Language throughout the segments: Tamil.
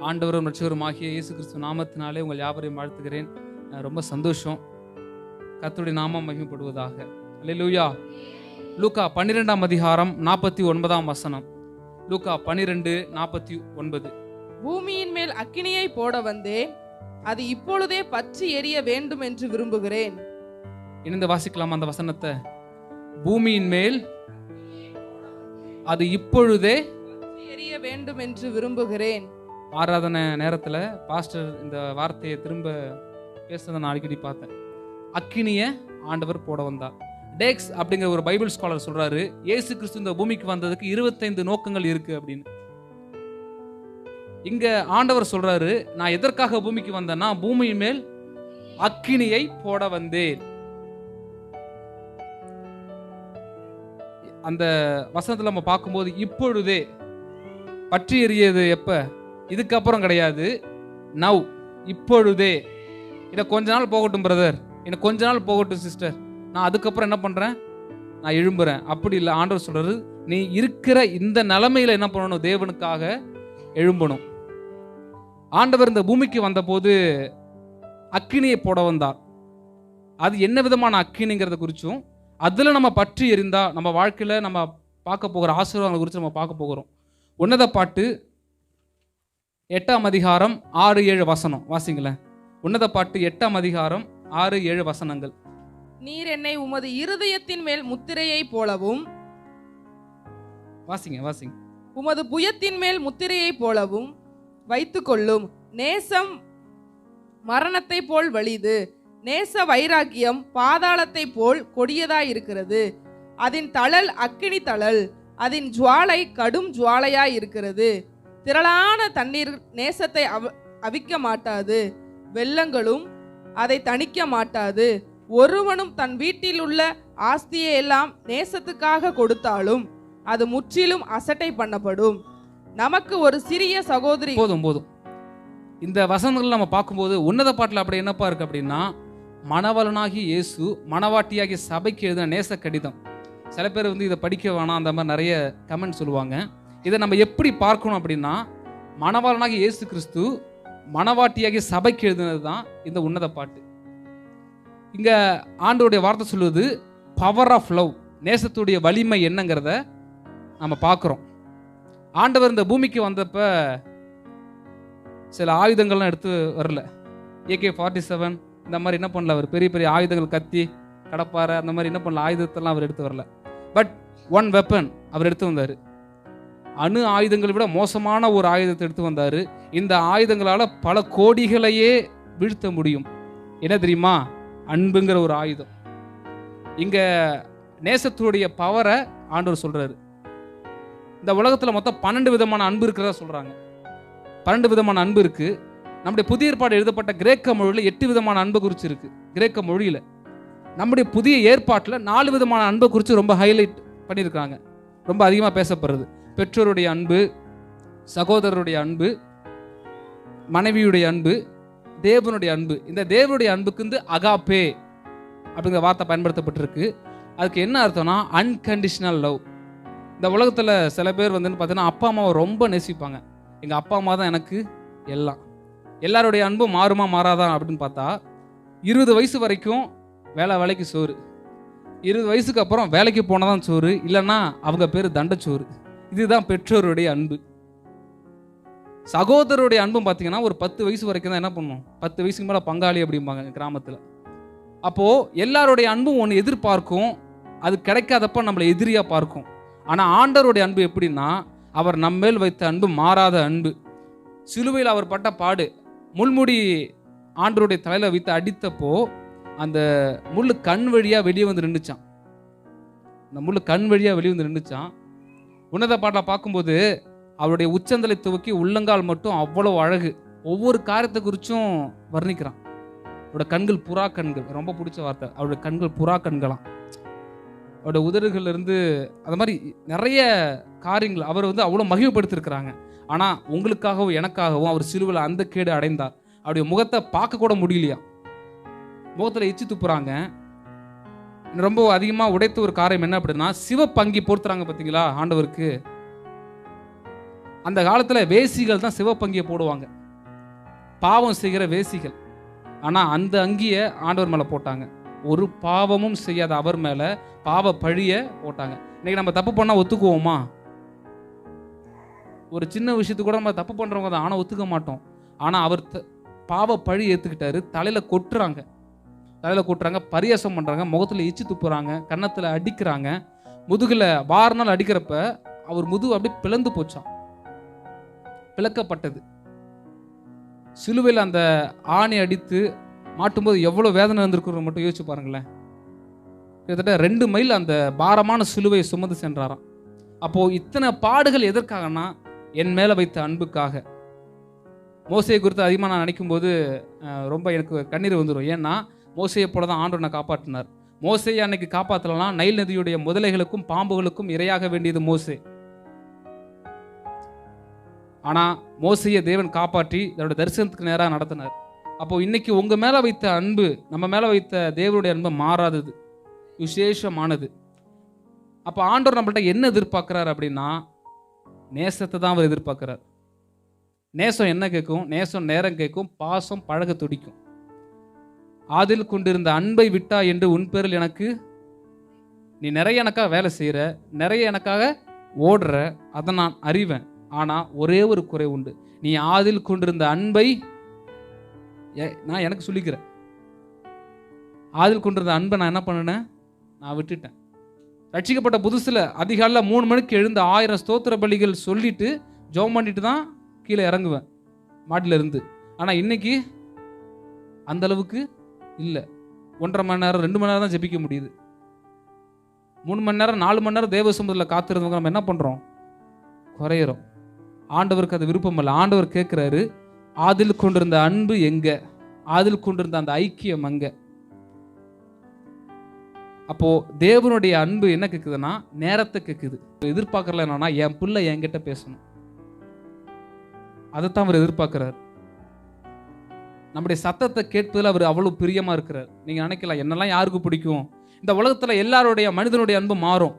ஆண்டவரும் ரட்சகருமாகிய இயேசு கிறிஸ்து நாமத்தினாலே உங்கள் யாவரையும் வாழ்த்துகிறேன். ரொம்ப சந்தோஷம். கர்த்தருடைய நாமம் மகிமைப்படுவதாக. அல்லேலூயா. லூக்கா 12ஆம் அதிகாரம் 49ஆம் வசனம். லூக்கா 12:49. பூமியின் மேல் அக்கினியை போட வந்தேன், அது இப்பொழுதே பற்றி எரிய வேண்டும் என்று விரும்புகிறேன். இணைந்து வாசிக்கலாம் அந்த வசனத்தை. பூமியின் மேல் அது இப்பொழுதே எரிய வேண்டும் என்று விரும்புகிறேன். ஆராதனை நேரத்தில் பாஸ்டர் இந்த வார்த்தையை திரும்ப பேசுறதை நான் அடிக்கடி பார்த்தேன். அக்கினியை ஆண்டவர் போட வந்தார். டேக்ஸ் அப்படிங்கிற ஒரு பைபிள் ஸ்காலர் சொல்றாரு, இயேசு கிறிஸ்து இந்த பூமிக்கு வந்ததுக்கு 25 நோக்கங்கள் இருக்கு அப்படின்னு. இங்க ஆண்டவர் சொல்றாரு, நான் எதற்காக பூமிக்கு வந்தேன்னா பூமியின் மேல் அக்கினியை போட வந்தேன். அந்த வசனத்துல நம்ம பார்க்கும்போது இப்பொழுதே பற்றி எறியது எப்ப, இதுக்கப்புறம் கிடையாது, நவ், இப்பொழுதே. இன்னும் கொஞ்ச நாள் போகட்டும் பிரதர், இன்னும் கொஞ்ச நாள் போகட்டும் சிஸ்டர், நான் அதுக்கப்புறம் என்ன பண்றேன், நான் எழும்புறேன். அப்படி இல்லை. ஆண்டவர் சொல்றாரு, நீ இருக்கிற இந்த நிலைமையில என்ன பண்ணணும், தேவனுக்காக எழும்பணும். ஆண்டவர் இந்த பூமிக்கு வந்த போது அக்கினியை போட வந்தார். அது என்ன விதமான அக்கினிங்கிறத குறிச்சும், அதுல நம்ம பற்றி எறிந்தா நம்ம வாழ்க்கையில நம்ம பார்க்க போகிற ஆசீர்வாதங்களை குறித்து நம்ம பார்க்க போகிறோம். உன்னத பாட்டு 8ஆம் அதிகாரம் 6-7 வசனம் வாசிங்களேன். உன்னத பாட்டு 8ஆம் அதிகாரம் 6-7 வசனங்கள். நீர் என்னை உமது இருதயத்தின் மேல் முத்திரையை போலவும், வாசிங்க. உமது புயத்தின் மேல் முத்திரையை போலவும் வைத்துக்கொள்ளும். நேசம் மரணத்தை போல் வலிது, நேச வைராக்கியம் பாதாளத்தை போல் கொடியதாயிருக்கிறது. அதன் தழல் அக்கினி தழல், அதன் ஜுவாலை கடும் ஜுவாலையாய் இருக்கிறது. திரளான தண்ணீர் நேசத்தை அவிக்க மாட்டாது, வெள்ளங்களும் அதை தணிக்க மாட்டாது. ஒருவனும் தன் வீட்டில் உள்ள ஆஸ்தியை எல்லாம் நேசத்துக்காக கொடுத்தாலும் அது முற்றிலும் அசட்டை பண்ணப்படும். நமக்கு ஒரு சிறிய சகோதரி. போதும். இந்த வசனங்கள் நம்ம பார்க்கும்போது உன்னத பாட்டில் அப்படி என்னப்பா இருக்கு அப்படின்னா, மணவாளனாகி இயேசு மணவாட்டியாகி சபைக்கு எழுதின நேச கடிதம். சில பேர் இதை படிக்க வேணாம் அந்த மாதிரி நிறைய கமெண்ட் சொல்லுவாங்க. இதை நம்ம எப்படி பார்க்கணும் அப்படின்னா, மணவாளனாகி இயேசு கிறிஸ்து மணவாட்டியாகி சபைக்கு எழுதினது தான் இந்த உன்னத பாட்டு. இங்க ஆண்டவருடைய வார்த்தை சொல்லுவது பவர் ஆஃப் லவ், நேசத்துடைய வலிமை என்னங்கிறத நம்ம பார்க்குறோம். ஆண்டவர் இந்த பூமிக்கு வந்தப்ப சில ஆயுதங்கள்லாம் எடுத்து வரல. AK-47 இந்த மாதிரி என்ன பண்ணல, அவர் பெரிய பெரிய ஆயுதங்கள், கத்தி, கடப்பாறை, அந்த மாதிரி என்ன பண்ணல, ஆயுதத்தெல்லாம் அவர் எடுத்து வரல. பட் ஒன் வெப்பன் அவர் எடுத்து வந்தார். அணு ஆயுதங்களை விட மோசமான ஒரு ஆயுதத்தை எடுத்து வந்தார். இந்த ஆயுதங்களால் பல கோடிகளையே வீழ்த்த முடியும். என்ன தெரியுமா? அன்புங்கிற ஒரு ஆயுதம். இங்க நேசத்துடைய பவரை ஆண்டவர் சொல்றாரு. இந்த உலகத்தில் மொத்தம் 12 விதமான அன்பு இருக்கிறதா சொல்றாங்க. 12 விதமான அன்பு இருக்கு. நம்முடைய புதிய ஏற்பாடு எழுதப்பட்ட கிரேக்க மொழியில் 8 விதமான அன்பை குறித்து இருக்கு. கிரேக்க மொழியில் நம்முடைய புதிய ஏற்பாட்டில் 4 விதமான அன்பை குறித்து ரொம்ப ஹைலைட் பண்ணியிருக்காங்க. ரொம்ப அதிகமாக பேசப்படுறது பெற்றோருடைய அன்பு, சகோதரருடைய அன்பு, மனைவியுடைய அன்பு, தேவனுடைய அன்பு. இந்த தேவனுடைய அன்புக்கு அகாப்பே அப்படிங்கிற வார்த்தை பயன்படுத்தப்பட்டிருக்கு. அதுக்கு என்ன அர்த்தம்னா அன்கண்டிஷனல் லவ். இந்த உலகத்தில் சில பேர் பார்த்தீங்கன்னா அப்பா அம்மாவை ரொம்ப நேசிப்பாங்க. எங்கள் அப்பா அம்மா தான் எனக்கு எல்லாம். எல்லாருடைய அன்பும் மாறுமா மாறாதான் அப்படின்னு பார்த்தா, 20 வயசு வரைக்கும் வேலைக்கு சோறு, 20 வயசுக்கு அப்புறம் வேலைக்கு போனால் தான் சோறு, இல்லைன்னா அவங்க பேர் தண்டச்சோறு. இதுதான் பெற்றோருடைய அன்பு. சகோதரருடைய அன்பும் பார்த்தீங்கன்னா ஒரு 10 வயசு வரைக்கும் தான் என்ன பண்ணும், 10 வயசுக்கு மேலே பங்காளி அப்படிம்பாங்க கிராமத்தில். அப்போது எல்லாருடைய அன்பும் ஒன்று எதிர்பார்க்கும், அது கிடைக்காதப்ப நம்மளை எதிரியாக பார்க்கும். ஆனால் ஆண்டவருடைய அன்பு எப்படின்னா, அவர் நம்மேல் வைத்த அன்பு மாறாத அன்பு. சிலுவையில் அவர் பட்ட பாடு, முள்முடி ஆண்டவருடைய தலையில் வைத்து அடித்தப்போ அந்த முள்ளு கண் வழியாக வெளியே வந்து நின்றுச்சான். அந்த முள்ளு கண் வழியாக வெளியே வந்து நின்றுச்சான். உன்னத பாட்டில் பார்க்கும்போது அவருடைய உச்சந்தலை துவக்கி உள்ளங்கால் மட்டும் அவ்வளோ அழகு. ஒவ்வொரு காரியத்தை குறித்தும் வர்ணிக்கிறான். அவரோட கண்கள் புறா கண்கள், ரொம்ப பிடிச்ச வார்த்தை. அவருடைய கண்கள் புறா கண்களாம். அவருடைய உதடுகள் இருந்து அது மாதிரி நிறைய காரியங்கள் அவர் அவ்வளோ மகிமைப்படுத்திருக்கிறாங்க. ஆனால் உங்களுக்காகவும் எனக்காகவும் அவர் சிலுவையில் அந்த கேடு அடைந்தார். அவருடைய முகத்தை பார்க்க கூட முடியலையா. முகத்தில் எச்சி துப்புறாங்க. ரொம்ப அதிகமாக உடைத்த ஒரு காரியம் என்ன அப்படின்னா, சிவப்பங்கி போர்த்துறாங்க பார்த்தீங்களா ஆண்டவருக்கு. அந்த காலத்தில் வேசிகள் தான் சிவப்பங்கியை போடுவாங்க, பாவம் செய்கிற வேசிகள். ஆனால் அந்த அங்கியை ஆண்டவர் மேலே போட்டாங்க. ஒரு பாவமும் செய்யாத அவர் மேலே பாவ பழிய போட்டாங்க. இன்னைக்கு நம்ம தப்பு பண்ணால் ஒத்துக்குவோமா? ஒரு சின்ன விஷயத்துக்கு கூட நம்ம தப்பு பண்ணுறவங்க தான், ஆனால் ஒத்துக்க மாட்டோம். ஆனால் அவர் பாவ பழி ஏற்றுக்கிட்டாரு. தலையில் கொட்டுறாங்க, பரியாசம் பண்ணுறாங்க, முகத்தில் எச்சி துப்புறாங்க, கன்னத்தில் அடிக்கிறாங்க, முதுகில் வாரநாள் அடிக்கிறப்ப அவர் முதுகு அப்படியே பிளந்து போச்சான், பிளக்கப்பட்டது. சிலுவையில் அந்த ஆணி அடித்து மாட்டும்போது எவ்வளோ வேதனை இருந்திருக்குன்னு மட்டும் யோசிச்சு பாருங்களேன். கிட்டத்தட்ட 2 மைல் அந்த பாரமான சிலுவையை சுமந்து சென்றாராம். அப்போது இத்தனை பாடுகள் எதற்காகனா, என் மேலே வைத்த அன்புக்காக. மோசையை குறித்து அதிகமாக நான் நினைக்கும்போது ரொம்ப எனக்கு கண்ணீர் வந்துடும். ஏன்னா மோசையை போல தான் ஆண்டவனை காப்பாற்றினார். மோசையை அன்னைக்கு காப்பாற்றலாம், நைல் நதியுடைய முதலைகளுக்கும் பாம்புகளுக்கும் இரையாக வேண்டியது மோசே. ஆனால் மோசையை தேவன் காப்பாற்றி தன்னோட தரிசனத்துக்கு நேராக நடத்தினார். அப்போது இன்னைக்கு உங்கள் மேலே வைத்த அன்பு, நம்ம மேலே வைத்த தேவனுடைய அன்பு மாறாதது, விசேஷமானது. அப்போ ஆண்டவர் நம்மள்ட்ட என்ன எதிர்பார்க்குறார் அப்படின்னா, நேசத்தை தான் அவர் எதிர்பார்க்குறார். நேசம் என்ன கேட்கும்? நேசம் நேரம் கேட்கும், பாசம் பழக துடிக்கும். ஆதில் கொண்டிருந்த அன்பை விட்டா என்று உன் பேரில் எனக்கு, நீ நிறைய எனக்காக வேலை செய்கிற, நிறைய எனக்காக ஓடுற, அதை நான் அறிவேன். ஆனால் ஒரே ஒரு குறை உண்டு, நீ ஆதில் கொண்டிருந்த அன்பை நான் எனக்கு சொல்லிக்கிறேன். ஆதில் கொண்டிருந்த அன்பை நான் என்ன பண்ணினேன்? நான் விட்டுட்டேன். ரட்சிக்கப்பட்ட புதுசில் அதிகாலையில் 3 மணிக்கு எழுந்து 1000 ஸ்தோத்திர பலிகள் சொல்லிட்டு ஜெபம் பண்ணிட்டு தான் கீழே இறங்குவேன் மாட்டில் இருந்து. ஆனால் இன்னைக்கு அந்த அளவுக்கு இல்லை. 1.5 மணி நேரம் 2 மணி நேரம் தான் ஜெபிக்க முடியுது. 3 மணி நேரம் 4 மணி நேரம் தேவ சமூகத்தில் காத்திருந்தவங்க நம்ம என்ன பண்ணுறோம்? குறையிறோம். ஆண்டவருக்கு அது விருப்பம் இல்லை. ஆண்டவர் கேட்குறாரு, ஆதில் கொண்டிருந்த அன்பு எங்க? ஆதில் கொண்டிருந்த அந்த ஐக்கியம் அங்க. அப்போ தேவனுடைய அன்பு என்ன கேட்குதுன்னா, நேரத்தை கேட்குது. எதிர்பார்க்கறல என்னன்னா, என் பிள்ளை என்கிட்ட பேசணும், அதைத்தான் அவர் எதிர்பார்க்கிறார். நம்முடைய சத்தத்தை கேட்பதில் அவர் அவ்வளோ பிரியமா இருக்கிறார். நீங்க நினைக்கலாம், என்னெல்லாம் யாருக்கு பிடிக்கும்? இந்த உலகத்துல எல்லாருடைய மனிதனுடைய அன்பு மாறும்.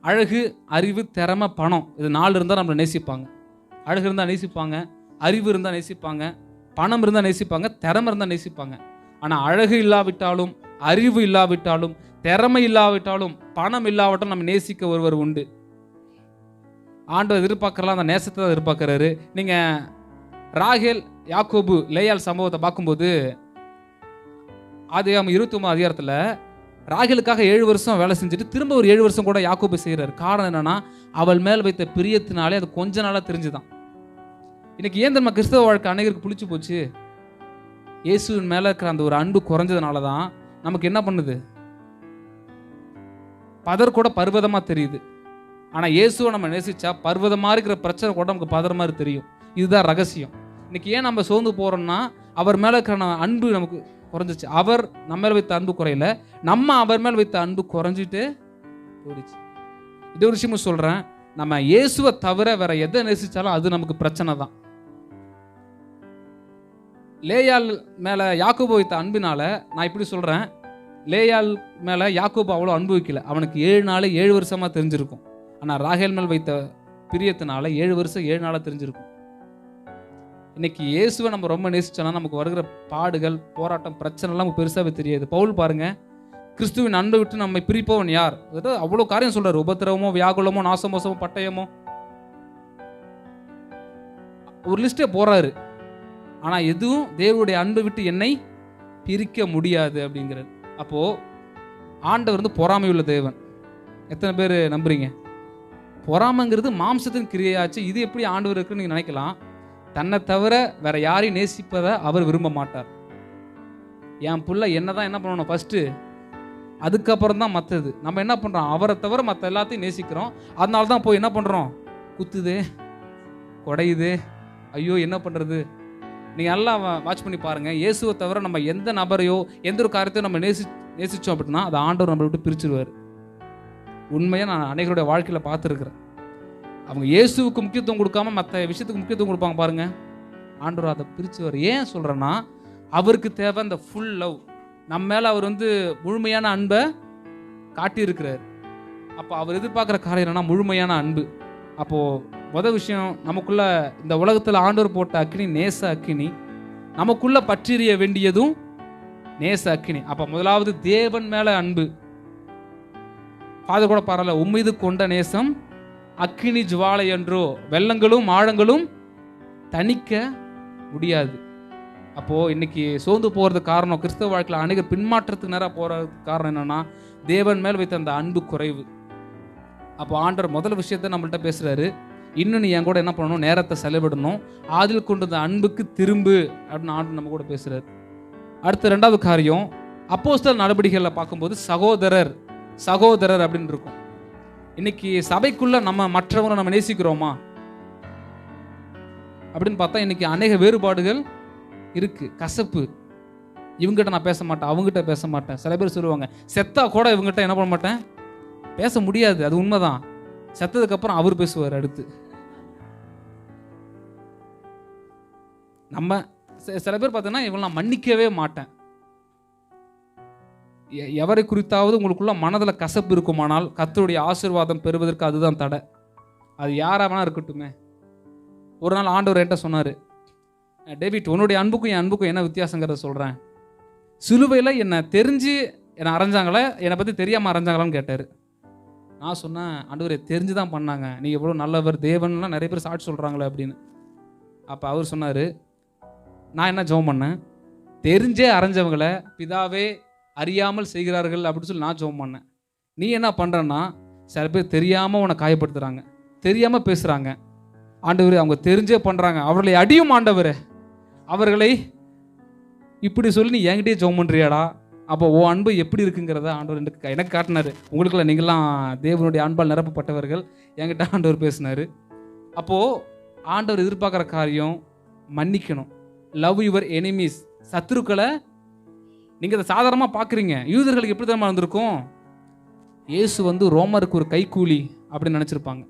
அழகு, அறிவு, திறமை, பணம், இது 4 இருந்தால் நம்மளை நேசிப்பாங்க. அழகு இருந்தால் நேசிப்பாங்க, அறிவு இருந்தால் நேசிப்பாங்க, பணம் இருந்தால் நேசிப்பாங்க, திறமை இருந்தால் நேசிப்பாங்க. ஆனால் அழகு இல்லாவிட்டாலும், அறிவு இல்லாவிட்டாலும், திறமை இல்லாவிட்டாலும், பணம் இல்லாவிட்டாலும் நம்ம நேசிக்க ஒருவர் உண்டு. ஆண்டவர் எதிர்பார்க்கலாம், அந்த நேசத்தை தான் எதிர்பார்க்கிறாரு. நீங்கள் ராகேல், யாக்கோபு, லேயாள் சம்பவத்தை பார்க்கும்போது ஆதியாகமம் 29 அதிகாரத்தில் ராகேலுக்காக 7 வருஷம் வேலை செஞ்சுட்டு திரும்ப ஒரு 7 வருஷம் கூட யாக்கோபு செய்கிறார். காரணம் என்னன்னா, அவள் மேல் வைத்த பிரியத்தினாலே அது கொஞ்ச நாளாக தெரிஞ்சுதான். இன்னைக்கு ஏன் நம்ம கிறிஸ்தவ வாழ்க்கை அநேகருக்கு பிடிச்சி போச்சு? இயேசுவின் மேலே இருக்கிற அந்த ஒரு அன்பு குறைஞ்சதுனால தான் நமக்கு என்ன பண்ணுது? பதர் கூட பர்வதமாக தெரியுது. ஆனால் இயேசுவை நம்ம நேசிச்சா பர்வதமாக இருக்கிற பிரச்சனை கூட நமக்கு பதர் மாதிரி தெரியும். இதுதான் ரகசியம். இன்னைக்கு ஏன் நம்ம சோர்ந்து போகிறோம்னா, அவர் மேலே இருக்கிற அன்பு நமக்கு குறைஞ்சிச்சு. அவர் நம்ம மேலே வைத்த அன்பு குறையல, நம்ம அவர் மேலே வைத்த அன்பு குறைஞ்சிட்டு போயிடுச்சு. இது ஒரு விஷயமும் சொல்கிறேன், நம்ம இயேசுவை தவிர வேற எதை நேசித்தாலும் அது நமக்கு பிரச்சனை தான். லேயாள் மேலே யாக்கோபு வைத்த அன்பினால நான் இப்படி சொல்கிறேன், லேயாள் மேலே யாக்கோபு அவ்வளோ அனுபவிக்கல. அவனுக்கு 7 நாள் 7 வருஷமாக தெரிஞ்சிருக்கும். ஆனால் ராகேல் மேல் வைத்த பிரியத்தினால 7 வருஷம் 7 நாளாக தெரிஞ்சிருக்கும். இன்னைக்கு இயேசுவை நம்ம ரொம்ப நேசிச்சோன்னா நமக்கு வருகிற பாடுகள், போராட்டம், பிரச்சனைலாம் நமக்கு பெருசாகவே தெரியாது. பவுல் பாருங்க, கிறிஸ்துவின் அன்பை விட்டு நம்மை பிரிப்பவன் யார்? அவ்வளோ காரியம் சொல்றாரு. உபத்திரவமோ, வியாகுலமோ, நாசமோசமோ, பட்டயமோ, ஒரு லிஸ்டே போறாரு. ஆனால் எதுவும் தேவனுடைய அன்பை விட்டு என்னை பிரிக்க முடியாது அப்படிங்கிறது. அப்போ ஆண்டவர் வந்து பொறாமை உள்ள தேவன். எத்தனை பேர் நம்புறீங்க? பொறாமைங்கிறது மாம்சத்தின் கிரியையாச்சு. இது எப்படி ஆண்டவர் இருக்குன்னு நீங்க நினைக்கலாம். தன்னை தவிர வேற யாரையும் நேசிப்பதை அவர் விரும்ப மாட்டார். என் பிள்ளை என்னதான் என்ன பண்ணணும் ஃபர்ஸ்ட், அதுக்கப்புறம் தான் மற்றது. நம்ம என்ன பண்றோம்? அவரை தவிர மற்ற எல்லாத்தையும் நேசிக்கிறோம். அதனால தான் போய் என்ன பண்றோம்? குத்துதே, குடையுதே, ஐயோ என்ன பண்றது? நீங்க எல்லாம் வாட்ச் பண்ணி பாருங்க. இயேசுவை தவிர நம்ம எந்த நபரையோ எந்த ஒரு காரியத்தையும் நம்ம நேசிச்சோம் அப்படின்னா அதை ஆண்டவர் நம்மளை விட்டு பிரிச்சுடுவார். உண்மையாக நான் அனைவருடைய வாழ்க்கையில் பார்த்துருக்குறேன். அவங்க இயேசுவுக்கு முக்கியத்துவம் கொடுக்காம மற்ற விஷயத்துக்கு முக்கியத்துவம் கொடுப்பாங்க பாருங்க, ஆண்டவர் அதை பிரிச்சுவார். ஏன் சொல்கிறேன்னா, அவருக்கு தேவை இந்த ஃபுல் லவ். நம்ம மேலே அவர் வந்து முழுமையான அன்பை காட்டியிருக்கிறார். அப்போ அவர் எதிர்பார்க்குற காரியம் என்னன்னா முழுமையான அன்பு. அப்போது முதல் விஷயம், நமக்குள்ள இந்த உலகத்தில் ஆண்டவர் போட்ட அக்கினி நேச அக்கினி, நமக்குள்ள பற்றிய வேண்டியதும் நேச அக்கினி. அப்போ முதலாவது தேவன் மேலே அன்பு. ஃபாதர் கூட பாரல, உம்மீது கொண்ட நேசம் அக்கினி ஜுவாலை என்றோ, வெள்ளங்களும் ஆழங்களும் தணிக்க முடியாது. அப்போது இன்னைக்கு சோர்ந்து போகிறதுக்கு காரணம், கிறிஸ்தவ வாழ்க்கையில் அநேகர் பின்மாற்றத்துக்கு நேராக போகிறதுக்கு காரணம் என்னன்னா, தேவன் மேல் வைத்த அந்த அன்பு குறைவு. அப்போ ஆண்டவர் முதல் விஷயத்தை நம்மள்கிட்ட பேசுகிறாரு, இன்னும் நீ என் கூட என்ன பண்ணணும், நேரத்தை செலவிடணும், ஆதில் கொண்டு அந்த அன்புக்கு திரும்பு அப்படின்னு ஆண்டவர் நம்ம கூட பேசுகிறார். அடுத்த ரெண்டாவது காரியம், அப்போஸ்தலர் நடவடிக்கைகளில் பார்க்கும்போது சகோதரர் சகோதரர் அப்படின்னு இருக்கும். இன்னைக்கு சபைக்குள்ள நம்ம மற்றவங்களை நம்ம நேசிக்கிறோமா அப்படின்னு பார்த்தா இன்னைக்கு அநேக வேறுபாடுகள் இருக்கு. கசப்பு, இவங்ககிட்ட நான் பேச மாட்டேன், அவங்ககிட்ட பேச மாட்டேன். சில பேர் சொல்லுவாங்க, செத்தா கூட இவங்ககிட்ட என்ன பண்ண மாட்டேன், பேச முடியாது. அது உண்மைதான். செத்ததுக்கு அப்புறம் அவர் பேசுவார் அடுத்து. நம்ம சில பேர் பார்த்தீங்கன்னா, இவங்க நான் மன்னிக்கவே மாட்டேன். எவரை குறித்தாவது உங்களுக்குள்ள மனதில் கசப்பு இருக்குமானால் கர்த்தருடைய ஆசீர்வாதம் பெறுவதற்கு அதுதான் தடை. அது யாராக வேணா இருக்கட்டுமே. ஒரு நாள் ஆண்டவர் என்கிட்ட சொன்னார், டேவிட், உன்னுடைய அன்புக்கும் என் அன்புக்கும் என்ன வித்தியாசங்கிறத சொல்கிறேன். சிலுவையில் என்னை தெரிஞ்சு என்னை அரைஞ்சாங்களே, என்னை பற்றி தெரியாமல் அரைஞ்சாங்களான்னு கேட்டார். நான் சொன்னேன், ஆண்டவரே தெரிஞ்சு தான் பண்ணாங்க, நீங்கள் எவ்வளோ நல்லவர், தேவன்லாம் நிறைய பேர் சாட்சி சொல்கிறாங்களே அப்படின்னு. அப்போ அவர் சொன்னார், நான் என்ன ஜெபம் பண்ணேன், தெரிஞ்சே அரைஞ்சவங்களை பிதாவே அறியாமல் செய்கிறார்கள் அப்படின்னு சொல்லி நான் ஜெபம் பண்ணேன். நீ என்ன பண்ணுறன்னா, சில பேர் தெரியாமல் உன்னை காயப்படுத்துகிறாங்க, தெரியாமல் பேசுகிறாங்க. ஆண்டவரே, அவங்க தெரிஞ்சே பண்ணுறாங்க, அவர்களை அடியும் ஆண்டவரே, அவர்களை இப்படி சொல்லி நீ என்கிட்டயே ஜெபம் பண்ணுறியாடா. அப்போ ஓ அன்பு எப்படி இருக்குங்கிறத ஆண்டவர் எனக்கு காட்டினார். உங்களுக்குள்ள நீங்களாம் தேவனுடைய அன்பால் நிரப்பப்பட்டவர்கள், என்கிட்ட ஆண்டவர் பேசினார். அப்போது ஆண்டவர் எதிர்பார்க்குற காரியம் மன்னிக்கணும். Love your enemies. சத்துருக்களை நீங்கள் அதை சாதாரணமாக பார்க்குறீங்க. யூதர்களுக்கு எப்படி தான் இருந்திருக்கும், இயேசு ரோமருக்கு ஒரு கைக்கூலி அப்படின்னு நினச்சிருப்பாங்க.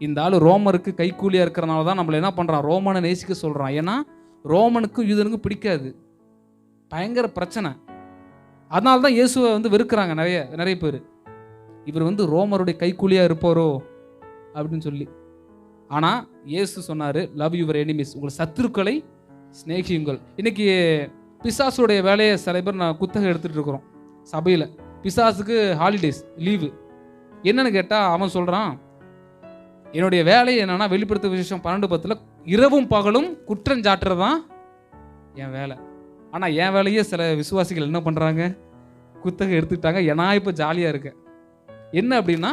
இந்த ஆள் ரோமருக்கு கைக்கூலியாக இருக்கிறனால தான் நம்மளை என்ன பண்ணுறான், ரோமனை நேசிக்க சொல்கிறான். ஏன்னா ரோமனுக்கும் யூதனுக்கும் பிடிக்காது, பயங்கர பிரச்சனை. அதனால தான் இயேசுவை வெறுக்கிறாங்க நிறைய பேர். இவர் ரோமருடைய கைக்கூலியாக இருப்பாரோ அப்படின்னு சொல்லி. ஆனால் இயேசு சொன்னார், லவ் யுவர் எனிமீஸ், உங்கள் சத்துருக்களை சிநேகியுங்கள். இன்னைக்கு பிசாசுடைய வேலையை சில பேர் நான் குத்தகை எடுத்துகிட்டு இருக்கிறோம் சபையில். பிசாசுக்கு ஹாலிடேஸ், லீவு. என்னன்னு கேட்டால் அவன் சொல்கிறான், என்னுடைய வேலை என்னன்னா வெளிப்படுத்த விசேஷம் 12:10 இரவும் பகலும் குற்றம் சாட்டுறது தான் என் வேலை. ஆனால் என் வேலையே சில விசுவாசிகள் என்ன பண்ணுறாங்க, குத்தகை எடுத்துக்கிட்டாங்க. ஏன்னா இப்போ ஜாலியாக இருக்கேன். என்ன அப்படின்னா,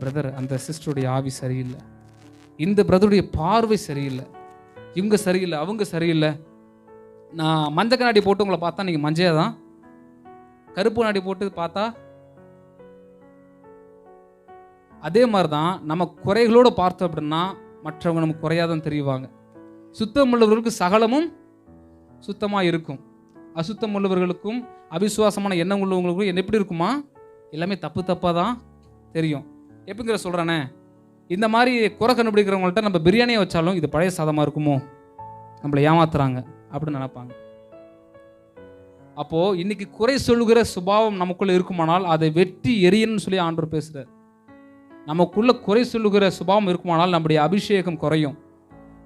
பிரதர் அந்த சிஸ்டருடைய ஆவி சரியில்லை, இந்த பிரதருடைய பார்வை சரியில்லை, இவங்க சரியில்லை, அவங்க சரியில்லை. நான் மஞ்சள் கண்ணாடி போட்டு உங்களை பார்த்தா நீங்கள் மஞ்சள் தான், கருப்பு கண்ணாடி போட்டு பார்த்தா அதே மாதிரி தான். நம்ம குறைகளோடு பார்த்தோம் அப்படின்னா மற்றவங்க நமக்கு குறையாதான் தெரிவாங்க. சுத்தம் உள்ளவர்களுக்கு சகலமும் சுத்தமாக இருக்கும், அசுத்தம் உள்ளவர்களுக்கும் அவிசுவாசமான எண்ணம் உள்ளவங்களுக்கும் என்ன எப்படி இருக்குமா, எல்லாமே தப்பாக தான் தெரியும். எப்படிங்கிற சொல்கிறேனே, இந்த மாதிரி குறை கண்டுபிடிக்கிறவங்கள்ட்ட நம்ம பிரியாணியை வச்சாலும் இது பழைய சாதமாக இருக்குமோ, நம்மளை ஏமாத்துறாங்க அப்படின்னு நினைப்பாங்க. அப்போது இன்னைக்கு குறை சொல்லுகிற சுபாவம் நமக்குள்ளே இருக்குமானால் அதை வெட்டி எரியன்னு சொல்லி ஆண்டவர் பேசுகிறார். நமக்குள்ள குறை சொல்லுகிற சுபாவம் இருக்குமானால் நம்முடைய அபிஷேகம் குறையும்,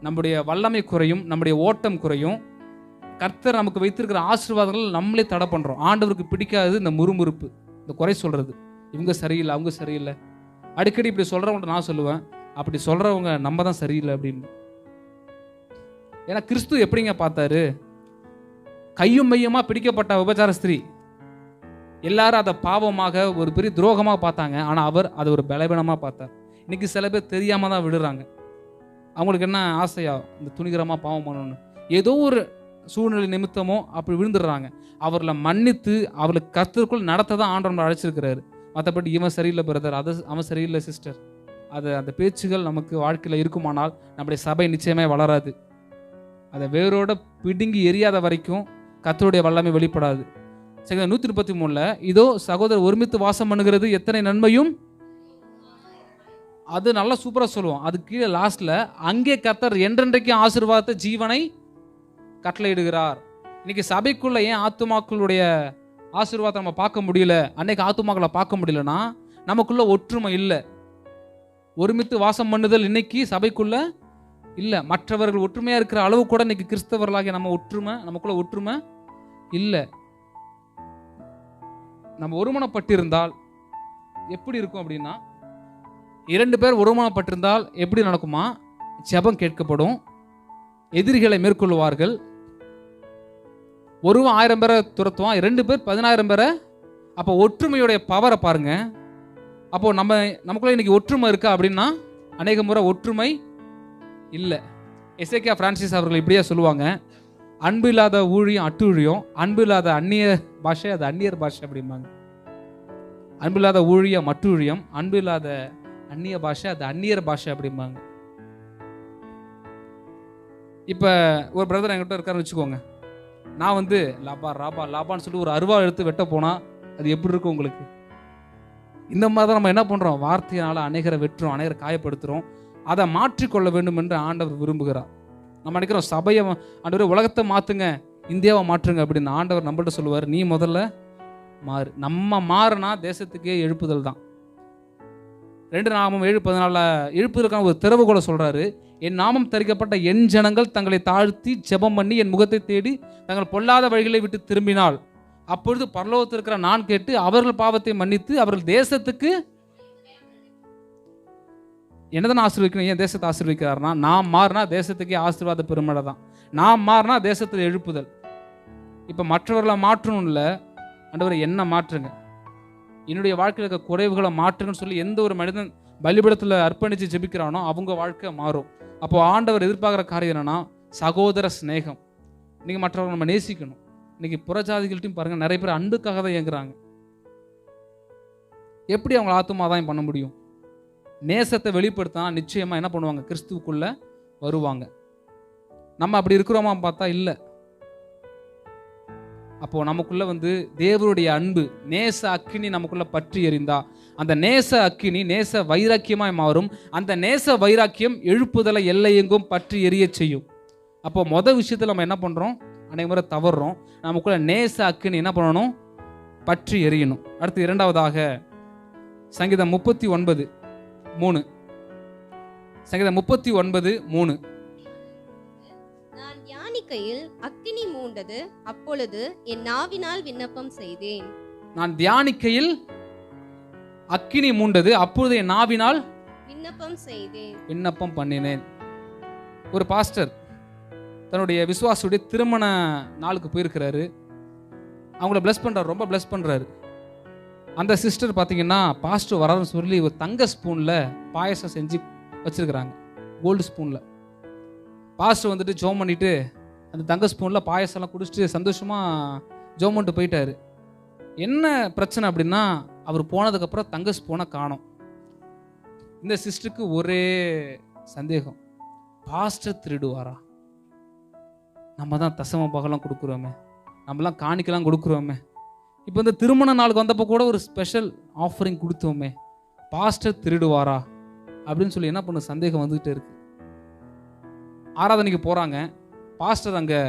நம்முடைய வல்லமை குறையும், நம்முடைய ஓட்டம் குறையும். கர்த்தர் நமக்கு வைத்திருக்கிற ஆசீர்வாதங்கள் நம்மளே தடை பண்ணுறோம். ஆண்டவருக்கு பிடிக்காது இந்த முறுமுறுப்பு, இந்த குறை சொல்கிறது, இவங்க சரியில்லை, அவங்க சரியில்லை. அடிக்கடி இப்படி சொல்கிறவங்கள்ட்ட நான் சொல்லுவேன், அப்படி சொல்கிறவங்க நம்ம தான் சரியில்லை அப்படின்னு. ஏன்னா கிறிஸ்து எப்படிங்க பார்த்தாரு, கையும் மையமாக பிடிக்கப்பட்ட விபச்சார ஸ்திரீ எல்லாரும் அதை பாவமாக ஒரு பெரிய துரோகமாக பார்த்தாங்க. ஆனால் அவர் அதை ஒரு பலவீனமாக பார்த்தார். இன்னைக்கு சில பேர் தெரியாமல் தான் விடுறாங்க. அவங்களுக்கு என்ன ஆசையா, இந்த துணிகரமாக பாவம் பண்ணணும்னு, ஏதோ ஒரு சூழ்நிலை நிமித்தமோ அப்படி விழுந்துடுறாங்க. அவர்களை மன்னித்து அவளுக்கு கர்த்தருக்குள் நடத்த தான் ஆண்டவர் அழைச்சிருக்கிறாரு. மற்றபடி இவன் சரியில்லை பிரதர், அவன் சரியில்லை சிஸ்டர், அந்த பேச்சுகள் நமக்கு வாழ்க்கையில் இருக்குமானால் நம்முடைய சபை நிச்சயமாக வளராது. அதை வேரோட பிடுங்கி எரியாத வரைக்கும் கர்த்தருடைய வல்லமை வெளிப்படாது. 133 இதோ சகோதரர் ஒருமித்து வாசம் பண்ணுகிறது எத்தனை நன்மையும், அது நல்லா சூப்பராக சொல்லுவோம். அது கீழே லாஸ்ட்ல, அங்கே கர்த்தர் என்றென்றைக்கும் ஆசீர்வாதத்தை ஜீவனை கட்டளையிடுகிறார். இன்னைக்கு சபைக்குள்ள ஏன் ஆத்துமாக்களுடைய ஆசீர்வாதத்தை நம்ம பார்க்க முடியல, அன்னைக்கு ஆத்துமாக்களை பார்க்க முடியலன்னா நமக்குள்ள ஒற்றுமை இல்லை. ஒருமித்து வாசம் பண்ணுதல் இன்னைக்கு சபைக்குள்ள இல்லை. மற்றவர்கள் ஒற்றுமையா இருக்கிற அளவு கூட இன்னைக்கு கிறிஸ்தவர்களாகிய நமக்குள்ள ஒற்றுமை இல்லை. நம்ம ஒருமனப்பட்டிருந்தால் எப்படி இருக்கும் அப்படின்னா, 2 பேர் ஒருமனப்பட்டிருந்தால் எப்படி நடக்குமா? ஜெபம் கேட்கப்படும், எதிரிகளை மேற்கொள்வார்கள். ஒருவன் 1000 பேரை துரத்துவான், 2 பேர் 10,000 பேரை. அப்போ ஒற்றுமையுடைய பவரை பாருங்க. அப்போ நமக்குள்ள இன்னைக்கு ஒற்றுமை இருக்கா அப்படின்னா அநேக முறை ஒற்றுமை இல்லை. எசேக்கியா பிரான்சிஸ் அவர்கள் இப்படியே சொல்லுவாங்க, அன்பு இல்லாத ஊழியம் அட்டுழியம், அன்பு இல்லாத அந்நிய பாஷை அது அந்நியர் பாஷை அப்படிம்பாங்க. அன்பு இல்லாத ஊழியம் அட்டுழியம், அன்பு இல்லாத அந்நிய பாஷை அது அந்நியர் பாஷை அப்படிம்பாங்க. இப்போ ஒரு பிரதர் என்கிட்ட இருக்காருன்னு வச்சுக்கோங்க, நான் வந்து லாபா ராபா லாபான்னு சொல்லி ஒரு அருவா எடுத்து வெட்ட போனால் அது எப்படி இருக்கும் உங்களுக்கு? இந்த மாதிரி தான் நம்ம என்ன பண்ணுறோம், வார்த்தையினால் அநேகரை வெட்டுறோம், அநேகரை காயப்படுத்துகிறோம். அதை மாற்றிக்கொள்ள வேண்டும் என்று ஆண்டவர் விரும்புகிறார். நம்ம நினைக்கிறோம் சபையை ஆண்டவர் உலகத்தை மாற்றுங்க, இந்தியாவை மாற்றுங்க அப்படின்னு. ஆண்டவர் நம்மள்ட்ட சொல்லுவார், நீ முதல்ல மாறு. நம்ம மாறுனா தேசத்துக்கே எழுப்புதல் தான். 2 நாமம் 7:14 எழுப்புதலுக்கான ஒரு திறவுகோலை சொல்கிறாரு. என் நாமம் தரிக்கப்பட்ட என் ஜனங்கள் தங்களை தாழ்த்தி ஜெபம் பண்ணி என் முகத்தை தேடி தங்கள் பொல்லாத வழிகளை விட்டு திரும்பினால் அப்பொழுது பரலோகத்தில் இருக்கிற நான் கேட்டு அவர்கள் பாவத்தை மன்னித்து அவர்கள் தேசத்துக்கு என்னதான் ஆசீர்வதிக்கணும். ஏன் தேசத்தை ஆசீர்வதிக்கிறார்னா, நாம் மாறினா தேசத்துக்கே ஆசீர்வாத பெருமழை தான். நாம் மாறினா தேசத்தில் எழுப்புதல். இப்போ மற்றவர்களை மாற்றணும் இல்லை, ஆண்டவரை என்ன மாற்றுங்க, என்னுடைய வாழ்க்கையில் இருக்க குறைவுகளை மாற்றுங்கன்னு சொல்லி எந்த ஒரு மனிதன் பலிபீடத்தில் அர்ப்பணித்து ஜெபிக்கிறானோ அவங்க வாழ்க்கை மாறும். அப்போ ஆண்டவர் எதிர்பார்க்குற காரியம் என்னன்னா சகோதர சிநேகம். இன்னைக்கு மற்றவர்கள் நம்ம நேசிக்கணும். இன்னைக்கு புறஜாதிகள்ட்டையும் பாருங்க, நிறைய பேர் அன்புக்காக தான் இயங்குறாங்க. எப்படி அவங்க ஆத்துமாதான் பண்ண முடியும்? நேசத்தை வெளிப்படுத்தினா நிச்சயமா என்ன பண்ணுவாங்க, கிறிஸ்துவுக்குள்ள வருவாங்க. நம்ம அப்படி இருக்கிறோமா பார்த்தா இல்லை. அப்போ நமக்குள்ள வந்து தேவனுடைய அன்பு நேச அக்கினி நமக்குள்ள பற்றி எறிந்தா அந்த நேச அக்கினி நேச வைராக்கியமாய் மாறும். அந்த நேச வைராக்கியம் எழுப்புதலை எல்லையெங்கும் பற்றி எரிய செய்யும். அப்போ விஷயத்தில் நம்ம என்ன பண்றோம், அநேக முறை தவறுறோம். நமக்குள்ள நேச அக்கினி என்ன பண்ணணும், பற்றி எரியணும். அடுத்து 2வதாக சங்கீதம் 39:3. சங்கீதம் 39:3. நான் தியானிக்கையில் அக்கினி மூண்டது, அப்பொழுது என் நாவினால் விண்ணப்பம் செய்தேன். நான் தியானிக்கையில் அக்கினி மூண்டது, அப்பொழுது என் நாவினால் விண்ணப்பம் பண்ணினேன். ஒரு பாஸ்டர் தன்னுடைய விசுவாசுடைய திருமண நாளுக்கு போயிருக்கிறாரு. அவங்கள பிளஸ் பண்றாரு, ரொம்ப பிளஸ் பண்றாரு. அந்த சிஸ்டர் பார்த்தீங்கன்னா பாஸ்டர் வராதுன்னு சொல்லி ஒரு தங்க ஸ்பூன்ல பாயசம் செஞ்சு வச்சிருக்கிறாங்க, கோல்டு ஸ்பூன்ல. பாஸ்டர் வந்துட்டு ஜோம் பண்ணிட்டு அந்த தங்க ஸ்பூன்ல பாயசம்லாம் குடிச்சிட்டு சந்தோஷமா ஜோம் பண்ணிட்டு போயிட்டாரு. என்ன பிரச்சனை அப்படின்னா, அவர் போனதுக்கப்புறம் தங்க ஸ்பூனை காணோம். இந்த சிஸ்டருக்கு ஒரே சந்தேகம், பாஸ்டர் திருடுவாரா? நம்ம தான் தசம பாகம்லாம் கொடுக்குறோமே, நம்மலாம் காணிக்கலாம் கொடுக்குறோமே, இப்போ இந்த திருமண நாளுக்கு வந்தப்போ கூட ஒரு ஸ்பெஷல் ஆஃபரிங் கொடுத்தோமே, பாஸ்டர் திருடுவாரா அப்படின்னு சொல்லி என்ன பண்ண சந்தேகம் வந்துகிட்டே இருக்கு. ஆராதனைக்கு போகிறாங்க, பாஸ்டர் அங்கே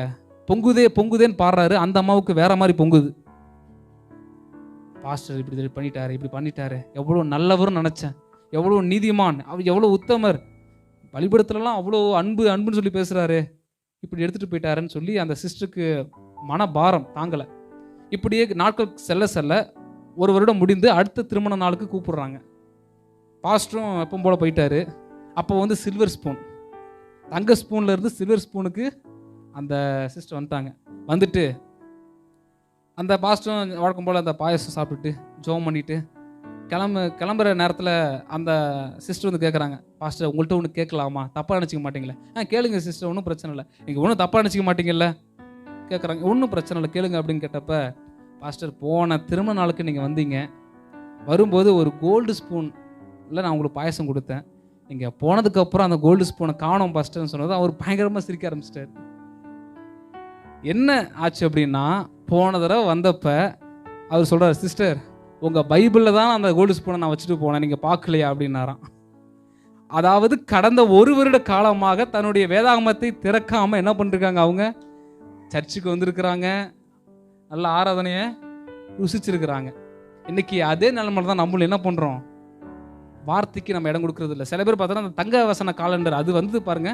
பொங்குதே பொங்குதேன்னு பாடுறாரு. அந்த அம்மாவுக்கு வேற மாதிரி பொங்குது. பாஸ்டர் இப்படி பண்ணிட்டாரு, எவ்வளோ நல்லவர்னு நினச்சேன், எவ்வளோ நீதிமான், அவர் எவ்வளோ உத்தமர், பலிபீடத்துலலாம் அவ்வளோ அன்புன்னு சொல்லி பேசுகிறாரு, இப்படி எடுத்துகிட்டு போயிட்டாருன்னு சொல்லி அந்த சிஸ்டருக்கு மனபாரம் தாங்கலை. இப்படியே நாட்கள் செல்ல செல்ல 1 வருடம் முடிந்து அடுத்த திருமண நாளுக்கு கூப்பிடுறாங்க. பாஸ்டரும் எப்பவும் போல போயிட்டாரு. அப்போ வந்து சில்வர் ஸ்பூன், தங்க ஸ்பூன்ல இருந்து சில்வர் ஸ்பூனுக்கு அந்த சிஸ்டர் வந்துட்டாங்க. வந்துட்டு அந்த பாஸ்டரும் வழக்கம் போல் அந்த பாயசம் சாப்பிட்டுட்டு ஜோம் பண்ணிட்டு கிளம்புற நேரத்தில் அந்த சிஸ்டர் வந்து கேட்குறாங்க, பாஸ்டர் உங்கள்கிட்ட ஒன்று கேட்கலாமா, தப்பாக நினச்சிக்க மாட்டீங்களே? கேளுங்க சிஸ்டர், ஒன்றும் பிரச்சனை இல்லை, நீங்கள் ஒன்றும் தப்பாக நினச்சிக்க மாட்டீங்கல்ல கேட்குறாங்க. ஒன்றும் பிரச்சனை இல்லை, கேளுங்க அப்படின்னு கேட்டப்ப, பாஸ்டர் போன திருமண நாளுக்கு நீங்கள் வந்தீங்க, வரும்போது ஒரு கோல்டு ஸ்பூனில் நான் உங்களுக்கு பாயசம் கொடுத்தேன், நீங்கள் போனதுக்கப்புறம் அந்த கோல்டு ஸ்பூனை காணோம் பாஸ்டர்னு சொன்னது அவர் பயங்கரமாக சிரிக்க ஆரம்பிச்சிட்டார். என்ன ஆச்சு அப்படின்னா, போன தடவை வந்தப்ப அவர் சொல்கிறார், சிஸ்டர் உங்கள் பைபிளில் தான் அந்த கோல்டு ஸ்பூனை நான் வச்சுட்டு போனேன், நீங்கள் பார்க்கலையா அப்படின்னாராம். அதாவது கடந்த 1 வருட காலமாக தன்னுடைய வேதாகமத்தை திறக்காமல் என்ன பண்ணிருக்காங்க, அவங்க சர்ச்சுக்கு வந்திருக்கிறாங்க, நல்ல ஆராதனையை ருசிச்சிருக்கிறாங்க. இன்னைக்கு அதே நிலைமையில தான் நம்மளும் என்ன பண்றோம், வார்த்தைக்கு நம்ம இடம் கொடுக்கறது இல்லை. சில பேர் பார்த்தோன்னா அந்த தங்க வசன காலண்டர் அது வந்து பாருங்க,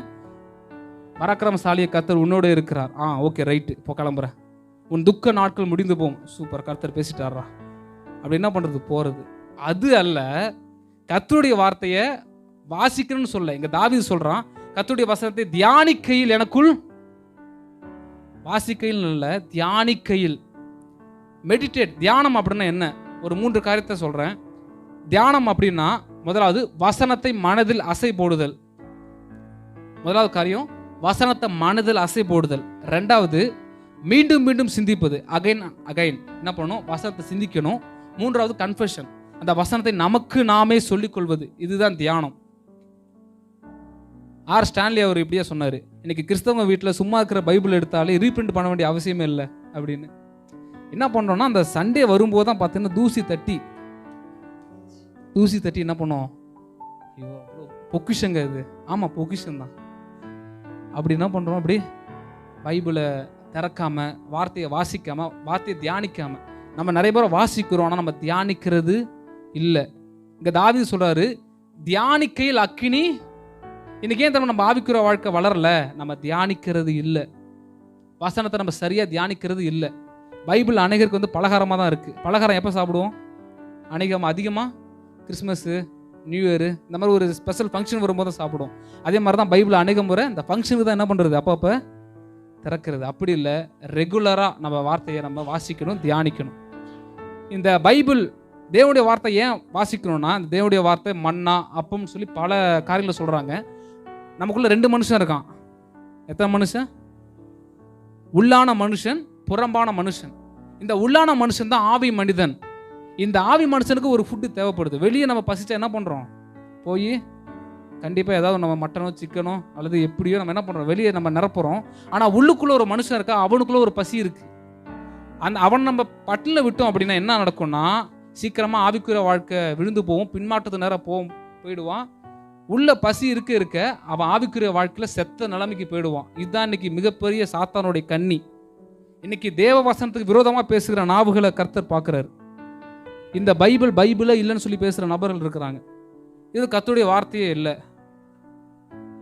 பராக்கிரமசாலிய கர்த்தர் உன்னோட இருக்கிறார், ஓகே ரைட்டு இப்போ கிளம்புறேன், உன் துக்க நாட்கள் முடிந்து போகும், சூப்பர் கர்த்தர் பேசிட்டாரா, அப்படி என்ன பண்றது போறது. அது அல்ல, கர்த்தருடைய வார்த்தையை வாசிக்கணும்னு சொல்ல. இங்க தாவீது சொல்றான், கர்த்தருடைய வசனத்தை தியானிக்கையில் எனக்குள், வாசிக்கையில் இல்ல தியானிக்கையில். மெடிடேட், தியானம் அப்படின்னா என்ன, ஒரு 3 காரியத்தை சொல்றேன். தியானம் அப்படின்னா முதலாவது வசனத்தை மனதில் அசை போடுதல். முதலாவது காரியம் வசனத்தை மனதில் அசை போடுதல். ரெண்டாவது மீண்டும் மீண்டும் சிந்திப்பது, அகைன் அகைன் என்ன பண்ணணும், வசனத்தை சிந்திக்கணும். மூன்றாவது கன்ஃபெஷன், அந்த வசனத்தை நமக்கு நாமே சொல்லிக் கொள்வது. இதுதான் தியானம். ஆர் ஸ்டான்லி அவர் இப்படியே சொன்னார், இன்னைக்கு கிறிஸ்தவ வீட்டில் சும்மா இருக்கிற பைபிள் எடுத்தாலே ரீபிரிண்ட் பண்ண வேண்டிய அவசியமே இல்லை அப்படின்னு. என்ன பண்ணுறோன்னா அந்த சண்டே வரும்போது தான் பார்த்தீங்கன்னா தூசி தட்டி என்ன பண்ணோம், ஐயோ பொக்கிஷங்க இது, ஆமாம் பொக்கிஷன் தான். அப்படி என்ன பண்ணுறோம், அப்படி பைபிளை திறக்காம, வார்த்தையை வாசிக்காம, வார்த்தையை தியானிக்காம. நம்ம நிறைய பேரை வாசிக்கிறோம், ஆனால் நம்ம தியானிக்கிறது இல்லை. இங்கே தாவீது சொல்றாரு, தியானிக்கையில் அக்கினி. இன்னைக்கு ஏன் நம்ம ஆவிக்குற வாழ்க்கை வளரல, நம்ம தியானிக்கிறது இல்லை, வசனத்தை நம்ம சரியாக தியானிக்கிறது இல்லை. பைபிள் அநேகருக்கு வந்து பலகாரமாக தான் இருக்குது. பலகாரம் எப்போ சாப்பிடுவோம், அதிகமாக கிறிஸ்மஸ்ஸு, நியூ இயரு, இந்த மாதிரி ஒரு ஸ்பெஷல் ஃபங்க்ஷன் வரும்போது தான் சாப்பிடுவோம். அதே மாதிரி தான் பைபிள் அநேக முறை இந்த ஃபங்க்ஷனுக்கு தான் என்ன பண்ணுறது, அப்பப்போ திறக்கிறது. அப்படி இல்லை, ரெகுலராக நம்ம வார்த்தையை நம்ம வாசிக்கணும், தியானிக்கணும். இந்த பைபிள் தேவனுடைய வார்த்தை ஏன் வாசிக்கணும்னா, இந்த தேவனுடைய வார்த்தை மன்னா அப்பம்னு சொல்லி பல காரியங்களை சொல்கிறாங்க. நமக்குள்ள 2 மனுஷன் இருக்கான். எத்தனை மனுஷன், உள்ளான மனுஷன், புறம்பான மனுஷன். இந்த உள்ளான மனுஷன் தான் ஆவி மனிதன். இந்த ஆவி மனுஷனுக்கு ஒரு ஃபுட்டு தேவைப்படுது. வெளியே நம்ம பசிச்சா என்ன பண்ணுறோம், போய் கண்டிப்பாக ஏதாவது நம்ம மட்டனோ சிக்கனோ அல்லது எப்படியோ நம்ம என்ன பண்ணுறோம், வெளியே நம்ம நிரப்புறோம். ஆனால் உள்ளுக்குள்ளே ஒரு மனுஷன் இருக்கா, அவனுக்குள்ளே ஒரு பசி இருக்குது. அவன் நம்ம பட்டினில் விட்டோம் அப்படின்னா என்ன நடக்கும்னா, சீக்கிரமாக ஆவிக்குரிய வாழ்க்கை விழுந்து போவோம், பின்மாற்றத்து நேரம் போயிடுவான். உள்ள பசி இருக்க அவன் ஆவிக்குரிய வாழ்க்கையில் செத்த நிலைமைக்கு போயிடுவான். இதுதான் இன்னைக்கு மிகப்பெரிய சாத்தானுடைய கண்ணி. இன்னைக்கு தேவ வசனத்துக்கு விரோதமாக பேசுகிற நாவுகளை கர்த்தர் பார்க்குறாரு. இந்த பைபிளே இல்லைன்னு சொல்லி பேசுகிற நபர்கள் இருக்கிறாங்க. இது கர்த்தருடைய வார்த்தையே இல்லை,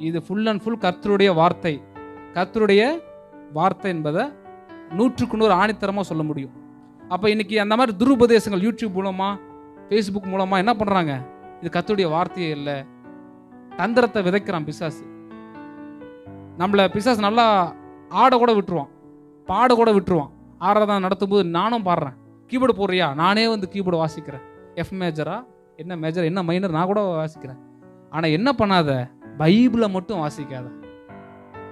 இது ஃபுல் அண்ட் ஃபுல் கர்த்தருடைய வார்த்தை. கர்த்தருடைய வார்த்தை என்பதை 100க்கு 100 ஆணித்தரமாக சொல்ல முடியும். அப்போ இன்னைக்கு அந்த மாதிரி துருபதேசங்கள் யூடியூப் மூலமாக, ஃபேஸ்புக் மூலமாக என்ன பண்ணுறாங்க, இது கர்த்தருடைய வார்த்தையே இல்லை, தந்திரத்தை விதைக்கிறான் பிசாசு. நம்மளை பிசாசு நல்லா ஆட கூட விட்டுருவான், பாட கூட விட்டுருவான். ஆராதனை நடத்தும் போது நானும் பாடுறேன், கீபோர்டு போடுறியா, நானே வந்து கீபோர்டு வாசிக்கிறேன், எஃப் மேஜரா என்ன மேஜர் என்ன மைனர் நான் கூட வாசிக்கிறேன். ஆனால் என்ன பண்ணாத, பைபிளை மட்டும் வாசிக்காத.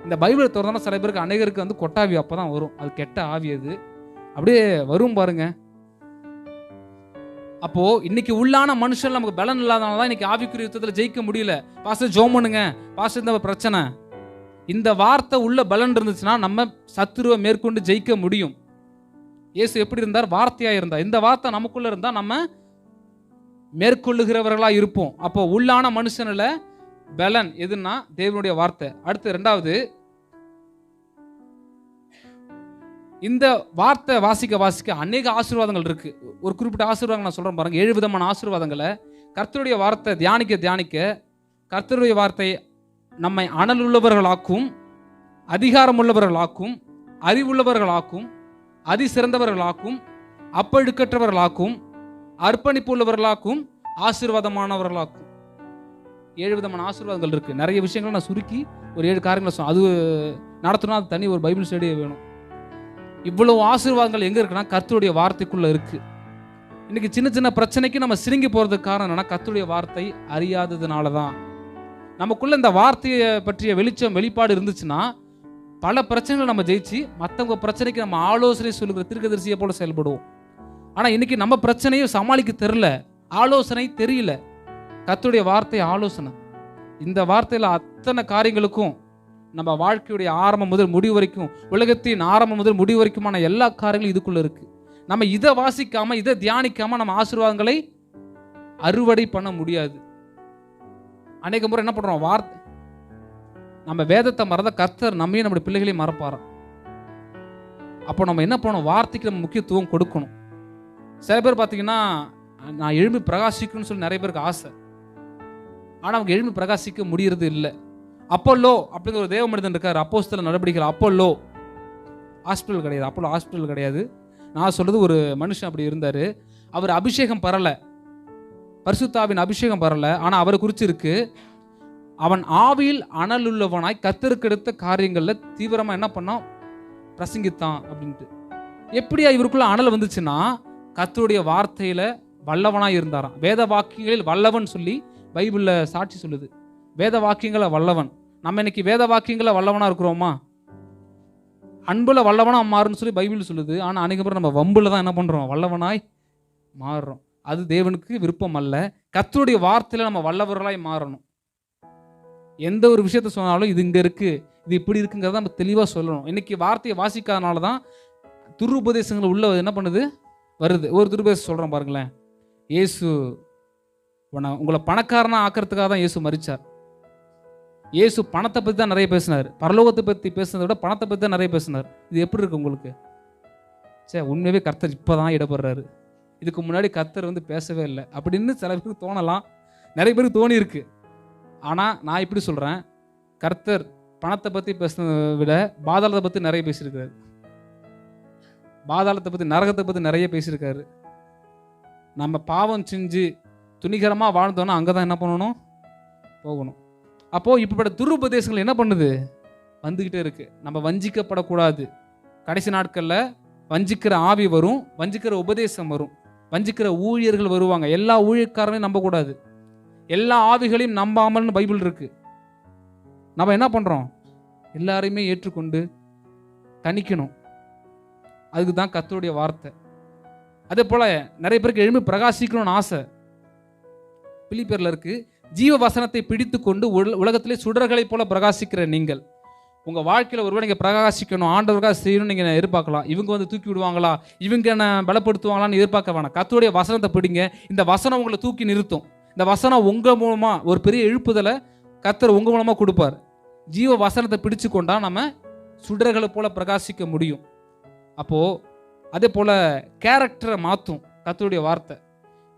இந்த பைபிளை திறந்தா சில பேருக்கு அநேகருக்கு வந்து கொட்டாவி அப்போ தான் வரும், அது கெட்ட ஆவி, அது அப்படியே வரும் பாருங்க. அப்போ இன்னைக்கு உள்ளான மனுஷன் நமக்கு பலன் இல்லாதனால தான் இன்னைக்கு ஆவிக்குரிய யுத்தத்தில் ஜெயிக்க முடியல. பாஸ்டர் ஜெபம் பண்ணுங்க, பாஸ்டர் இந்த பிரச்சனை. இந்த வார்த்தை உள்ள பலன் இருந்துச்சுன்னா நம்ம சத்துருவை மேற்கொண்டு ஜெயிக்க முடியும். இயேசு எப்படி இருந்தார், வார்த்தையா இருந்தார். இந்த வார்த்தை நமக்குள்ள இருந்தா நம்ம மேற்கொள்ளுகிறவர்களா இருப்போம். அப்போ உள்ளான மனுஷனில் பலன் எதுன்னா தேவனுடைய வார்த்தை. அடுத்து 2வது, இந்த வார்த்தை வாசிக்க அநேக ஆசீர்வாதங்கள் இருக்கு. ஒரு குறிப்பிட்ட ஆசீர்வாதங்கள் நான் சொல்றேன் பாருங்க. 7 விதமான ஆசீர்வாதங்களை கர்த்தருடைய வார்த்தை தியானிக்க கர்த்தருடைய வார்த்தை நம்மை அனல் உள்ளவர்களாக்கும், அதிகாரம் உள்ளவர்களாக்கும், அறிவுள்ளவர்களாக்கும், அதிசிறந்தவர்களாக்கும், அப்பழுக்கற்றவர்களாக்கும், அர்ப்பணிப்பு உள்ளவர்களாக்கும், ஆசீர்வாதமானவர்களாக்கும். 7 விதமான ஆசீர்வாதங்கள் இருக்கு. நிறைய விஷயங்களை நான் சுருக்கி ஒரு 7 காரியங்களை சொன்னேன். அது நடத்தணும், அது தனி ஒரு பைபிள் ஸ்டடியே வேணும். இவ்வளவு ஆசீர்வாதங்கள் எங்க இருக்குன்னா கர்த்தருடைய வார்த்தைக்குள்ள இருக்கு. இன்னைக்கு சின்ன சின்ன பிரச்சனைக்கு நம்ம சிரிங்கி போறதுக்கு காரணம் என்னன்னா கர்த்தருடைய வார்த்தை அறியாததுனால தான். நமக்குள்ள இந்த வார்த்தையை பற்றிய வெளிப்பாடு இருந்துச்சுன்னா பல பிரச்சனைகளை நம்ம ஜெயிச்சு மற்றவங்க பிரச்சனைக்கு நம்ம ஆலோசனை சொல்லுகிற தீர்க்கதரிசியை போல செயல்படுவோம். ஆனா இன்னைக்கு நம்ம பிரச்சனையை சமாளிக்க தெரியல, ஆலோசனை தெரியல. கர்த்தருடைய வார்த்தை ஆலோசனை. இந்த வார்த்தையில அத்தனை காரியங்களுக்கும் நம்ம வாழ்க்கையுடைய ஆரம்பம் முதல் முடிவு வரைக்கும், உலகத்தின் ஆரம்பம் முதல் முடிவு வரைக்குமான எல்லா காரியங்களும் இதுக்குள்ள இருக்கு. நம்ம இதை வாசிக்காம, இதை தியானிக்காம நம்ம ஆசீர்வாதங்களை அறுவடை பண்ண முடியாது. அநேக முறை என்ன பண்றோம், வார்த்தை நம்ம வேதத்தை மறந்த கர்த்தர் நம்மையும் நம்முடைய பிள்ளைகளையும் மறப்பாராம். அப்போ நம்ம என்ன பண்ணணும், வார்த்தைக்கு நம்ம முக்கியத்துவம் கொடுக்கணும். சில பேர் பார்த்தீங்கன்னா நான் எழும்பி பிரகாசிக்கணும்னு சொல்லி நிறைய பேருக்கு ஆசை, ஆனால் அவங்க எழும்பி பிரகாசிக்க முடியறது இல்லை. அப்போல்லோ அப்படிங்கிற ஒரு தேவ மனிதன் இருக்கார், அப்போஸ்தலர் நடவடிக்கைகள். அப்போல்லோ ஹாஸ்பிட்டல் கிடையாது, அப்போல்லோ ஹாஸ்பிட்டல் கிடையாது. நான் சொல்றது ஒரு மனுஷன் அப்படி இருந்தார். அவர் அபிஷேகம் பெறலை, பரிசுத்தாவின் அபிஷேகம் பெறலை. ஆனால் அவரை குறித்து இருக்கு, அவன் ஆவியில் அனல் உள்ளவனாய் கர்த்தருக்கு எடுத்த காரியங்களில் தீவிரமாக என்ன பண்ணான், பிரசங்கித்தான் அப்படின்ட்டு. எப்படியா இவருக்குள்ள அனல் வந்துச்சுன்னா, கர்த்தருடைய வார்த்தையில வல்லவனாய் இருந்தாராம். வேத வாக்கியங்களில் வல்லவன் சொல்லி பைபிளில் சாட்சி சொல்லுது. வேத வாக்கியங்களை வல்லவன். நம்ம இன்னைக்கு வேத வாக்கியங்களை வல்லவனா இருக்கிறோமா? அன்புல வல்லவனா மாறுன்னு சொல்லி பைபிள் சொல்லுது. ஆனால் அன்றைக்கு பிறகு நம்ம வம்புல தான் என்ன பண்றோம், வல்லவனாய் மாறுறோம். அது தேவனுக்கு விருப்பம் அல்ல. கர்த்தருடைய வார்த்தையில நம்ம வல்லவர்களாய் மாறணும். எந்த ஒரு விஷயத்த சொன்னாலும் இது இங்க இருக்கு, இது இப்படி இருக்குங்கிறத நம்ம தெளிவாக சொல்லணும். இன்னைக்கு வார்த்தையை வாசிக்காதனால தான் துருபதேசங்கள் உள்ள என்ன பண்ணுது, வருது. ஒரு துருபதேசம் சொல்றோம் பாருங்களேன். இயேசு உங்களை பணக்காரனா ஆக்கிறதுக்காக தான் இயேசு மரிச்சார். இயேசு பணத்தை பற்றி தான் நிறைய பேசினார். பரலோகத்தை பற்றி பேசுனதை விட பணத்தை பற்றி தான் நிறைய பேசினார். இது எப்படி இருக்கு உங்களுக்கு? சே, உண்மையாகவே கர்த்தர் இப்போ தான் இடப்படுறாரு, இதுக்கு முன்னாடி கர்த்தர் பேசவே இல்லை அப்படின்னு சில பேருக்கு தோணலாம், நிறைய பேருக்கு தோணி இருக்கு. ஆனால் நான் இப்படி சொல்கிறேன், கர்த்தர் பணத்தை பற்றி பேசுனதை விட பாதாளத்தை பற்றி நிறைய பேசியிருக்காரு. பாதாளத்தை பற்றி, நரகத்தை பற்றி நிறைய பேசியிருக்காரு. நம்ம பாவம் செஞ்சு துணிகரமாக வாழ்ந்தோன்னா அங்கே தான் என்ன பண்ணணும், போகணும். அப்போது இப்படிப்பட்ட துருபதேசங்கள் என்ன பண்ணுது, வந்துக்கிட்டே இருக்கு. நம்ம வஞ்சிக்கப்படக்கூடாது. கடைசி நாட்களில் வஞ்சிக்கிற ஆவி வரும், வஞ்சிக்கிற உபதேசம் வரும், வஞ்சிக்கிற ஊழியர்கள் வருவாங்க. எல்லா ஊழியக்காரனையும் நம்பக்கூடாது, எல்லா ஆவிகளையும் நம்பாமல்னு பைபிள் இருக்கு. நம்ம என்ன பண்ணுறோம், எல்லாரையுமே ஏற்றுக்கொண்டு தணிக்கணும். அதுக்கு தான் கர்த்தருடைய வார்த்தை. அதே போல் நிறைய பேருக்கு எழும்பி பிரகாசிக்கணும்னு ஆசை. பிலிப்பியர்ல இருக்கு, ஜீவ வசனத்தை பிடித்து கொண்டு உலகத்திலே சுடர்களைப் போல பிரகாசிக்கிற நீங்கள். உங்கள் வாழ்க்கையில் ஒருவேளை நீங்கள் பிரகாசிக்கணும், ஆண்டவருக்காக செய்யணும்னு நீங்கள் எதிர்பார்க்கலாம். இவங்க தூக்கி விடுவாங்களா, இவங்க என்ன பலப்படுத்துவாங்களான்னு எதிர்பார்க்க வேணாம். கர்த்தருடைய வசனத்தை பிடிங்க. இந்த வசனம் உங்களை தூக்கி நிறுத்தும். இந்த வசனம் உங்கள் மூலமாக ஒரு பெரிய எழுப்புதலை கர்த்தர் உங்கள் மூலமாக கொடுப்பார். ஜீவ வசனத்தை பிடிச்சு கொண்டா நம்ம சுடர்களை போல பிரகாசிக்க முடியும். அப்போது அதே போல் கேரக்டரை மாற்றும் கர்த்தருடைய வார்த்தை.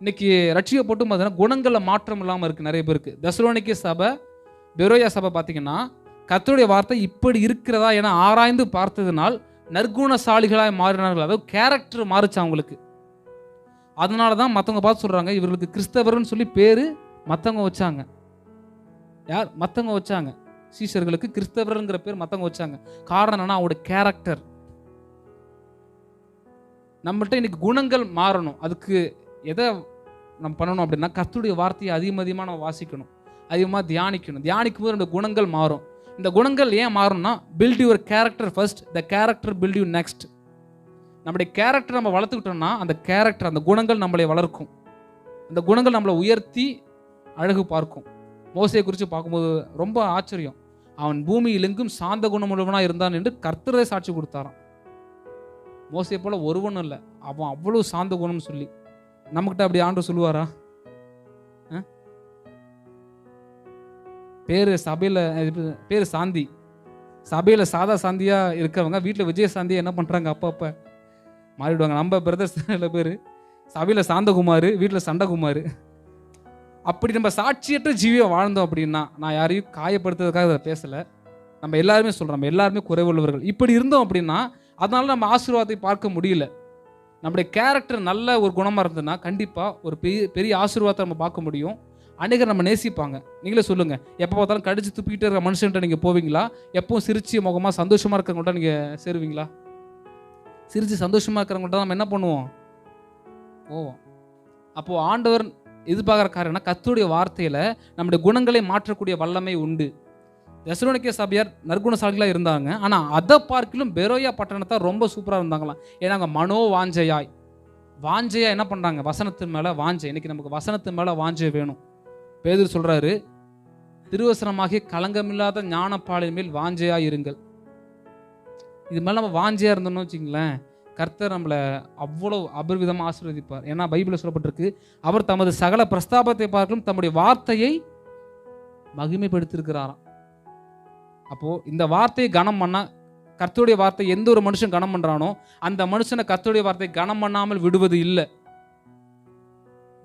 இன்னைக்கு ரட்சிக்கப்பட்டு பார்த்தீங்கன்னா குணங்களில் மாற்றம் இல்லாமல் இருக்குது நிறைய பேருக்கு. தெசலோனிக்கே சபை, பெரோயா சபை பார்த்தீங்கன்னா கர்த்தருடைய வார்த்தை இப்படி இருக்கிறதா என ஆராய்ந்து பார்த்ததினால் நற்குணசாலிகளாய் மாறினார்கள். அதாவது கேரக்டர் மாறுச்சு அவங்களுக்கு. அதனால தான் மற்றவங்க பார்த்து சொல்கிறாங்க, இவர்களுக்கு கிறிஸ்தவர்னு சொல்லி பேர் மற்றவங்க வச்சாங்க. யார் மற்றவங்க வச்சாங்க? சீஷர்களுக்கு கிறிஸ்தவர்ங்கிற பேர் மற்றவங்க வச்சாங்க. காரணம் என்னன்னா அவங்களோட கேரக்டர். நம்மள்ட்ட இன்னைக்கு குணங்கள் மாறணும். அதுக்கு எதை நம்ம பண்ணணும் அப்படின்னா, கர்த்தருடைய வார்த்தையை அதிகமாக நம்ம வாசிக்கணும், அதிகமாக தியானிக்கணும். தியானிக்கும் போது நம்ம குணங்கள் மாறும். இந்த குணங்கள் ஏன் மாறும்னா, build your character first, the character build you next. நம்முடைய கேரக்டர் நம்ம வளர்த்துக்கிட்டோம்னா அந்த கேரக்டர், அந்த குணங்கள் நம்மளை வளர்க்கும். அந்த குணங்கள் நம்மளை உயர்த்தி அழகு பார்க்கும். மோசையை குறித்து பார்க்கும்போது ரொம்ப ஆச்சரியம். அவன் பூமியில் எங்கும் சாந்த குணமுள்ளவனாக இருந்தான் என்று கர்த்தரே சாட்சி கொடுத்தாராம். மோசையை போல ஒருவனும் இல்லை, அவன் அவ்வளோ சாந்த குணம்னு சொல்லி. நம்மகிட்ட அப்படி ஆண்டவர் சொல்லுவாரா? பேரு சபையில் பேர் சாந்தி, சபையில் சாதா சாந்தியாக இருக்கவங்க வீட்டில் விஜய சாந்தியை என்ன பண்ணுறாங்க, அப்பப்போ மாறிடுவாங்க. நம்ம பிரதர்ஸ் சில பேர் சபையில் சாந்தகுமார், வீட்டில் சண்டைகுமார். அப்படி நம்ம சாட்சியற்ற ஜீவியை வாழ்ந்தோம் அப்படின்னா, நான் யாரையும் காயப்படுத்துறதுக்காக அதை பேசலை, நம்ம எல்லாருமே சொல்கிறோம், நம்ம எல்லாருமே குறைவுள்ளவர்கள். இப்படி இருந்தோம் அப்படின்னா அதனால நம்ம ஆசீர்வாதத்தை பார்க்க முடியல. நம்முடைய கேரக்டர் நல்ல ஒரு குணமாக இருந்ததுன்னா கண்டிப்பாக ஒரு பெரிய ஆசீர்வாதத்தை நம்ம பார்க்க முடியும். அநேகர் நம்ம நேசிப்பாங்க. நீங்களே சொல்லுங்கள், எப்போ பார்த்தாலும் கடிச்சு துப்பிக்கிட்டே இருக்கிற மனுஷன்ட்ட நீங்கள் போவீங்களா? எப்பவும் சிரிச்சு முகமாக சந்தோஷமாக இருக்கிறவங்கள்ட்ட நீங்கள் சேருவீங்களா? சிரிச்சு சந்தோஷமாக இருக்கிறவங்கள்ட்ட நம்ம என்ன பண்ணுவோம், போவோம். அப்போது ஆண்டவர் எதிர்பார்க்குற காரணம்னா கர்த்தருடைய வார்த்தையில் நம்முடைய குணங்களை மாற்றக்கூடிய வல்லமை உண்டு. தெசலோனிக்கே சபையார் நற்குணசாலிகளாக இருந்தாங்க. ஆனால் அதை பார்க்கிலும் பெரோயா பட்டணத்தை ரொம்ப சூப்பராக இருந்தாங்களாம். ஏன்னா அங்கே மனோ வாஞ்சையா என்ன பண்ணுறாங்க, வசனத்தின் மேலே வாஞ்சை. இன்னைக்கு நமக்கு வசனத்தின் மேலே வாஞ்சை வேணும். பேதுரு சொல்கிறாரு, திருவசனமாகிய களங்கமில்லாத ஞானப்பாலின் மேல் வாஞ்சையாக இருங்கள். இது மேலே நம்ம வாஞ்சையாக இருந்தோம்னு வச்சுங்களேன், கர்த்தர் நம்மளை அவ்வளோ அபரிவிதமாக ஆசீர்வதிப்பார். ஏன்னா பைபிளில் சொல்லப்பட்டிருக்கு, அவர் தமது சகல பிரஸ்தாபத்தை பார்க்கலும் தம்முடைய வார்த்தையை மகிமைப்படுத்தியிருக்கிறாராம். அப்போது இந்த வார்த்தையை கனம் பண்ணால், கர்த்தருடைய வார்த்தை எந்த ஒரு மனுஷன் கனம் பண்ணுறானோ அந்த மனுஷனை கர்த்தருடைய வார்த்தை கனம் பண்ணாமல் விடுவது இல்லை.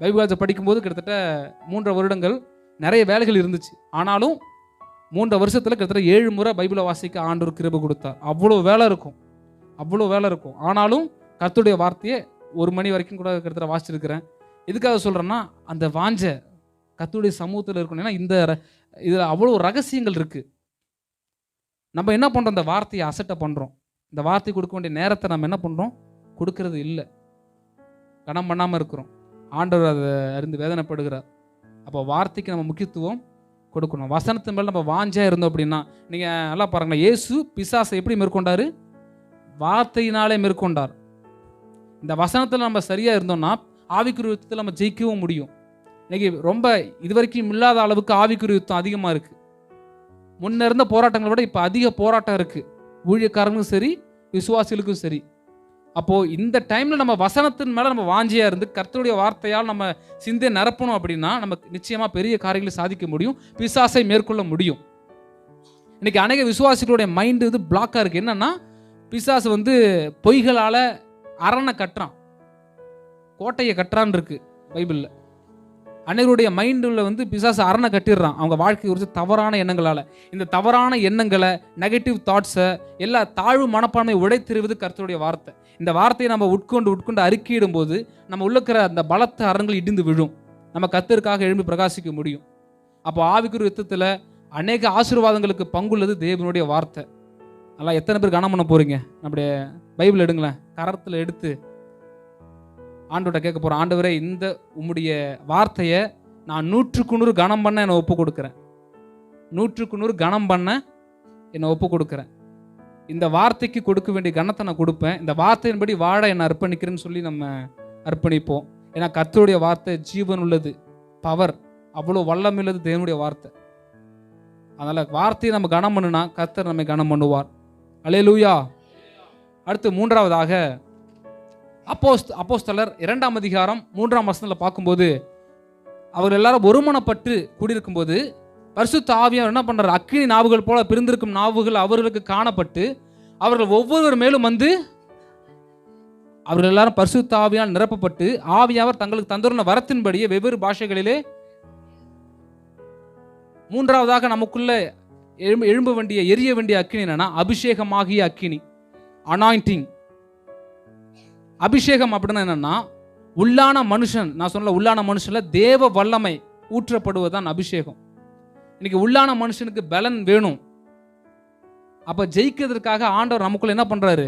பைபிள் காலேஜ் படிக்கும்போது கிட்டத்தட்ட 3 வருடங்கள் நிறைய வேலைகள் இருந்துச்சு. ஆனாலும் 3 வருஷத்தில் கிட்டத்தட்ட 7 முறை பைபிளை வாசிக்க ஆண்டவர் கிருபை கொடுத்தார். அவ்வளோ வேலை இருக்கும். ஆனாலும் கர்த்தருடைய வார்த்தையை 1 மணி வரைக்கும் கூட கிட்டத்தட்ட வாசிச்சிருக்கிறேன். எதுக்காக சொல்கிறேன்னா, அந்த வாஞ்ச கர்த்தருடைய சமூகத்தில் இருக்கணும். ஏன்னா இதில் அவ்வளோ ரகசியங்கள் இருக்குது. நம்ம என்ன பண்ணுறோம், இந்த வார்த்தையை அசட்டை பண்ணுறோம். இந்த வார்த்தை கொடுக்க வேண்டிய நேரத்தை நம்ம என்ன பண்ணுறோம், கொடுக்கறது இல்லை, கனம் பண்ணாமல் இருக்கிறோம். ஆண்டவர் அதை அறிந்து வேதனைப்படுகிறார். அப்போ வார்த்தைக்கு நம்ம முக்கியத்துவம் கொடுக்கணும். வசனத்தின் மேலே நம்ம வாஞ்சா இருந்தோம் அப்படின்னா, நீங்கள் நல்லா பாருங்களேன், இயேசு பிசாசை எப்படி மேற்கொண்டார்? வார்த்தையினாலே மேற்கொண்டார். இந்த வசனத்தில் நம்ம சரியாக இருந்தோம்னா ஆவிக்குரிய யுத்தத்தில் நம்ம ஜெயிக்கவும் முடியும். இன்னைக்கு ரொம்ப இதுவரைக்கும் இல்லாத அளவுக்கு ஆவிக்குரிய யுத்தம் அதிகமாக இருக்குது. முன்ன இருந்த போராட்டங்களை விட இப்போ அதிக போராட்டம் இருக்குது, ஊழியக்காரங்களுக்கும் சரி விசுவாசிகளுக்கும் சரி. அப்போது இந்த டைமில் நம்ம வசனத்தின் மேலே நம்ம வாஞ்சியாக இருந்து கர்த்தருடைய வார்த்தையால் நம்ம சிந்தையை நிரப்பணும் அப்படின்னா நமக்கு நிச்சயமாக பெரிய காரியங்களை சாதிக்க முடியும், பிசாசை மேற்கொள்ள முடியும். இன்னைக்கு அநேக விசுவாசிகளுடைய மைண்டு இது பிளாக்காக இருக்குது. என்னன்னா, பிசாசு பொய்களால் அரணை கட்டுறான், கோட்டையை கட்டுறான்னு இருக்கு பைபிளில். அநேகருடைய மைண்டில் பிசாசு அரணை கட்டிடுறான் அவங்க வாழ்க்கை குறித்து தவறான எண்ணங்களால். இந்த தவறான எண்ணங்களை, நெகட்டிவ் தாட்ஸை, எல்லா தாழ்வு மனப்பான்மை உடைத்தெறிவது கர்த்தருடைய வார்த்தை. இந்த வார்த்தையை நம்ம உட்கொண்டு அறிக்கையிடும் போது நம்ம உள்ளக்கிற அந்த பலத்த அரண்கள் இடிந்து விழும், நம்ம கர்த்தருக்காக எழும்பி பிரகாசிக்க முடியும். அப்போ ஆவிக்குரிய யுத்தத்தில் அநேக ஆசீர்வாதங்களுக்கு பங்குள்ளது தேவனுடைய வார்த்தை. நல்லா எத்தனை பேர் கனம் பண்ண போறீங்க? நம்முடைய பைபிள் எடுங்களேன், கரத்தில் எடுத்து ஆண்டவர்கிட்ட கேட்க போகிறோம். ஆண்டவரே, இந்த உம்முடைய வார்த்தையை நான் 100க்கு 100 கனம் பண்ண என்னை ஒப்பு கொடுக்குறேன். 100க்கு 100 கனம் பண்ண என்னை ஒப்பு கொடுக்குறேன். இந்த வார்த்தைக்கு கொடுக்க வேண்டிய கனத்தை நான் கொடுப்பேன். இந்த வார்த்தையின்படி வாழ என்னை அர்ப்பணிக்கிறேன்னு சொல்லி நம்ம அர்ப்பணிப்போம். ஏன்னா கர்த்தருடைய வார்த்தை ஜீவன் உள்ளது, பவர், அவ்வளோ வல்லமையுள்ளது தேவனுடைய வார்த்தை. அதனால் வார்த்தையை நம்ம கனம் பண்ணுனா கர்த்தர் நம்மை கனம் பண்ணுவார். அல்லேலூயா. அடுத்து 3ஆவதாக அப்போஸ்தலர் 2ஆம் அதிகாரம் 3ஆம் வசனத்தில் பார்க்கும்போது, அவர் எல்லாரும் ஒருமனப்பட்டு கூடியிருக்கும்போது பரிசுத்த ஆவியானவர் என்ன பண்றார்? அக்கினி நாவுகள் போல பிரிந்திருக்கும் நாவுகள் அவர்களுக்கு காணப்பட்டு அவர்கள் ஒவ்வொருவர் மேலும் அவர்கள் எல்லாரும் பரிசுத்த ஆவியால் நிரப்பப்பட்டு ஆவியானவர் தங்களுக்கு தந்துள்ள வரத்தின்படியே வெவ்வேறு பாஷைகளிலே. 3ஆவதாக நமக்குள்ள எழும்ப வேண்டிய எரிய வேண்டிய அக்கினி என்னன்னா, அபிஷேகமாகிய அக்கினி, அனாயிண்டிங். அபிஷேகம் அப்படின்னா என்னன்னா, உள்ளான மனுஷன், நான் சொல்ல உள்ளான மனுஷன்ல தேவ வல்லமை ஊற்றப்படுவதுதான் அபிஷேகம். இன்னைக்கு உள்ளான மனுஷனுக்கு பலன் வேணும். அப்ப ஜெயிக்கிறதுக்காக ஆண்டவர் நமக்குள்ள என்ன பண்றாரு?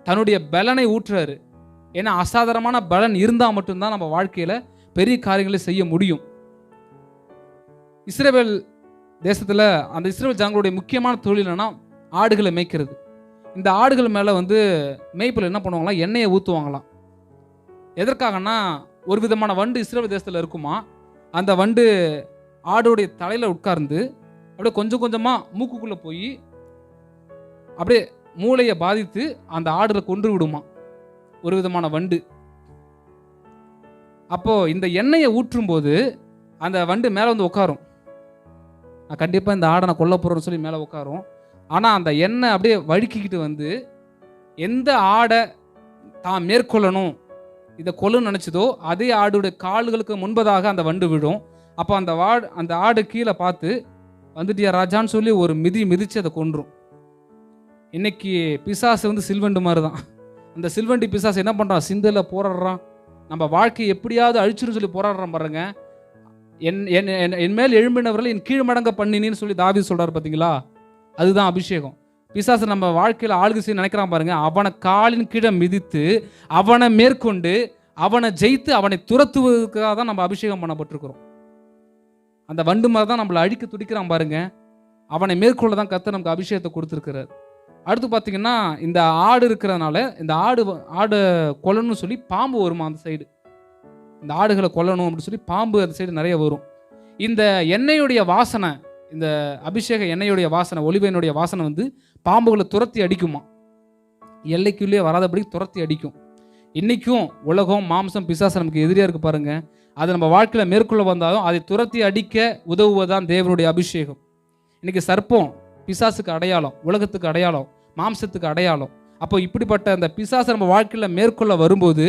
தன்னுடைய பலனை ஊற்றுறாரு. ஏன்னா அசாதாரணமான பலன் இருந்தால் மட்டும்தான் நம்ம வாழ்க்கையில பெரிய காரியங்களை செய்ய முடியும். இஸ்ரவேல் தேசத்துல அந்த இஸ்ரவேல் ஜனங்களுடைய முக்கியமான தொழில் என்னன்னா, ஆடுகளை மேய்க்கிறது. இந்த ஆடுகள் மேலே மேய்ப்பில் என்ன பண்ணுவாங்களாம்? எண்ணெயை ஊற்றுவாங்களாம். எதற்காகனா, ஒரு விதமான வண்டு இஸ்ரவேல் தேசத்தில் இருக்குமா, அந்த வண்டு ஆடுடைய தலையில் உட்கார்ந்து அப்படியே கொஞ்சம் கொஞ்சமாக மூக்குக்குள்ளே போய் அப்படியே மூளையை பாதித்து அந்த ஆடுகளை கொன்று விடுமா ஒரு விதமான வண்டு. அப்போது இந்த எண்ணெயை ஊற்றும் போது அந்த வண்டு மேலே உட்காரும். நான் கண்டிப்பாக இந்த ஆடை நான் கொல்ல போகிறேன்னு சொல்லி மேலே உட்காரும். ஆனால் அந்த எண்ணெய் அப்படியே வழுக்கிக்கிட்டு எந்த ஆடை தான் மேற்கொள்ளணும், இதை கொல்லுன்னு நினச்சதோ அதே ஆடுடைய கால்களுக்கு முன்பதாக அந்த வண்டு விடும். அப்போ அந்த ஆடு கீழே பார்த்து வந்துட்டியா ராஜான்னு சொல்லி ஒரு மிதித்து அதை கொன்றும். இன்னைக்கு பிசாசு சில்வண்டு மாதிரி தான். அந்த சில்வண்டி பிசாசு என்ன பண்ணுறான்? சிந்தையில் போராடுறான், நம்ம வாழ்க்கையை எப்படியாவது அழிச்சுன்னு சொல்லி போராடுறான். பாருங்க, என் மேல் எழும்பினவர்கள் என் கீழ் மடங்க பண்ணினின்னு சொல்லி தாவீது சொல்றாரு பார்த்தீங்களா? அதுதான் அபிஷேகம். பிசாசு நம்ம வாழ்க்கையில் ஆளுகை செய்ய நினைக்கிறான் பாருங்க, அவனை காலின் கீழே மிதித்து அவனை மேற்கொண்டு அவனை ஜெயித்து அவனை துரத்துவதற்காக தான் நம்ம அபிஷேகம் பண்ணப்பட்டிருக்கிறோம். அந்த வண்டு மாதிரி தான் நம்மளை அழிக்க துடிக்கிறான் பாருங்க, அவனை மேற்கொள்ள தான் கர்த்தர் நமக்கு அபிஷேகத்தை கொடுத்துருக்கிறார். அடுத்து பார்த்தீங்கன்னா, இந்த ஆடு இருக்கிறதுனால இந்த ஆடு கொல்லணும்னு சொல்லி பாம்பு வருமா அந்த சைடு. இந்த ஆடுகளை கொல்லணும் அப்படின்னு சொல்லி பாம்பு அந்த சைடு நிறைய வரும். இந்த எண்ணெயுடைய வாசனை, இந்த அபிஷேக எண்ணெயுடைய வாசனை, ஒலிவெண்ணுடைய வாசனை பாம்புகளை துரத்தி அடிக்குமா, எல்லைக்குள்ளேயே வராதபடி துரத்தி அடிக்கும். இன்றைக்கும் உலகம், மாம்சம், பிசாசு நமக்கு எதிரியாக இருக்கு பாருங்க. அதை நம்ம வாழ்க்கையில் மேற்கொள்ள வந்தாலும் அதை துரத்தி அடிக்க உதவுவதுதான் தேவனுடைய அபிஷேகம். இன்னைக்கு சர்ப்பம் பிசாசுக்கு அடையாளம், உலகத்துக்கு அடையாளம், மாம்சத்துக்கு அடையாளம். அப்போ இப்படிப்பட்ட அந்த பிசாசு நம்ம வாழ்க்கையில் மேற்கொள்ள வரும்போது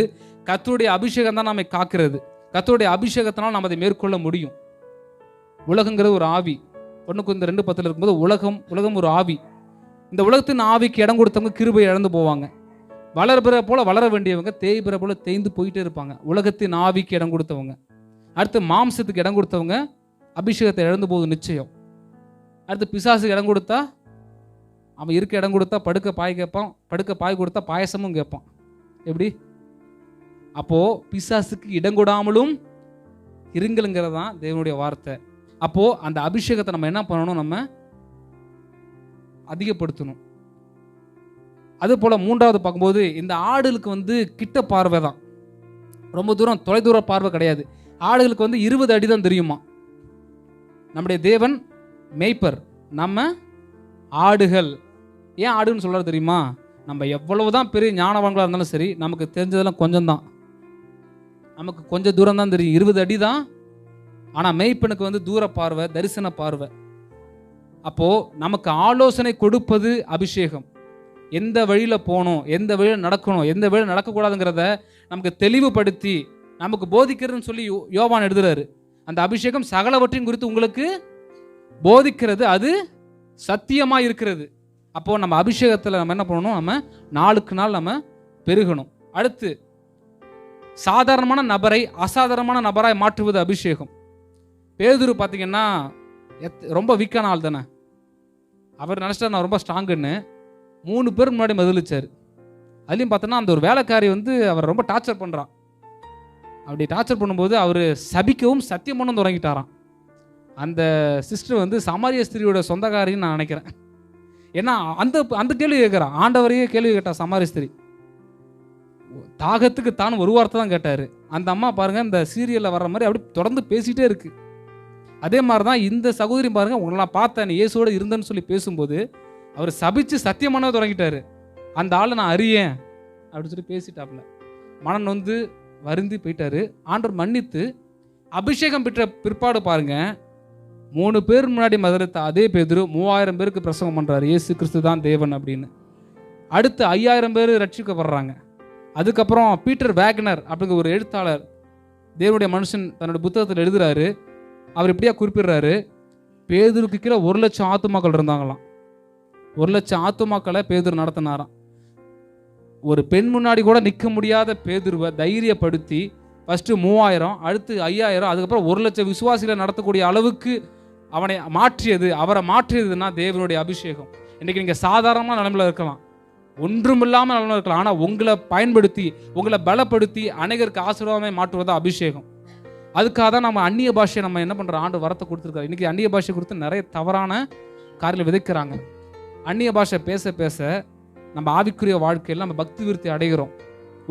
கர்த்தருடைய அபிஷேகம் தான் நம்மை காக்கிறது. கர்த்தருடைய அபிஷேகத்தினால் நாம் அதை மேற்கொள்ள முடியும். உலகங்கிறது ஒரு ஆவி. 1 Corinthians 2:10 இருக்கும்போது உலகம் ஒரு ஆவி. இந்த உலகத்தின் ஆவிக்கு இடம் கொடுத்தவங்க கிருபை இழந்து போவாங்க. வளர்பிற போல வளர வேண்டியவங்க தேய்பிற போல தேய்ந்து போயிட்டே இருப்பாங்க. உலகத்தின் ஆவிக்கு இடம் கொடுத்தவங்க. அடுத்து மாம்சத்துக்கு இடம் கொடுத்தவங்க அபிஷேகத்தை இழந்து போகுது நிச்சயம். அடுத்து பிசாசுக்கு இடம் கொடுத்தா அவன் இருக்க இடம் கொடுத்தா படுக்க பாய் கேட்பான், படுக்க பாய் கொடுத்தா பாயசமும் கேட்பான். எப்படி? அப்போ பிசாசுக்கு இடம் கொடாமலும் இருங்களுங்கிறது தான் தேவனுடைய வார்த்தை. அப்போ அந்த அபிஷேகத்தை நம்ம என்ன பண்ணணும்? நம்ம அதிகப்படுத்தணும். அது போல 3வது பார்க்கும்போது இந்த ஆடுகளுக்கு கிட்ட பார்வை தான், ரொம்ப தூரம் தொலைதூர பார்வை கிடையாது. ஆடுகளுக்கு 20 அடி தான் தெரியுமா. நம்முடைய தேவன் மேய்ப்பர், நம்ம ஆடுகள். ஏன் ஆடுன்னு சொல்றாரு தெரியுமா? நம்ம எவ்வளவுதான் பெரிய ஞானவான்களாக இருந்தாலும் சரி, நமக்கு தெரிஞ்சதெல்லாம் கொஞ்சம் தான், நமக்கு கொஞ்சம் தூரம் தான் தெரியும். 20 அடி தான். ஆனால் மேய்ப்பனுக்கு தூர பார்வை, தரிசன பார்வை. அப்போ நமக்கு ஆலோசனை கொடுப்பது அபிஷேகம். எந்த வழியில் போகணும், எந்த வழியில் நடக்கணும், எந்த வழியில் நடக்கக்கூடாதுங்கிறத நமக்கு தெளிவுபடுத்தி நமக்கு போதிக்கிறதுன்னு சொல்லி யோவான் எழுதுறாரு. அந்த அபிஷேகம் சகலவற்றையும் குறித்து உங்களுக்கு போதிக்கிறது, அது சத்தியமாக இருக்கிறது. அப்போ நம்ம அபிஷேகத்தில் நம்ம என்ன பண்ணணும்? நம்ம நாளுக்கு நாள் நம்ம பெருகணும். அடுத்து சாதாரணமான நபரை அசாதாரணமான நபராய் மாற்றுவது அபிஷேகம். பேதுரு பார்த்தீங்கன்னா ரொம்ப வீக்கான ஆள் தானே. அவர் நினச்சிட்டா நான் ரொம்ப ஸ்ட்ராங்குன்னு 3 பேர் முன்னாடி மதிலிச்சார். அதுலேயும் பார்த்தோன்னா அந்த ஒரு வேலைக்காரி அவர் ரொம்ப டார்ச்சர் பண்ணுறான். அப்படி டார்ச்சர் பண்ணும்போது அவர் சபிக்கவும் சத்தியம் பண்ண தொடங்கிட்டாராம். அந்த சிஸ்டர் சமாரிய ஸ்திரியோட சொந்தக்காரின்னு நான் நினைக்கிறேன். ஏன்னா அந்த கேள்வி கேட்குறான், ஆண்டவரையே கேள்வி கேட்டா சமாரிய ஸ்திரி. தாகத்துக்கு தான் ஒரு வார்த்தை தான் கேட்டார். அந்த அம்மா பாருங்க, இந்த சீரியலில் வர்ற மாதிரி அப்படி தொடர்ந்து பேசிகிட்டே இருக்கு. அதே மாதிரி தான் இந்த சகோதரி பாருங்க, உங்களெல்லாம் பார்த்தேன், இயேசுவோடு இருந்தேன்னு சொல்லி பேசும்போது அவர் சபிச்சு சத்தியம் பண்ண தொடங்கிட்டாரு. அந்த ஆளை நான் அறியேன் அப்படின்னு சொல்லி பேசிட்டாப்புல. மனம் வருந்தி போயிட்டாரு. ஆண்டவர் மன்னித்து அபிஷேகம் பெற்ற பிற்பாடு பாருங்க, 3 பேர் முன்னாடி மதரத்த அதே பேதுரு 3000 பேருக்கு பிரசங்கம் பண்றாரு, இயேசு கிறிஸ்து தான் தேவன் அப்படின்னு. அடுத்து 5000 பேர் ரட்சிக்கப்படுறாங்க. அதுக்கப்புறம் பீட்டர் வேக்னர் அப்படிங்கிற ஒரு எழுத்தாளர், தேவனுடைய மனுஷன், தன்னுடைய புத்தகத்தில் எழுதுறாரு. அவர் இப்படியா குறிப்பிடுறாரு, பேதுருக்கு கீழே 1,00,000 ஆத்துமாக்கள் இருந்தாங்களாம். 1,00,000 ஆத்துமாக்களை பேதுரு நடத்தினாராம். ஒரு பெண் முன்னாடி கூட நிற்க முடியாத பேதுருவை தைரியப்படுத்தி ஃபஸ்ட்டு 3000, அடுத்து 5000, அதுக்கப்புறம் 1,00,000 விசுவாசிகளை நடத்தக்கூடிய அளவுக்கு அவரை மாற்றியதுன்னா தேவனுடைய அபிஷேகம். இன்றைக்கி நீங்கள் சாதாரணமான நிலைமையில் இருக்கலாம், ஒன்றுமில்லாமல் நிலைமையில் இருக்கலாம். ஆனால் உங்களை பயன்படுத்தி, உங்களை பலப்படுத்தி அநேகருக்கு ஆசீர்வாதமே மாற்றுவதா அபிஷேகம். அதுக்காக தான் நம்ம அந்நிய பாஷையை நம்ம என்ன பண்ணுறோம்? ஆண்டு வரத்தை கொடுத்துருக்காரு. இன்றைக்கி அந்நிய பாஷை கொடுத்து நிறைய தவறான காரியங்களை விதைக்கிறாங்க. அந்நிய பாஷை பேச பேச நம்ம ஆவிக்குரிய வாழ்க்கையில் நம்ம பக்தி விருத்தி அடைகிறோம்.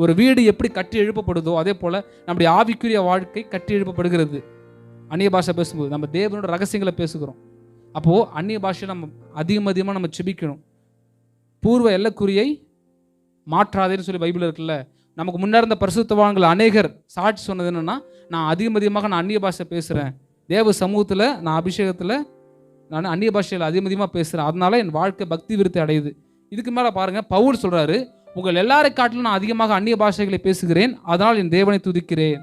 ஒரு வீடு எப்படி கட்டி எழுப்பப்படுதோ அதே போல் நம்முடைய ஆவிக்குரிய வாழ்க்கை கட்டி எழுப்பப்படுகிறது. அந்நிய பாஷை பேசும்போது நம்ம தேவனோட ரகசியங்களை பேசுகிறோம். அப்போது அந்நிய பாஷையை நம்ம அதிகமாக நம்ம செபிக்கணும். பூர்வ எல்லைக்குறியை மாற்றாதேன்னு சொல்லி பைபிள் இருக்குல்ல. நமக்கு முன்னாடி இருந்த பரிசுத்தவான்கள் அநேகர் சாட்சி சொன்னது என்னென்னா, நான் அதிகமாக நான் அந்நிய பாஷை பேசுகிறேன், தேவ சமூகத்தில் நான் அபிஷேகத்தில் நான் அந்நிய பாஷையில் அதிகமாக பேசுகிறேன், அதனால என் வாழ்க்கை பக்தி விருத்தி அடையுது. இதுக்கு மேலே பாருங்கள், பவுல் சொல்கிறாரு, உங்கள் எல்லாரை காட்டிலும் நான் அதிகமாக அந்நிய பாஷைகளை பேசுகிறேன், அதனால் என் தேவனை துதிக்கிறேன்.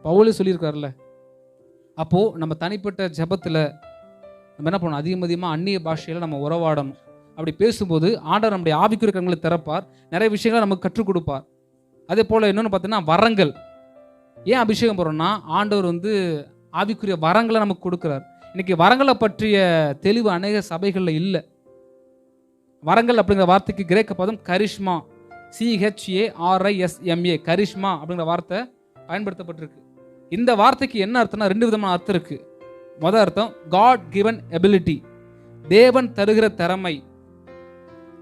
பவுலே சொல்லியிருக்காருல்ல. அப்போது நம்ம தனிப்பட்ட ஜபத்தில் நம்ம என்ன பண்ணணும்? அதிகமாக அந்நிய பாஷையில் நம்ம உறவாடணும். அப்படி பேசும்போது ஆண்டவர் நம்முடைய ஆவிக்குரிய கண்களை திறப்பார், நிறைய விஷயங்களை நமக்கு கற்றுக் கொடுப்பார். அதே போல் இன்னொன்று பார்த்தீங்கன்னா வரங்கள். ஏன் அபிஷேகம் போகிறோம்னா, ஆண்டவர் ஆவிக்குரிய வரங்களை நமக்கு கொடுக்குறார். இன்னைக்கு வரங்களை பற்றிய தெளிவு அநேக சபைகளில் இல்லை. வரங்கள் அப்படிங்கிற வார்த்தைக்கு கிரேக்க பதம் கரிஷ்மா, CHARISMA, கரிஷ்மா அப்படிங்கிற வார்த்தை பயன்படுத்தப்பட்டிருக்கு. இந்த வார்த்தைக்கு என்ன அர்த்தம்னா 2 விதமான அர்த்தம் இருக்கு. முதல் அர்த்தம் காட் கிவன் எபிலிட்டி, தேவன் தருகிற திறமை.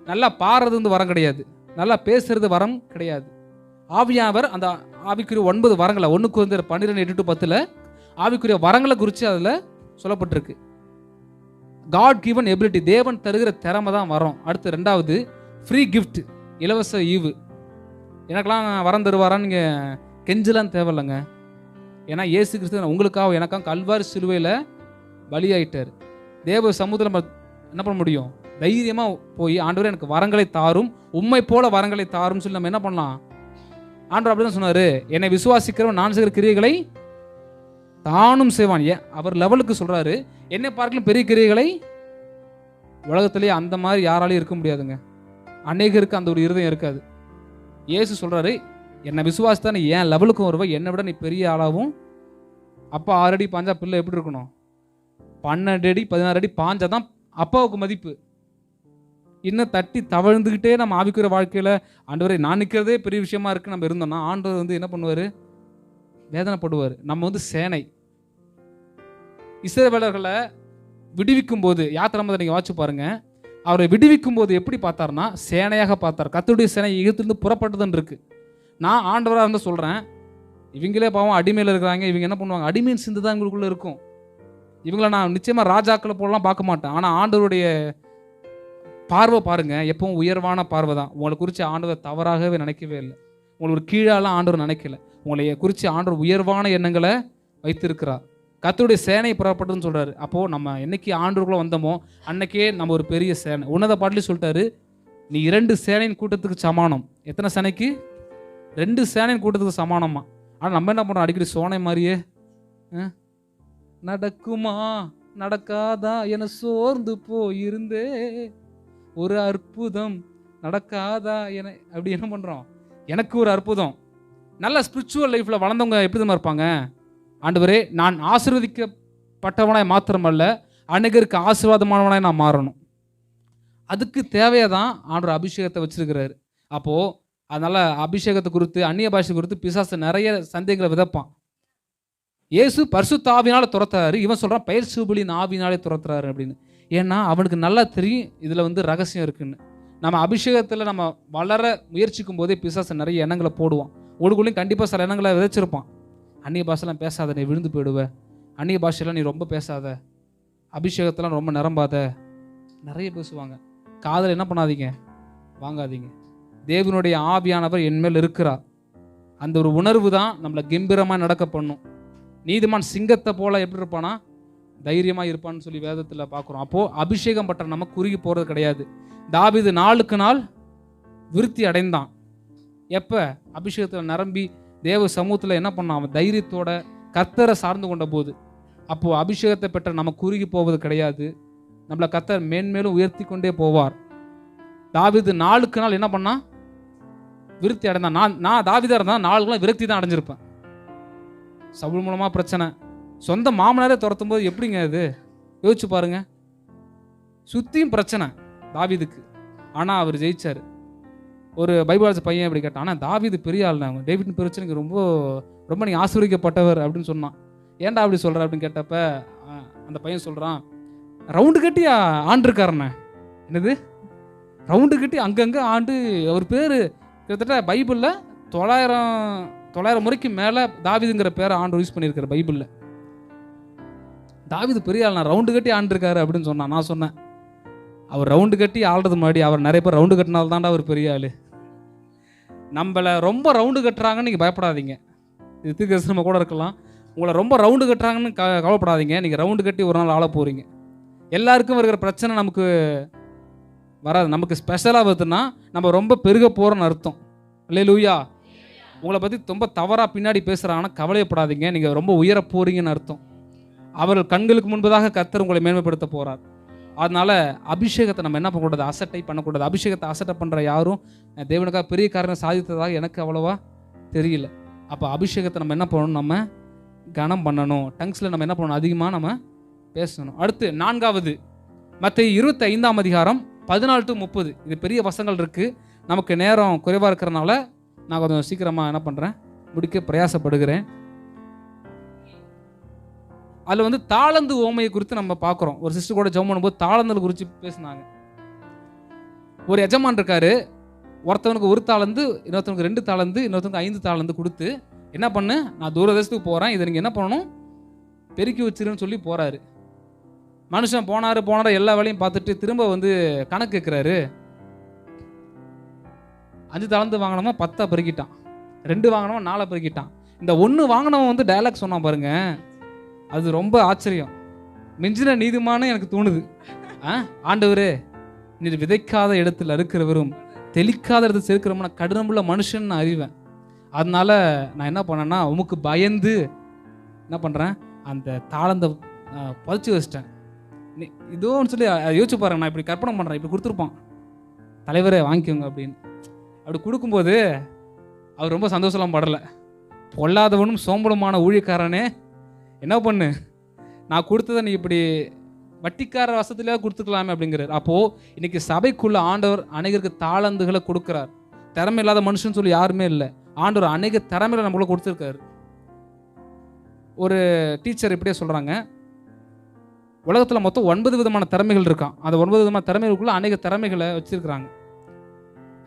நல்லா பாடுறது வரம் கிடையாது, நல்லா பேசுறது வரம் கிடையாது. ஆவியானவர் அந்த ஆவிக்குரிய 9 வரங்களை 1 Corinthians 12:8-10 ஆவிக்குரிய வரங்களை குறித்து அதில் சொல்லப்பட்டிருக்கு. காட் கிவன் எபிலிட்டி, தேவன் தருகிற திறமை தான் வரும். அடுத்து 2வது ஃப்ரீ கிஃப்ட், இலவச ஈவு. எனக்கெல்லாம் வரம் தருவாரான்னு நீங்கள் கெஞ்சலாம் தேவையில்லைங்க. ஏன்னா இயேசு கிறிஸ்து உங்களுக்காக எனக்காக கல்வாரி சிலுவையில் பலியாயிட்டார். தேவ சமூகத்தில் நம்ம என்ன பண்ண முடியும்? தைரியமாக போய் ஆண்டவரே எனக்கு வரங்களை தாரும், உம்மை போல வரங்களை தாரும்னு சொல்லி நம்ம என்ன பண்ணலாம்? ஆண்டவர் அப்படிதான் சொன்னாரு, என்னை விசுவாசிக்கிறவன் நான் செய்கிற கிரியைகளை தானும் செய்வான். ஏன் அவர் லெவலுக்கு சொல்றாரு, என்னை பார்க்கலும் பெரிய கிரியைகளை உலகத்திலேயே அந்த மாதிரி யாராலையும் இருக்க முடியாதுங்க. அநேகருக்கு அந்த ஒரு இருதயம் இருக்காது. இயேசு சொல்றாரு, என்னை விசுவாசித்தா நீ என் லெவலுக்கும் வருவ, என்னை விட நீ பெரிய ஆளாகவும். அப்பா 6 அடி பாஞ்சா பிள்ளை எப்படி இருக்கணும்? 12 அடி 16 அடி பாஞ்சாதான் அப்பாவுக்கு மதிப்பு. இன்னும் தட்டி தவழ்ந்துக்கிட்டே நம்ம ஆவிக்குற வாழ்க்கையில் ஆண்டவரை நான் நிற்கிறதே பெரிய விஷயமா இருக்கு நம்ம இருந்தோம்னா ஆண்டவர் வந்து என்ன பண்ணுவார்? வேதனைப்படுவார். நம்ம வந்து சேனை. இஸ்ரவேலர்களை விடுவிக்கும் போது யாத்திரை நீங்கள் வாட்சி பாருங்க, அவரை விடுவிக்கும் போது எப்படி பார்த்தாருன்னா சேனையாக பார்த்தார். கர்த்தருடைய சேனை எகிப்திலிருந்து புறப்பட்டதுன்னு இருக்கு. நான் ஆண்டவராக இருந்து சொல்கிறேன், இவங்களே பாவம் அடிமையில் இருக்கிறாங்க. இவங்க என்ன பண்ணுவாங்க? அடிமையின் சிந்து தான் இவங்களுக்குள்ள இருக்கும். இவங்களை நான் நிச்சயமாக ராஜாக்களை போலாம் பார்க்க மாட்டேன். ஆனால் ஆண்டவருடைய பார்வை பாருங்க, எப்பவும் உயர்வான பார்வை தான். உங்களை குறித்து ஆண்டவர் தவறாகவே நினைக்கவே இல்லை. உங்களை ஒரு கீழாலாம் ஆண்டவர் நினைக்கல. உங்களை குறித்து ஆண்டவர் உயர்வான எண்ணங்களை வைத்திருக்கிறார். கர்த்தருடைய சேனை புறப்பட்டதுன்னு சொல்றாரு. அப்போ நம்ம என்னைக்கு ஆண்டவருக்குள்ள வந்தோமோ அன்னைக்கே நம்ம ஒரு பெரிய சேனை. உன்னத பாட்டிலே சொல்லிட்டாரு, நீ 2 சேனையின் கூட்டத்துக்கு சமானம். எத்தனை சேனைக்கு? 2 சேனையின் கூட்டத்துக்கு சமானமா. ஆனால் நம்ம என்ன பண்ணுறோம்? அடிக்கடி சோனை மாதிரியே நடக்குமா நடக்காதா என சோர்ந்து போயிருந்தே, ஒரு அற்புதம் நடக்காதா என அப்படி என்ன பண்ணுறோம்? எனக்கு ஒரு அற்புதம். நல்ல ஸ்பிரிச்சுவல் லைஃப்பில் வளர்ந்தவங்க எப்படி தான் இருப்பாங்க? ஆண்டவரே, நான் ஆசீர்வதிக்கப்பட்டவனாய் மாத்திரமல்ல அநேகருக்கு ஆசீர்வாதமானவனாய் நான் மாறணும். அதுக்கு தேவையை தான் ஆண்டவர் அபிஷேகத்தை வச்சிருக்கிறாரு. அப்போது அதனால் அபிஷேகத்தை குறித்து அந்நிய பாஷை குறித்து பிசாசு நிறைய சந்தேகங்களை விதைப்பான். இயேசு பரிசுத்த ஆவியினால் துரத்துறாரு, இவன் சொல்கிறான் பெயர் சூபலின் ஆவினாலே துரத்துறாரு அப்படின்னு. ஏன்னா அவனுக்கு நல்லா தெரியும் இதில் வந்து ரகசியம் இருக்குன்னு. நம்ம அபிஷேகத்தில் நம்ம வளர முயற்சிக்கும் போதே பிசாசு நிறைய எண்ணங்களை போடுவான். ஒடுக்குள்ளையும் கண்டிப்பாக சில எண்ணங்களை விதைச்சிருப்பான். அந்நிய பாஷைலாம் பேசாத, நீ விழுந்து போயிடுவ. அந்நிய பாஷையெல்லாம் நீ ரொம்ப பேசாத. அபிஷேகத்தெல்லாம் ரொம்ப நிரம்பாத. நிறைய பேசுவாங்க. காதல் என்ன பண்ணாதீங்க, வாங்காதீங்க. தேவனுடைய ஆவியானவர் என்மேல் இருக்கிறார். அந்த ஒரு உணர்வு தான் நம்மளை கம்பீரமாக நடக்க பண்ணும். நீதிமான் சிங்கத்தை போல எப்படி இருப்பானா? தைரியமாக இருப்பான்னு சொல்லி வேதத்தில் பார்க்குறோம். அப்போது அபிஷேகம் பற்ற நம்ம குறுகி போகிறது கிடையாது. தாவீது நாளுக்கு நாள் விருத்தி அடைந்தான். எப்போ? அபிஷேகத்தில் நிரம்பி தேவ சமூகத்தில் என்ன பண்ணான்? அவன் தைரியத்தோட கர்த்தரை சார்ந்து கொண்ட போது. அப்போது அபிஷேகத்தை பெற்ற நம்ம குறுகி போவது கிடையாது. நம்மளை கர்த்தர் மேன்மேலும் உயர்த்தி கொண்டே போவார். தாவீது நாளுக்கு நாள் என்ன பண்ணான்? விருத்தி அடைந்தான். நான் தாவீதா இருந்தால் நாளுக்குலாம் விரக்தி தான் அடைஞ்சிருப்பேன். சவுல் மூலமாக பிரச்சனை, சொந்த மாமனாரே துரத்தும் போது எப்படிங்க இது? யோசிச்சு பாருங்க. சுற்றியும் பிரச்சனை தாவீதுக்கு, ஆனால் அவர் ஜெயிச்சார். ஒரு பைபிள் பையன் அப்படி கேட்டான், ஆனால் தாவீது பெரிய ஆள், நான் டேவிட் பிரச்சனைக்கு ரொம்ப ரொம்ப நீங்கள் ஆசீர்வதிக்கப்பட்டவர் அப்படின்னு சொன்னான். ஏன்டா அப்படி சொல்கிற அப்படின்னு கேட்டப்ப அந்த பையன் சொல்கிறான், ரவுண்டு கட்டி ஆண்டிருக்காருண்ணே. என்னது ரவுண்டு கட்டி அங்கங்கே ஆண்டு? அவர் பேர் கிட்டத்தட்ட பைபிளில் 900 முறைக்கு மேலே தாவீதுங்கிற பேரை ஆண்டு யூஸ் பண்ணியிருக்காரு பைபிளில். தாவீது பெரிய ஆள், நான் ரவுண்டு கட்டி ஆண்டிருக்காரு அப்படின்னு சொன்னான். நான் சொன்னேன், அவர் ரவுண்டு கட்டி ஆள்றது முன்னாடி அவர் நிறைய பேர் ரவுண்டு கட்டினால்தான்டா தாண்டா அவர் பெரிய ஆள். நம்மளை ரொம்ப ரவுண்டு கட்டுறாங்கன்னு நீங்கள் பயப்படாதீங்க. இது தீர்க்கதரிசனமாக கூட இருக்கலாம். உங்களை ரொம்ப ரவுண்டு கட்டுறாங்கன்னு கவலைப்படாதீங்க. நீங்கள் ரவுண்டு கட்டி ஒரு நாள் ஆள போகிறீங்க. எல்லாருக்கும் இருக்கிற பிரச்சனை நமக்கு வராது. நமக்கு ஸ்பெஷலாக வருதுன்னா நம்ம ரொம்ப பெருக போகிறோன்னு அர்த்தம். அல்லேலூயா. உங்களை பற்றி ரொம்ப தவறாக பின்னாடி பேசுகிறாங்கன்னா கவலையப்படாதீங்க, நீங்கள் ரொம்ப உயர போகிறீங்கன்னு அர்த்தம். அவர்கள் கண்களுக்கு முன்பதாக கர்த்தர் உங்களை மேன்மைப்படுத்த போகிறார். அதனால் அபிஷேகத்தை நம்ம என்ன பண்ணக்கூடாது? அசட்டை பண்ணக்கூடாது. அபிஷேகத்தை அசட்டை பண்ணுற யாரும் தேவனுக்காக பெரிய காரணம் சாதித்ததாக எனக்கு அவ்வளோவா தெரியல. அப்போ அபிஷேகத்தை நம்ம என்ன பண்ணணும்? நம்ம கனம் பண்ணணும். டங்ஸில் நம்ம என்ன பண்ணணும்? அதிகமாக நம்ம பேசணும். அடுத்து 4வது மத்தேயு 25ஆம் அதிகாரம் 14 to 30. இது பெரிய வசனங்கள் இருக்குது. நமக்கு நேரம் குறைவாக இருக்கிறனால நான் கொஞ்சம் சீக்கிரமாக என்ன பண்ணுறேன், முடிக்க பிரயாசப்படுகிறேன். அதில் வந்து தாளந்து ஓமையை குறித்து நம்ம பார்க்குறோம். ஒரு சிஸ்டர் கூட ஜெபம் பண்ணும்போது தாளந்தல் குறித்து பேசினாங்க. ஒரு எஜமான் இருக்காரு, ஒருத்தவனுக்கு 1 தாளந்து, இன்னொருத்தவனுக்கு 2 தாளந்து, இன்னொருத்தவனுக்கு 5 தாளந்து கொடுத்து என்ன பண்ணு, நான் தூரதேசத்துக்கு போகிறேன், இதை நீங்கள் என்ன பண்ணணும், பெருக்கி வச்சிருன்னு சொல்லி போகிறாரு. மனுஷன் போனார் எல்லா வேலையும் பார்த்துட்டு திரும்ப வந்து கணக்கு கேட்குறாரு. 5 தாளந்து வாங்கினோமா 10 பெருக்கிட்டான், 2 வாங்கினோமா 4 பெருக்கிட்டான். இந்த 1 வாங்கினவன் வந்து டயலாக் சொன்னான் பாருங்க, அது ரொம்ப ஆச்சரியம். மிஞ்சின நீதிமானு எனக்கு தோணுது. ஆண்டவரே, நீர் விதைக்காத இடத்துல அறுக்கிறவரும் தெளிக்காத இடத்துல சேர்க்கிறவன கடினமுள்ள மனுஷன் நான் அறிவேன். அதனால நான் என்ன பண்ணேன்னா உமக்கு பயந்து என்ன பண்ணுறேன், அந்த தாளந்தை பதிச்சு வச்சிட்டேன். இதோன்னு சொல்லி யோசிச்சு பாருங்க, நான் இப்படி கற்பனை பண்ணுறேன், இப்படி கொடுத்துருப்பான், தலைவரே வாங்கிக்கோங்க அப்படின்னு. அப்படி கொடுக்கும்போது அவர் ரொம்ப சந்தோஷம்லாம் படலை. பொல்லாதவனும் சோம்பலுமான ஊழியக்காரனே என்ன பண்ணு, நான் கொடுத்ததை நீ இப்படி வட்டிக்கார வசத்துலேயே கொடுத்துக்கலாமே அப்படிங்கிறார். அப்போது இன்னைக்கு சபைக்குள்ள ஆண்டவர் அநேகருக்கு தாளந்துகளை கொடுக்குறார். திறமை இல்லாத மனுஷன் சொல்லி யாருமே இல்லை. ஆண்டவர் அநேக திறமைகளை நம்மளுக்கு கொடுத்துருக்காரு. ஒரு டீச்சர் இப்படியே சொல்கிறாங்க, உலகத்தில் மொத்தம் 9 விதமான திறமைகள் இருக்கான். அந்த 9 விதமான திறமைகளுக்குள்ள அநேக திறமைகளை வச்சுருக்கிறாங்க.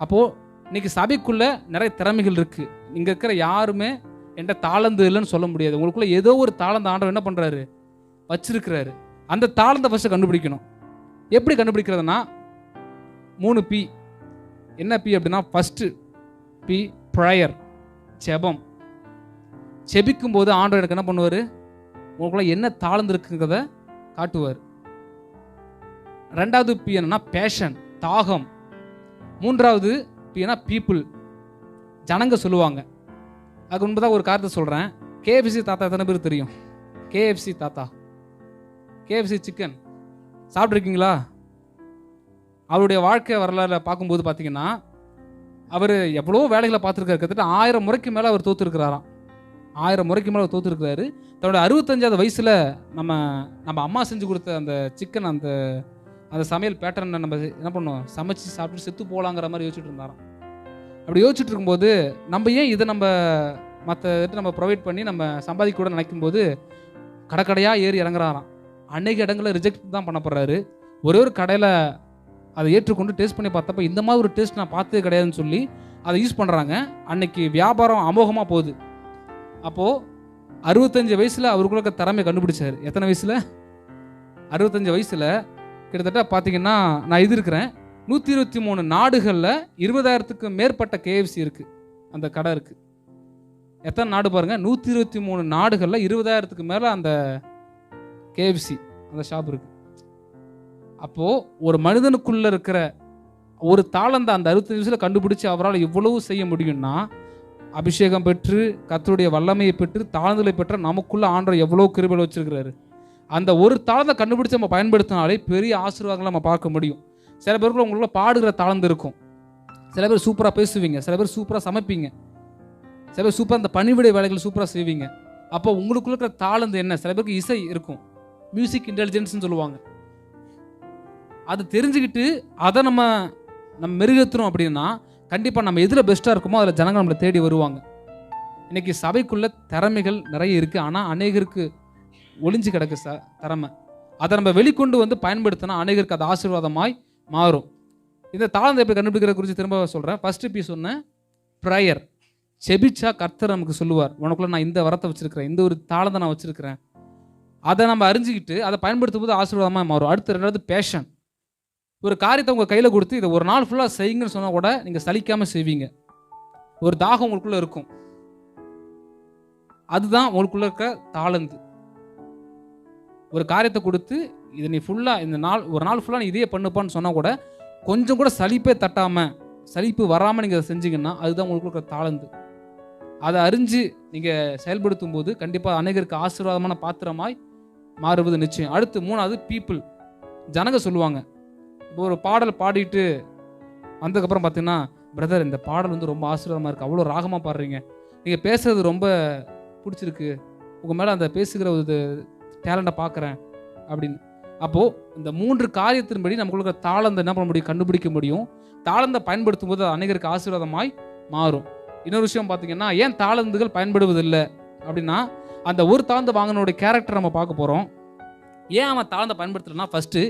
அப்போது இன்னைக்கு சபைக்குள்ளே நிறைய திறமைகள் இருக்குது. இங்கே இருக்கிற யாருமே என்கிட்ட தாளந்து இல்லைன்னு சொல்ல முடியாது. உங்களுக்குள்ள ஏதோ ஒரு தாளந்த ஆண்டவர் என்ன பண்ணுறாரு, வச்சிருக்கிறாரு. அந்த தாளந்தை ஃபஸ்ட்டு கண்டுபிடிக்கணும். எப்படி கண்டுபிடிக்கிறதுனா 3 P. என்ன P அப்படின்னா, ஃபஸ்ட்டு P ப்ரேயர், ஜெபம். செபிக்கும் போது ஆண்டவர் எனக்கு என்ன பண்ணுவார், உங்களுக்குள்ள என்ன தாளந்து இருக்குங்கிறத காட்டுவார். 2வது P என்னன்னா பேஷன், தாகம். 3வது P என்ன பீப்புள், ஜனங்க சொல்லுவாங்க. அதுக்கு முன்பு தான் ஒரு காரியத்தை சொல்கிறேன். KFC தாத்தா எத்தனை பேர் தெரியும்? KFC தாத்தா, KFC சிக்கன் சாப்பிட்ருக்கீங்களா? அவருடைய வாழ்க்கை வரலாறு பார்க்கும்போது பார்த்தீங்கன்னா, அவர் எவ்வளோ வேலைகளை பார்த்துருக்காரு. கிட்டத்தட்ட 1000 முறைக்கு மேலே அவர் தோற்றுருக்கிறாராம். 1000 முறைக்கு மேலே அவர் தோற்றுருக்கிறாரு. தன்னோட 65வது வயசில் நம்ம அம்மா செஞ்சு கொடுத்த அந்த சிக்கன், அந்த சமையல் பேட்டர்னை நம்ம என்ன பண்ணுவோம், சமைச்சு சாப்பிட்டு செத்து போகலாங்கிற மாதிரி யோசிச்சுட்டு இருந்தாராம். அப்படி யோசிச்சுட்டு இருக்கும்போது நம்ம ஏன் இதை மற்ற நம்ம ப்ரொவைட் பண்ணி நம்ம சம்பாதிக்க கூட நினைக்கும் போது கடைக்கடையாக ஏறி இறங்குறாராம். அநேக இடங்களில் ரிஜெக்ட் தான் பண்ணப்படுறாரு. ஒரே ஒரு கடையில் அதை ஏற்றுக்கொண்டு டேஸ்ட் பண்ணி பார்த்தப்ப இந்த மாதிரி ஒரு டேஸ்ட் நான் பார்த்ததே கிடையாதுன்னு சொல்லி அதை யூஸ் பண்ணுறாங்க. அன்னைக்கு வியாபாரம் அமோகமாக போகுது. அப்போது 65 வயசில் அவருக்குள்ள திறமை கண்டுபிடிச்சார். எத்தனை வயசில்? 65 வயசில். கிட்டத்தட்ட பார்த்தீங்கன்னா நான் இது இருக்கிறேன் 123 நாடுகளில் 20,000க்கு மேற்பட்ட KFC இருக்குது, அந்த கடை இருக்குது. எத்தனை நாடு பாருங்கள், 123 நாடுகளில் 20,000க்கு மேலே அந்த KFC அந்த ஷாப் இருக்குது. அப்போது ஒரு மனிதனுக்குள்ளே இருக்கிற ஒரு தாளந்த அந்த 65 வயசில் கண்டுபிடிச்சி அவரால் இவ்வளவு செய்ய முடியும்னா, அபிஷேகம் பெற்று கர்த்தருடைய வல்லமையை பெற்று தாளந்துகளை பெற்ற நமக்குள்ள ஆண்டவர் எவ்வளோ கிருபையை வச்சிருக்கிறாரு. அந்த ஒரு தாளந்தை கண்டுபிடிச்சு நம்ம பயன்படுத்தினாலே பெரிய ஆசீர்வாதங்களை நம்ம பார்க்க முடியும். சில பேருக்குள்ள உங்களுக்குள்ள பாடுகிற தாளந்து இருக்கும். சில பேர் சூப்பராக பேசுவீங்க, சில பேர் சூப்பராக சமைப்பீங்க, சில பேர் சூப்பராக அந்த பணிவிடை வேலைகள் சூப்பராக செய்வீங்க. அப்போ உங்களுக்குள்ள இருக்கிற தாளந்து என்ன? சில பேருக்கு இசை இருக்கும், மியூசிக் இன்டெலிஜென்ஸ்னு சொல்லுவாங்க. அது தெரிஞ்சுக்கிட்டு அதை நம்ம மெருகேற்றுறோம் அப்படின்னா கண்டிப்பாக நம்ம எதில் பெஸ்ட்டாக இருக்குமோ அதில் ஜனங்கள் நம்மளை தேடி வருவாங்க. இன்றைக்கி சபைக்குள்ள திறமைகள் நிறைய இருக்குது. ஆனால் அநேகருக்கு ஒளிஞ்சு கிடக்கு திறமை. அதை நம்ம வெளிக்கொண்டு பயன்படுத்தினா அநேகருக்கு அது ஆசீர்வாதமாய் மாறும். இந்த தாளந்தை எப்படி கண்டுபிடிக்கிற குறித்து திரும்ப சொல்கிறேன். ஃபஸ்ட்டு P சொன்னேன் ப்ரேயர். செபிச்சா கர்த்தர் நமக்கு சொல்லுவார், உனக்குள்ள நான் இந்த வரத்தை வச்சுருக்கிறேன், இந்த ஒரு தாளந்தை நான் வச்சுருக்கிறேன். அதை நம்ம அறிஞ்சிக்கிட்டு அதை பயன்படுத்தும் போது ஆசீர்வாதமாக மாறும். அடுத்து 2வது பேஷன். ஒரு காரியத்தை உங்கள் கையில் கொடுத்து இதை ஒரு நாள் ஃபுல்லாக செய்யுங்கன்னு சொன்னால் கூட நீங்கள் சலிக்காமல் செய்வீங்க. ஒரு தாகம் உங்களுக்குள்ளே இருக்கும். அதுதான் உங்களுக்குள்ள இருக்க தாளந்து. ஒரு காரியத்தை கொடுத்து இதை நீ ஃபுல்லாக இந்த நாள் ஒரு நாள் ஃபுல்லாக நீ இதையே பண்ணுப்பான்னு சொன்னால் கூட கொஞ்சம் கூட சலிப்பே தட்டாமல், சலிப்பு வராமல் நீங்கள் அதை செஞ்சீங்கன்னா அதுதான் உங்களுக்கு இருக்கிற தாளந்து. அதை அறிஞ்சு நீங்கள் செயல்படுத்தும் போது கண்டிப்பாக அநேகருக்கு ஆசீர்வாதமான பாத்திரமாய் மாறுவது நிச்சயம். அடுத்து 3வது பீப்புள், ஜனங்க சொல்லுவாங்க. இப்போ ஒரு பாடல் பாடிட்டு வந்ததுக்கப்புறம் பார்த்தீங்கன்னா, பிரதர் இந்த பாடல் ரொம்ப ஆசீர்வாதமாக இருக்குது, அவ்வளோ ராகமாக பாடுறீங்க, நீங்கள் பேசுகிறது ரொம்ப பிடிச்சிருக்கு, உங்கள் மேலே அந்த பேசுகிற ஒரு டேலண்ட்டை பார்க்குறேன் அப்படின்னு. அப்போது இந்த 3 காரியத்தின்படி நமக்குள்ள தாளந்தை என்ன பண்ண முடியும், கண்டுபிடிக்க முடியும். தாளந்தை பயன்படுத்தும் போது அநேகருக்கு ஆசீர்வாதமாய் மாறும். இன்னொரு விஷயம் பார்த்தீங்கன்னா, ஏன் தாளந்துகள் பயன்படுவதில்லை அப்படின்னா, அந்த ஒரு தாளந்து வாங்கினோடைய கேரக்டர் நம்ம பார்க்க போகிறோம். ஏன் அவன் தாளந்தை பயன்படுத்தலைன்னா, ஃபஸ்ட்டு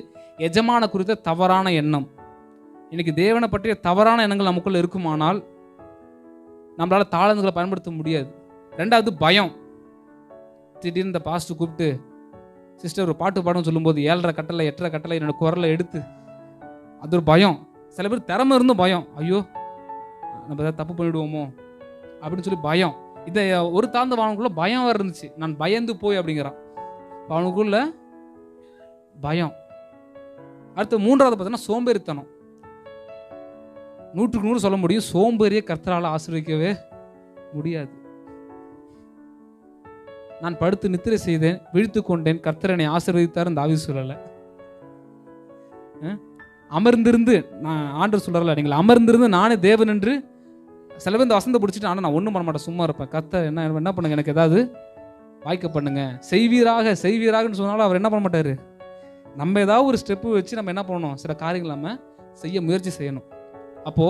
எஜமான குறித்த தவறான எண்ணம். இன்னைக்கு தேவனை பற்றிய தவறான எண்ணங்கள் நமக்குள்ள இருக்குமானால் நம்மளால் தாளந்துகளை பயன்படுத்த முடியாது. 2வது பயம். திடீர்னு இந்த பாஸ்டர் கூப்பிட்டு சிஸ்டர் ஒரு பாட்டு பாடணும்னு சொல்லும்போது 7:30 கட்டளை 8:30 கட்டளை என்னோட குரலை எடுத்து, அது ஒரு பயம். சில பேர் திறமை இருந்தும் பயம், ஐயோ நம்ம ஏதாவது தப்பு பண்ணிவிடுவோமோ அப்படின்னு சொல்லி பயம். இதை ஒரு தாழ்ந்த வானக்குள்ள பயம் வேறு இருந்துச்சு. நான் பயந்து போய் அப்படிங்கிறான் அவனுக்குள்ள பயம். அடுத்து 3வது பார்த்தீங்கன்னா சோம்பேறித்தனம். 100க்கு 100 சொல்ல முடியும், சோம்பேறியை கர்த்தரால் ஆசீர்வதிக்கவே முடியாது. நான் படுத்து நித்திரை செய்தேன், விழித்து கொண்டேன், கர்த்தர் என்னை ஆசீர்வதித்தார் தாவீது சொல்லல. அமர்ந்திருந்து, நான் ஆண்டவர் சொல்றாருல, நீங்கள் அமர்ந்திருந்து நானே தேவன் என்று. சில பேர் இந்த வசந்த பிடிச்சிட்டு, ஆனால் நான் ஒன்றும் பண்ண மாட்டேன், சும்மா இருப்பேன். கர்த்தர் என்ன பண்ணுங்க, எனக்கு ஏதாவது வாய்க்க பண்ணுங்க, செய்வீராகன்னு சொன்னாலும் அவர் என்ன பண்ண மாட்டாரு. நம்ம ஏதாவது ஒரு ஸ்டெப்பு வச்சு நம்ம என்ன பண்ணணும், சில காரியங்கள் நம்ம செய்ய முயற்சி செய்யணும். அப்போ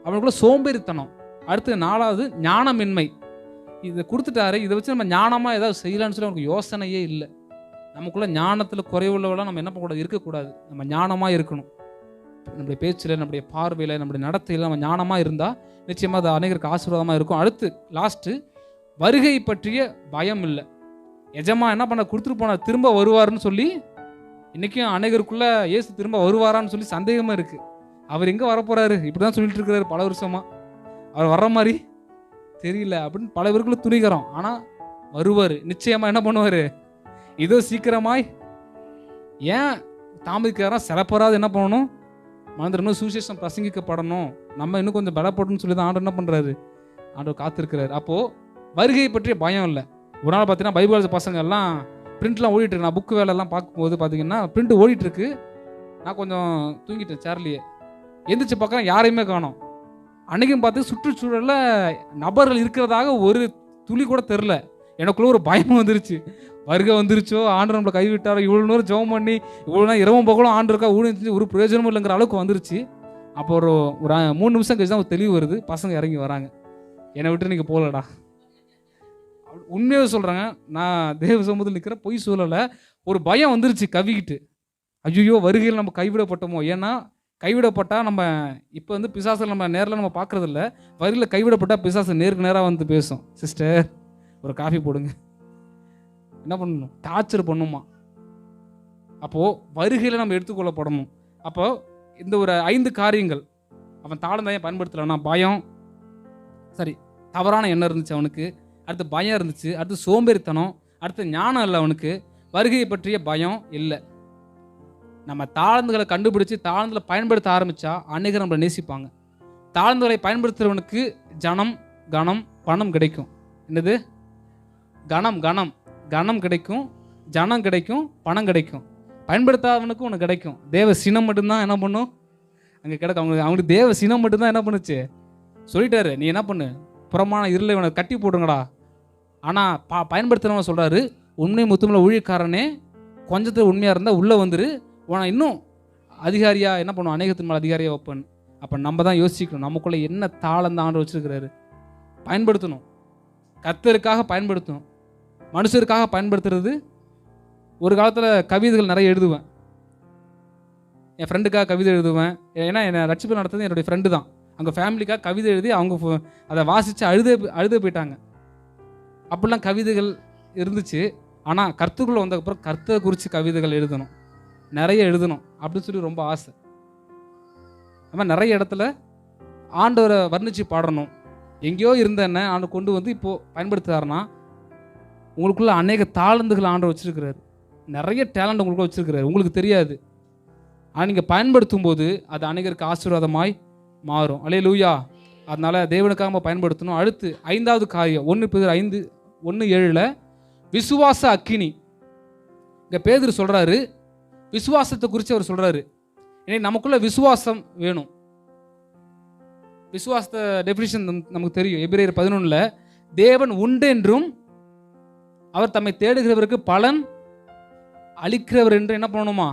அவனுக்குள்ள சோம்பேறித்தனம். அடுத்து 4வது ஞானமின்மை. இதை கொடுத்துட்டாரு, இதை வச்சு நம்ம ஞானமாக ஏதாவது செய்யலான்னு சொல்லி அவனுக்கு யோசனையே இல்லை. நமக்குள்ள ஞானத்தில் குறைவுள்ளவெல்லாம் நம்ம என்ன பண்ணக்கூடாது, இருக்கக்கூடாது. நம்ம ஞானமாக இருக்கணும். நம்முடைய பேச்சில், நம்முடைய பார்வையில், நம்முடைய நடத்தையில் நம்ம ஞானமாக இருந்தால் நிச்சயமாக அது அநேகருக்கு ஆசீர்வாதமாக இருக்கும். அடுத்து லாஸ்ட்டு வருகை பற்றிய பயம் இல்லை. எஜமா என்ன பண்ண கொடுத்துட்டு போனார், திரும்ப வருவார்னு சொல்லி இன்றைக்கும் அநேகருக்குள்ள இயேசு திரும்ப வருவாரான்னு சொல்லி சந்தேகமாக இருக்குது. அவர் எங்கே வரப்போகிறாரு, இப்படி தான் சொல்லிட்டு இருக்கிறாரு பல வருஷமாக. அவர் வர்ற மாதிரி தெரியல அப்படின்னு பல பேருக்குள்ள துணிகிறோம். ஆனால் வருவார் நிச்சயமாக. என்ன பண்ணுவார், இதோ சீக்கிரமாய். ஏன் தாமதிக்கிறாரா, சிறப்பராது என்ன பண்ணணும், மனிதனும் சுவிசேஷம் பிரசங்கிக்கப்படணும், நம்ம இன்னும் கொஞ்சம் பலப்படணும்னு சொல்லி தான் ஆண்டவர் என்ன பண்ணுறாரு, ஆண்டவர் காத்திருக்கிறாரு. அப்போது வருகை பற்றிய பயம் இல்லை. ஒரு நாள் பார்த்தீங்கன்னா பைபிள் பசங்க எல்லாம் பிரிண்ட்லாம் ஓடிட்டுருக்கு. நான் புக்கு வேலைலாம் பார்க்கும்போது பார்த்தீங்கன்னா பிரிண்ட் ஓடிட்டுருக்கு. நான் கொஞ்சம் தூங்கிட்டேன் சேர்லையே. எந்திரிச்சு பார்க்க யாரையுமே காணோம். அன்றைக்கும் பார்த்து சுற்றுச்சூழலில் நபர்கள் இருக்கிறதாக ஒரு துளி கூட தெரில. எனக்குள்ள ஒரு பயம் வந்துருச்சு. வருகை வந்துருச்சோ, ஆண்டவர் நம்மளை கைவிட்டாரோ, இவ்வளோ நேரம் ஜெபம் பண்ணி இவ்வளோ நேரம் இரவும் பகலும் ஆண்டருக்கா ஊழியம் ஒரு பிரயோஜனமும் இல்லைங்கிற அளவுக்கு வந்துருச்சு. அப்போ ஒரு 3 நிமிஷம் கழிச்சு தான் ஒரு தெளிவு வருது. பசங்க இறங்கி வராங்க, என்னை விட்டு நீங்கள் போகலடா. உண்மையாக சொல்கிறாங்க, நான் தேவ சமூகத்தில் நிற்கிறேன், பொய் சொல்லலை. ஒரு பயம் வந்துருச்சு கவிக்கிட்டு. ஐயோ வருகையில் நம்ம கைவிடப்பட்டோமோ. ஏன்னா கைவிடப்பட்டால் நம்ம இப்போ வந்து பிசாசில் நம்ம நேரில் நம்ம பார்க்குறதில்ல. வரியில் கைவிடப்பட்டால் பிசாசு நேருக்கு நேராக வந்து பேசும். சிஸ்டர் ஒரு காஃபி போடுங்க, என்ன பண்ணணும், டார்ச்சர் பண்ணுமா. அப்போது வருகையில் நம்ம எடுத்துக்கொள்ளப்படணும். அப்போது இந்த ஒரு 5 காரியங்கள் அவன் தாழ்ந்தையை பயன்படுத்தலைன்னா, பயம், சரி தவறான எண்ணம் இருந்துச்சு அவனுக்கு, அடுத்து பயம் இருந்துச்சு, அடுத்து சோம்பேறித்தனம், அடுத்து ஞானம் இல்லை அவனுக்கு, வருகையை பற்றிய பயம் இல்லை. நம்ம தாழ்ந்துகளை கண்டுபிடிச்சி தாழ்ந்துகளை பயன்படுத்த ஆரம்பித்தா அநேகர் நம்மளை நேசிப்பாங்க. தாழ்ந்துகளை பயன்படுத்துகிறவனுக்கு ஜனம், கணம், பணம் கிடைக்கும். என்னது, கணம் கிடைக்கும், ஜனம் கிடைக்கும், பணம் கிடைக்கும். பயன்படுத்தாதவனுக்கும் ஒன்று கிடைக்கும். தேவ சினம் மட்டும்தான் என்ன பண்ணும் அங்கே கிடைக்கும். அவங்களுக்கு தேவ சினம் மட்டும்தான் என்ன பண்ணுச்சு, சொல்லிட்டாரு, நீ என்ன பண்ணு, புறமான இருளை இவனை கட்டி போடுங்கடா. ஆனால் பயன்படுத்துகிறவங்க சொல்கிறாரு, உண்மை முத்துமில்ல ஊழியக்காரனே, கொஞ்சத்தில் உண்மையாக இருந்தால் உள்ளே வந்துரு, உன இன்னும் அதிகாரியாக என்ன பண்ணுவோம், அநேகத்தின் மேலே அதிகாரியாக வைப்பேன். அப்போ நம்ம தான் யோசிக்கணும், நமக்குள்ளே என்ன தாளம் தான் ஆண்டு வச்சுருக்கிறாரு. பயன்படுத்தணும், கர்த்தருக்காக பயன்படுத்தணும். மனுஷருக்காக பயன்படுத்துறது. ஒரு காலத்தில் கவிதைகள் நிறைய எழுதுவேன், என் ஃப்ரெண்டுக்காக கவிதை எழுதுவேன். ஏன்னா என்னை ரட்சிப்பு நடத்துறது என்னுடைய ஃப்ரெண்டு தான். அவங்க ஃபேமிலிக்காக கவிதை எழுதி அவங்க அதை வாசித்து அழுத போயிட்டாங்க. அப்படிலாம் கவிதைகள் இருந்துச்சு. ஆனால் கர்த்தருக்குள்ளே வந்ததுக்கப்புறம் கர்த்தரை குறித்து கவிதைகள் எழுதணும், நிறைய எழுதணும் அப்படின்னு சொல்லி ரொம்ப ஆசை. நம்ம நிறைய இடத்துல ஆண்டவரை வர்ணித்து பாடணும். எங்கேயோ இருந்த என்ன ஆண்டு கொண்டு வந்து இப்போது பயன்படுத்துகிறாருன்னா, உங்களுக்குள்ள அநேக தாளந்துகள் ஆண்டவர் வச்சுருக்கிறாரு. நிறைய டேலண்ட் உங்களுக்குள்ள வச்சுருக்கிறாரு, உங்களுக்கு தெரியாது. ஆனால் நீங்கள் பயன்படுத்தும் போது அது அநேகருக்கு ஆசீர்வாதமாய் மாறும். அல்லேலூயா. அதனால் தேவனுக்காக நம்ம பயன்படுத்தணும். அடுத்து 5வது காரியம், 1 பேதுரு 5:1-7 விசுவாச அக்கினி. இங்கே பேதுரு சொல்கிறாரு, விசுவாசத்தை குறித்து அவர் சொல்கிறாரு. இன்னைக்கு நமக்குள்ள விசுவாசம் வேணும். விசுவாசத்தை டெஃபினிஷன் நமக்கு தெரியும். எபிரேயர் 11 தேவன் உண்டு என்றும் அவர் தம்மை தேடுகிறவருக்கு பலன் அளிக்கிறவர் என்று என்ன பண்ணணுமா,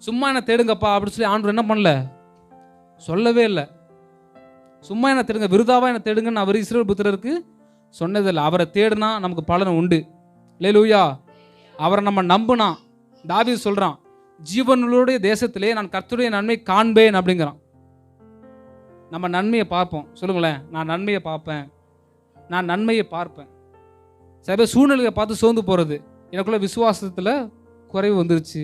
சும்மா என்ன தேடுங்கப்பா அப்படின்னு சொல்லி ஆண்டவர் என்ன பண்ணல, சொல்லவே இல்லை. சும்மா என்ன தேடுங்க, விருதாவா என்ன தேடுங்கன்னு அவர் இஸ்ரவேல் புத்திரருக்கு சொன்னதில்லை. அவரை தேடுனா நமக்கு பலன் உண்டு. அல்லேலூயா. அவரை நம்ம நம்புனா, தாவீது சொல்றான், ஜீவனுடைய தேசத்திலே நான் கர்த்தருடைய நன்மை காண்பேன் அப்படிங்கிறான். நம்ம நன்மையை பார்ப்போம். சொல்லுங்களேன், நான் நன்மையை பார்ப்பேன், நான் நன்மையை பார்ப்பேன். சில பேர் சூழ்நிலையை பார்த்து சோர்ந்து போகிறது. எனக்குள்ள விசுவாசத்தில் குறைவு வந்துருச்சு,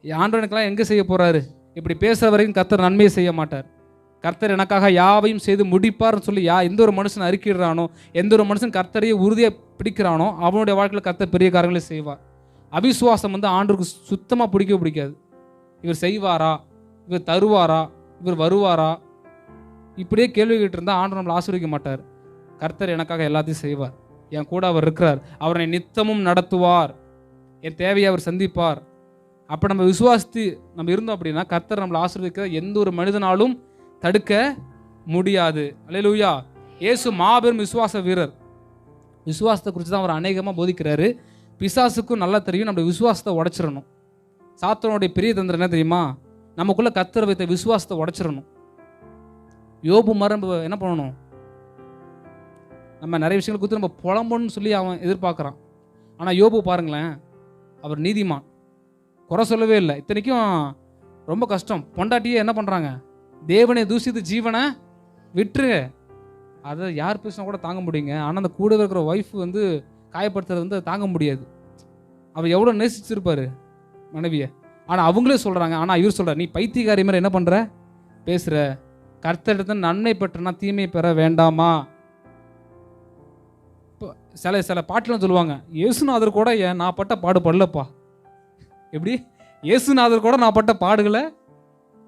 ஆண்டவனுக்கெல்லாம் எங்கே செய்ய போகிறாரு, இப்படி பேசுகிற வரைக்கும் கர்த்தர் நன்மையை செய்ய மாட்டார். கர்த்தர் எனக்காக யாவையும் செய்து முடிப்பார்னு சொல்லி எந்த ஒரு மனுஷன் அறிக்கிறானோ, எந்த ஒரு மனுஷன் கர்த்தரையே உறுதியாக பிடிக்கிறானோ அவனுடைய வாழ்க்கையில் கர்த்தர் பெரிய காரியங்களை செய்வார். அவிசுவாசம் ஆண்டவருக்கு சுத்தமாக பிடிக்காது. இவர் செய்வாரா, இவர் தருவாரா, இவர் வருவாரா, இப்படியே கேள்வி கேட்டு இருந்தால் ஆண்டவர் நம்மளை ஆசீர்வதிக்க மாட்டார். கர்த்தர் எனக்காக எல்லாத்தையும் செய்வார், என் கூட அவர் இருக்கிறார், அவரை நித்தமும் நடத்துவார், என் தேவையை அவர் சந்திப்பார். அப்போ நம்ம விசுவாசித்து நம்ம இருந்தோம் அப்படின்னா கர்த்தர் நம்மளை ஆசீர்வதிக்கிற எந்த ஒரு மனிதனாலும் தடுக்க முடியாது. அல்லேலூயா. இயேசு மாபெரும் விசுவாச வீரர். விசுவாசத்தை குறித்து தான் அவர் அநேகமாக போதிக்கிறாரு. பிசாசுக்கும் நல்லா தெரியும் நம்ம விசுவாசத்தை உடைச்சிடணும். சாத்தானுடைய பெரிய தந்திரம் என்ன தெரியுமா? நமக்குள்ள கர்த்தர் வைத்த விசுவாசத்தை உடைச்சிடணும். யோபு மரம் என்ன பண்ணணும்? நம்ம நிறைய விஷயங்களை குறித்து நம்ம புலம்புன்னு சொல்லி அவன் எதிர்பார்க்குறான். ஆனால் யோபு பாருங்களேன், அவர் நீதிமான், குறை சொல்லவே இல்லை. இத்தனைக்கும் ரொம்ப கஷ்டம். பொண்டாட்டியே என்ன பண்ணுறாங்க? தேவனை தூசித்து ஜீவனை விட்டுரு. அதை யார் பேசினா கூட தாங்க முடியுங்க. ஆனால் அந்த கூட இருக்கிற ஒய்ஃப் வந்து காயப்படுத்துறது வந்து தாங்க முடியாது. அவர் எவ்வளோ நேசிச்சிருப்பார் மனைவியை. ஆனால் அவங்களே சொல்கிறாங்க. ஆனால் இவர் சொல்கிறார், நீ பைத்தியக்காரி மாதிரி என்ன பண்ணுற, பேசுகிற, கர்த்தரிடத்தில் நன்மை பெற்றனா தீமை பெற வேண்டாமா? இப்போ சில பாட்டிலாம் சொல்லுவாங்க, இயேசுநாதர் கூட நான் பட்ட பாடு படலப்பா. எப்படி? இயேசுநாதர் கூட நான் பட்ட பாடுகளை,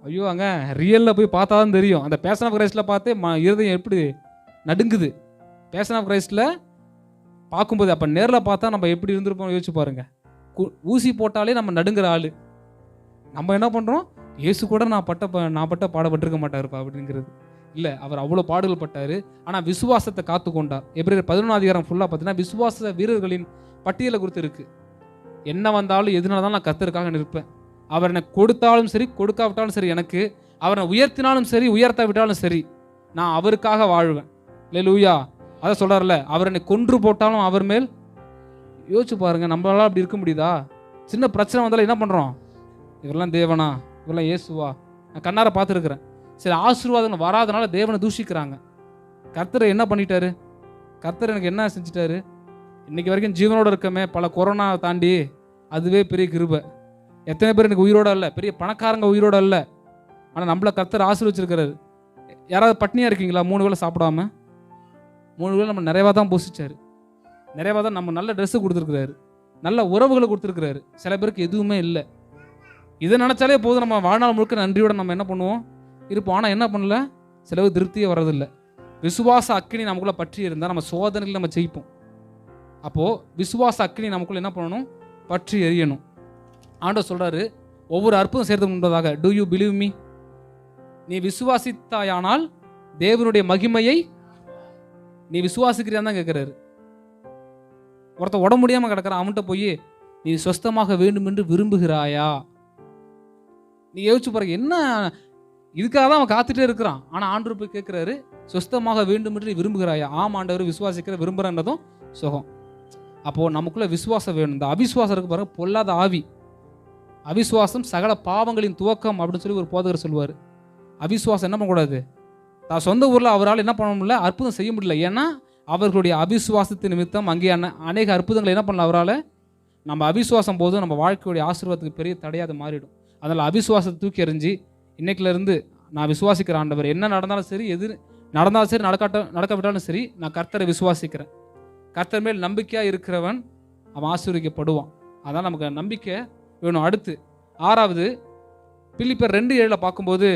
ஐயோ அங்கே ரியலில் போய் பார்த்தா தான் தெரியும். அந்த பேஷன் ஆஃப் கிரைஸ்டில் பார்த்தே இருதயம் எப்படி நடுங்குது. பேஷன் ஆஃப் கிரைஸ்டில் பார்க்கும்போது அப்போ நேரில் பார்த்தா நம்ம எப்படி இருந்திருப்போம் யோசிச்சு பாருங்கள். ஊசி போட்டாலே நம்ம நடுங்கிற ஆள். நம்ம என்ன பண்ணுறோம்? இயேசு கூட நான் பட்ட பாடுபட்டிருக்க மாட்டாருப்பா அப்படிங்கிறது இல்லை. அவர் அவ்வளோ பாடுகள் பட்டார். ஆனால் விசுவாசத்தை காத்து கொண்டார். எபிரேயர் 11 ஃபுல்லாக பார்த்தீங்கன்னா விசுவாச வீரர்களின் பட்டியலை குறித்து இருக்குது. என்ன வந்தாலும் எதுனால தான் நான் கர்த்தருக்காக நிற்பேன். அவர் என்னை கொடுத்தாலும் சரி கொடுக்காவிட்டாலும் சரி, எனக்கு அவரை உயர்த்தினாலும் சரி உயர்த்த விட்டாலும் சரி, நான் அவருக்காக வாழ்வேன். அல்லேலூயா. அதை சொல்கிறார்ல, அவர் என்னை கொன்று போட்டாலும் அவர் மேல். யோசிச்சு பாருங்க, நம்மளால அப்படி இருக்க முடியுதா? சின்ன பிரச்சனை வந்தாலும் என்ன பண்ணுறோம்? இவரெல்லாம் தேவனா, இவரெல்லாம் இயேசுவா? நான் கண்ணார பார்த்துருக்குறேன். சில ஆசீர்வாதங்கள் வராதனால தேவனை தூஷிக்கிறாங்க. கர்த்தரை என்ன பண்ணிட்டாரு? கர்த்தர் எனக்கு என்ன செஞ்சிட்டாரு? இன்னைக்கு வரைக்கும் ஜீவனோடு இருக்கமே, பல கொரோனா தாண்டி, அதுவே பெரிய கிருபை. எத்தனை பேர் எனக்கு உயிரோட இல்லை, பெரிய பணக்காரங்க உயிரோட இல்லை, ஆனால் நம்மளை கர்த்தர் ஆசீர்வச்சிருக்கிறாரு. யாராவது பட்னியாக இருக்கீங்களா? 3 வேளை சாப்பிடாம? 3 வேளை நம்ம நிறைவாக தான் போஷிச்சாரு, நிறைவாக தான் நம்ம நல்ல ட்ரெஸ்ஸு கொடுத்துருக்குறாரு, நல்ல உறவுகளை கொடுத்துருக்குறாரு. சில பேருக்கு எதுவுமே இல்லை. இதை நினச்சாலே போதும், நம்ம வாழ்நாள் முழுக்க நன்றியோட நம்ம என்ன பண்ணுவோம், இருப்போம். ஆனால் என்ன பண்ணல, சிலவு திருப்தியே வர்றதில்லை. விசுவாச அக்கினி நமக்குள்ளே பற்றி இருந்தால் நம்ம சோதனையில் நம்ம ஜெயிப்போம். அப்போது விசுவாச அக்கினி நமக்குள்ளே என்ன பண்ணணும்? பற்றி எரியணும். ஆண்டவர் சொல்கிறாரு, ஒவ்வொரு அற்புதம் செய்யறதுக்கு முன்பதாக, டூ யூ பிலீவ் மீ? நீ விசுவாசித்தாயானால் தேவனுடைய மகிமையை நீ விசுவாசிக்கிறியான்னு தான் கேட்குறாரு. ஒருத்தன் உடம்பு முடியாமல் கிடக்கிறான், அவன்கிட்ட போய் நீ சொஸ்தமாக வேண்டும் என்று விரும்புகிறாயா? நீ யோசிச்சு பாருங்க, என்ன இதுக்காக தான் அவன் காத்துட்டே இருக்கிறான். ஆனால் ஆண்டவர் போய் கேட்குறாரு, சொஸ்தமாக வேண்டும் என்று விரும்புகிறாயா? ஆம் ஆண்டவர், விசுவாசிக்கிற விரும்புகிறன்றதும் சுகம். அப்போது நமக்குள்ளே விசுவாசம் வேணும். இந்த அவிசுவாசம் இருக்கு பாருங்க, பொல்லாத ஆவி. அவிசுவாசம் சகல பாவங்களின் துவக்கம் அப்படின்னு சொல்லி ஒரு போதகர் சொல்லுவார். அவிசுவாசம் என்ன பண்ணக்கூடாது? தான் சொந்த ஊரில் அவரால் என்ன பண்ண முடியல, அற்புதம் செய்ய முடியல. ஏன்னா அவர்களுடைய அவிசுவாசத்து நிமித்தம் அங்கே அநேக அற்புதங்களை என்ன பண்ணல அவரால். நம்ம அவிசுவாசம் போதும் நம்ம வாழ்க்கையுடைய ஆசீர்வாதத்துக்கு பெரிய தடையாக மாறிடும். அதனால் அவிசுவாசத்தை தூக்கி எறிஞ்சு இன்னைக்குலேருந்து நான் விசுவாசிக்கிற ஆண்டவர், என்ன நடந்தாலும் சரி, எது நடந்தாலும் சரி, நடக்காவிட்டாலும் சரி, நான் கர்த்தரை விசுவாசிக்கிறேன். கர்த்தர் மேல் நம்பிக்கையாக இருக்கிறவன் அவன் ஆசீர்வதிக்கப்படுவான். அதான் நமக்கு நம்பிக்கை வேணும். அடுத்து 6வது பிலிப்பியர் 2:7 பார்க்கும்போது,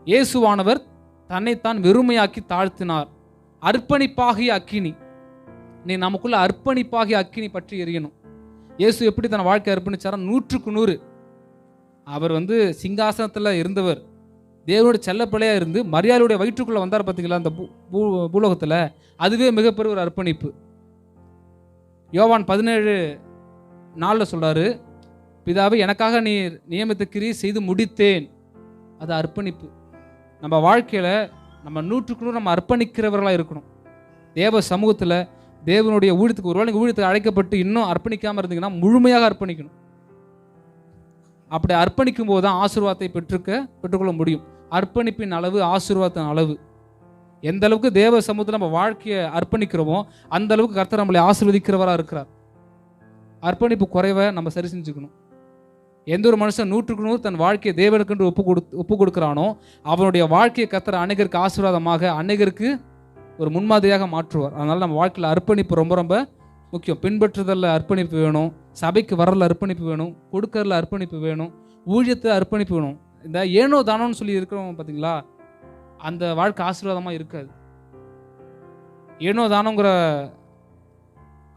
இயேசுவானவர் தன்னைத்தான் வெறுமையாக்கி தாழ்த்தினார், அர்ப்பணிப்பாகிய அக்கினி. நீ நமக்குள்ள அர்ப்பணிப்பாகிய அக்கினி பற்றி எரியணும். இயேசு எப்படி தன் வாழ்க்கை அர்ப்பணிச்சாரா? 100க்கு 100. அவர் சிங்காசனத்தில் இருந்தவர், தேவனுடைய செல்லப்பிள்ளையாக இருந்து மரியாதையுடைய வயிற்றுக்குள்ளே வந்தார் பார்த்தீங்களா அந்த பூலோகத்தில். அதுவே மிகப்பெரிய ஒரு அர்ப்பணிப்பு. யோவான் 17:4 சொல்கிறாரு, பிதாவை எனக்காக நீர் நியமித்த கிரியை செய்து முடித்தேன். அது அர்ப்பணிப்பு. நம்ம வாழ்க்கையில் நம்ம 100க்கு 100 நம்ம அர்ப்பணிக்கிறவர்களாக இருக்கணும். தேவ சமூகத்தில் தேவனுடைய ஊழியத்துக்கு, ஒருவேளை நீங்கள் ஊழியத்துக்கு அழைக்கப்பட்டு இன்னும் அர்ப்பணிக்காமல் இருந்தீங்கன்னா முழுமையாக அர்ப்பணிக்கணும். அப்படி அர்ப்பணிக்கும் போது தான் ஆசீர்வாதத்தை பெற்றுக்கொள்ள முடியும். அர்ப்பணிப்பின் அளவு ஆசீர்வாதத்தின் அளவு. எந்த அளவுக்கு தேவ சமூகத்தில் நம்ம வாழ்க்கையை அர்ப்பணிக்கிறோமோ அந்த அளவுக்கு கர்த்தர் நம்மளை ஆசீர்வதிக்கிறவராக இருக்கிறார். அர்ப்பணிப்பு குறைவை நம்ம சரி செஞ்சுக்கணும். எந்த ஒரு மனுஷன் 100க்கு 100 தன் வாழ்க்கையை தேவனுக்கு ஒப்பு கொடுக்குறானோ அவனுடைய வாழ்க்கையை கர்த்தர் அநேகருக்கு ஆசீர்வாதமாக, அநேகருக்கு ஒரு முன்மாதிரியாக மாற்றுவார். அதனால் நம்ம வாழ்க்கையில் அர்ப்பணிப்பு ரொம்ப ரொம்ப முக்கியம். பின்பற்றுதலில் அர்ப்பணிப்பு வேணும், சபைக்கு வரல அர்ப்பணிப்பு வேணும், கொடுக்கறதுல அர்ப்பணிப்பு வேணும், ஊழியத்தில் அர்ப்பணிப்பு வேணும். இந்த ஏனோ தானோன்னு சொல்லி இருக்கிறவங்க பார்த்தீங்களா, அந்த வாழ்க்கை ஆசீர்வாதமாக இருக்காது. ஏனோ தானோங்கிற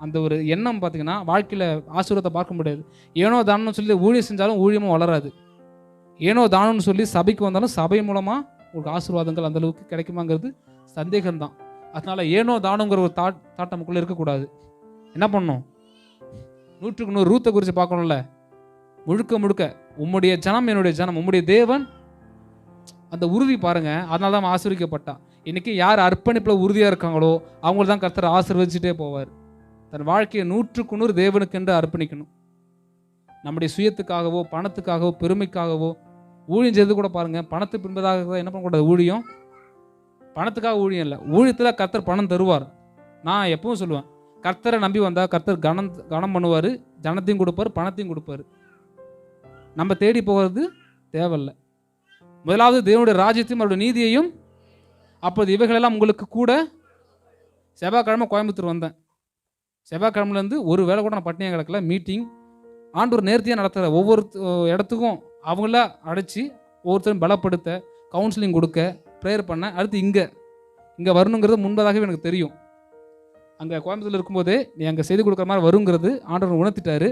அந்த ஒரு எண்ணம் பார்த்தீங்கன்னா வாழ்க்கையில் ஆசீர்வாதத்தை பார்க்க முடியாது. ஏனோ தானம்னு சொல்லி ஊழியம் செஞ்சாலும் ஊழியமும் வளராது. ஏனோ தானம்னு சொல்லி சபைக்கு வந்தாலும் சபை மூலமாக உங்களுக்கு ஆசீர்வாதங்கள் அந்த அளவுக்கு கிடைக்குமாங்கிறது சந்தேகம்தான். அதனால ஏனோ தானங்கிற ஒரு தாட் நமக்குள்ளே இருக்கக்கூடாது. என்ன பண்ணணும்? 100க்கு 100 ரூத்தை குறித்து பார்க்கணும்ல. முழுக்க முழுக்க உம்முடைய ஜனம் என்னுடைய ஜனம், உம்முடைய தேவன், அந்த உறுதி பாருங்க. அதனால தான் ஆசீர்வதிக்கப்பட்டான். இன்னைக்கு யார் அர்ப்பணிப்பில் உறுதியாக இருக்காங்களோ அவங்கள தான் கர்த்தர் ஆசீர்வதிச்சுட்டே போவார். தன் வாழ்க்கையை 100க்கு 100 தேவனுக்கு என்று அர்ப்பணிக்கணும். நம்முடைய சுயத்துக்காகவோ பணத்துக்காகவோ பெருமைக்காகவோ ஊழியம் செய்து கூட பாருங்க. பணத்தை பின்பதாக என்ன பண்ணக்கூடாது? ஊழியம் பணத்துக்காக ஊழியம் இல்லை. ஊழியத்தில் கர்த்தர் பணம் தருவார். நான் எப்பவும் சொல்லுவேன், கர்த்தரை நம்பி வந்தால் கர்த்தர் கனம் பண்ணுவார், ஜனத்தையும் கொடுப்பார், பணத்தையும் கொடுப்பார். நம்ம தேடி போகிறது தேவையில்லை. முதலாவது தேவனுடைய ராஜ்யத்தையும் அவருடைய நீதியையும். அப்போது இவைகளெல்லாம் உங்களுக்கு கூட. செவ்வாய்க்கிழமை கோயம்புத்தூர் வந்தேன். செவ்வாய்க்கிழமைலேருந்து ஒரு வேளை கூட நான் பட்டினியாக கிடக்கல. மீட்டிங் ஆண்டவர் நேர்த்தியாக நடத்துகிற ஒவ்வொரு இடத்துக்கும் அவங்கள அடைச்சி ஒவ்வொருத்தரும் பலப்படுத்த, கவுன்சிலிங் கொடுக்க, ப்ரேயர் பண்ண. அடுத்து இங்கே வரணுங்கிறது முன்பதாகவே எனக்கு தெரியும். அங்கே கோயம்புத்தூரில் இருக்கும்போதே நீ அங்கே செய்து கொடுக்குற மாதிரி வருங்கிறது ஆண்டவர் உணர்த்திட்டாரு.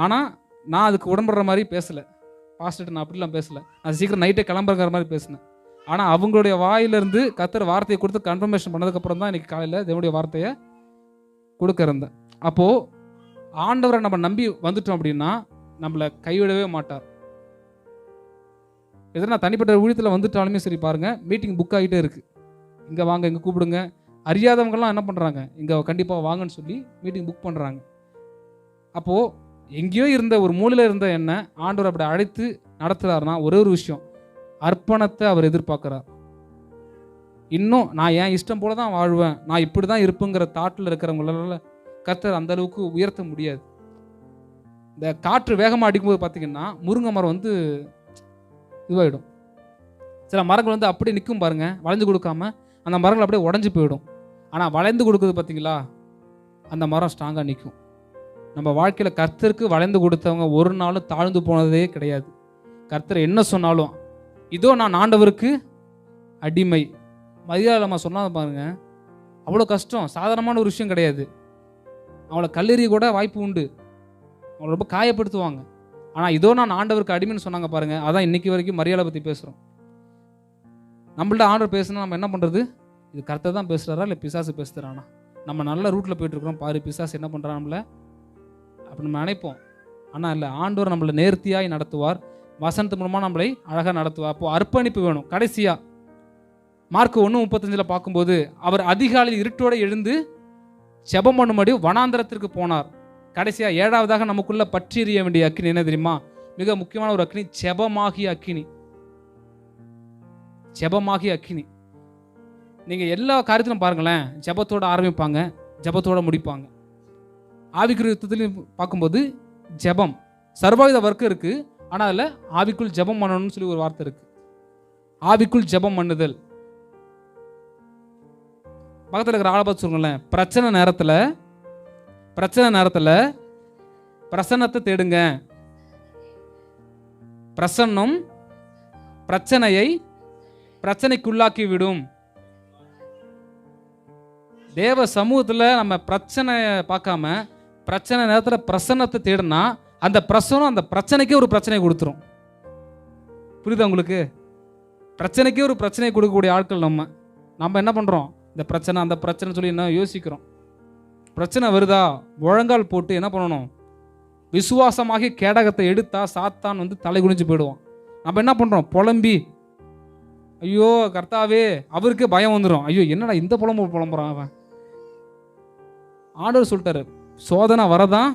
ஆனால் நான் அதுக்கு உடன்படுற மாதிரி பேசலை. பாஸ்டர்கிட்ட நான் அப்படிலாம் பேசலை. நான் சீக்கிரம் நைட்டே கிளம்புறங்கிற மாதிரி பேசினேன். ஆனால் அவங்களுடைய வாயிலிருந்து கர்த்தர் வார்த்தையை கொடுத்து கன்ஃபர்மேஷன் பண்ணதுக்கப்புறம் தான் இன்றைக்கி காலையில் தேவனுடைய வார்த்தையை கொடுக்க இருந்தேன். அப்போது ஆண்டவரை நம்ம நம்பி வந்துட்டோம் அப்படின்னா நம்மளை கைவிடவே மாட்டார். எதனா நான் தனிப்பட்ட ஊழியத்தில் வந்துட்டாலுமே சரி பாருங்கள், மீட்டிங் புக் ஆகிட்டே இருக்குது. இங்கே வாங்க, இங்கே கூப்பிடுங்க. அறியாதவங்கெல்லாம் என்ன பண்ணுறாங்க? இங்கே கண்டிப்பாக வாங்கன்னு சொல்லி மீட்டிங் புக் பண்ணுறாங்க. அப்போது எங்கேயோ இருந்த ஒரு மூலையில் இருந்த என்ன ஆண்டவர் அப்படி அழைத்து நடத்துகிறாருன்னா ஒரே ஒரு விஷயம், அர்ப்பணத்தை அவர் எதிர்பார்க்குறார். இன்னும் நான் என் இஷ்டம் போல தான் வாழ்வேன், நான் இப்படி தான் இருப்புங்கிற தாட்டில் இருக்கிறவங்களால கர்த்தர் அந்த அளவுக்கு உயர்த்த முடியாது. இந்த காற்று வேகமாக அடிக்கும்போது பார்த்தீங்கன்னா முருங்கை மரம் இதுவாகிடும். சில மரங்கள் அப்படியே நிற்கும் பாருங்க, வளைஞ்சு கொடுக்காம அந்த மரங்கள் அப்படியே உடஞ்சி போயிடும். ஆனால் வளைந்து கொடுக்குறது பார்த்தீங்களா, அந்த மரம் ஸ்ட்ராங்காக நிற்கும். நம்ம வாழ்க்கையில் கர்த்தருக்கு வளைந்து கொடுத்தவங்க ஒரு நாளும் தாழ்ந்து போனதே கிடையாது. கர்த்தர் என்ன சொன்னாலும் இதோ நான் ஆண்டவருக்கு அடிமை. மரியாதை சொன்னால் பாருங்க, அவ்வளோ கஷ்டம், சாதாரணமான ஒரு விஷயம் கிடையாது. அவளை கல்லெறி கூட வாய்ப்பு உண்டு, அவளை ரொம்ப காயப்படுத்துவாங்க. ஆனால் இதோ நான் ஆண்டவருக்கு அடிமைன்னு சொன்னாங்க பாருங்க. அதான் இன்னைக்கு வரைக்கும் மரியாதை பற்றி பேசுகிறோம். நம்மள்ட்ட ஆண்டவர் பேசுனா நம்ம என்ன பண்ணுறது? இது கர்த்தர் தான் பேசுகிறாரா இல்லை பிசாசு பேசுகிறானா? நம்ம நல்ல ரூட்டில் போயிட்டுருக்கிறோம் பாரு, பிசாசு என்ன பண்ணுறா நம்மளை அப்படி நம்ம நினைப்போம். ஆனால் இல்லை, ஆண்டவர் நம்மளை நேர்த்தியாய் நடத்துவார், வசனத்து மூலமாக நம்மளை அழகாக நடத்துவார். அப்போது அர்ப்பணிப்பு வேணும். கடைசியாக மார்க் 1:35 பார்க்கும்போது அவர் அதிகாலையில் இருட்டோடு எழுந்து ஜெபம் பண்ணும்படி வனாந்தரத்திற்கு போனார். கடைசியாக 7வதாக நமக்குள்ள பற்றி எறிய வேண்டிய அக்கினி என்ன தெரியுமா? மிக முக்கியமான ஒரு அக்கினி, ஜெபமாகிய அக்கினி. ஜெபமாகிய அக்கினி. நீங்கள் எல்லா காரியத்திலும் பாருங்களேன், ஜெபத்தோடு ஆரம்பிப்பாங்க, ஜெபத்தோடு முடிப்பாங்க. ஆவிக்குரிய யுத்தத்திலையும் பார்க்கும்போது ஜெபம், சர்வாயுத வர்க்கம் இருக்குது. ஆனால் அதில் ஆவிக்குள் ஜெபம் பண்ணணும்னு சொல்லி ஒரு வார்த்தை இருக்குது. ஆவிக்குள் ஜெபம் பண்ணுதல். பக்கத்தில் இருக்கிற ஆளை பார்த்து சொல்லுங்களேன், பிரச்சனை நேரத்தில் பிரசன்னத்தை தேடுங்க. பிரசன்னம் பிரச்சனையை பிரச்சனைக்குள்ளாக்கி விடும். தேவ சமூகத்தில் நம்ம பிரச்சனையை பார்க்காம பிரச்சனை நேரத்தில் பிரசன்னத்தை தேடுனா அந்த பிரசனம் அந்த பிரச்சனைக்கே ஒரு பிரச்சனையை கொடுத்துரும். புரியுதா உங்களுக்கு? பிரச்சனைக்கே ஒரு பிரச்சனையை கொடுக்கக்கூடிய ஆட்கள் நம்ம என்ன பண்ணுறோம்? இந்த பிரச்சனை அந்த பிரச்சனை சொல்லி என்ன யோசிக்கிறோம்? பிரச்சனை வருதா, முழங்கால் போட்டு என்ன பண்ணணும்? விசுவாசமாகி கேடகத்தை எடுத்தா சாத்தான் தலை குனிஞ்சு போயிடுவான். நம்ம என்ன பண்ணுறோம்? புலம்பி, ஐயோ கர்த்தாவே, அவருக்கு பயம் வந்துடும். ஐயோ என்னடா இந்த புலம்புறான் அவன். ஆண்டவர் சொல்லிட்டாரு, சோதனை வரதான்,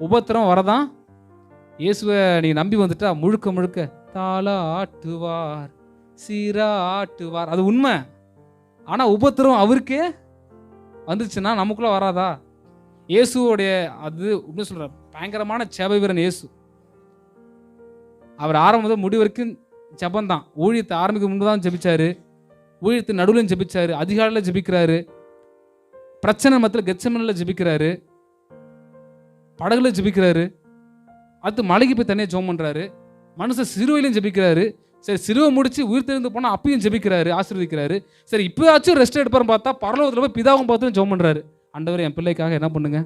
உபத்திரம் வரதான், இயேசுவை நீ நம்பி வந்துட்டா முழுக்க முழுக்க தாளா ஆட்டுவார், சீரா ஆட்டுவார். அது உண்மை. ஆனால் உபத்திரம் அவருக்கே வந்துச்சுன்னா நமக்குள்ள வராதா? இயேசுவோடைய அது உண்மை சொல்ற பயங்கரமான ஜெப வீரன் இயேசு. அவர் ஆரம்பம் முடி வரைக்கும் ஜெபந்தான். ஊழியத்தை ஆரம்பிக்க முன்பு தான் ஜெபிச்சாரு, ஊழியத்து நடுவில் ஜெபிச்சாரு, அதிகாலையில் ஜெபிக்கிறாரு, பிரச்சனை மத்தியில் கெத்செமனில் ஜெபிக்கிறாரு, படகுல ஜெபிக்கிறாரு, அடுத்து மலைக்கு போய் தனியாக ஜெபம் பண்ணுறாரு, மனுஷன் சிறுவையிலையும் ஜெபிக்கிறாரு, சரி சிலுவை முடிச்சு உயிர் தெரிந்து போனால் அப்பயும் ஜெபிக்கிறாரு, ஆசீர்வதிக்கிறாரு. சரி இப்போயாச்சும் ரெஸ்ட் எடுப்பாருன்னு பார்த்தா பரலோகத்தில் போய் பிதாவும் பார்த்து ஜெபம் பண்ணுறாரு. ஆண்டவர் என் பிள்ளைக்காக என்ன பண்ணுங்க,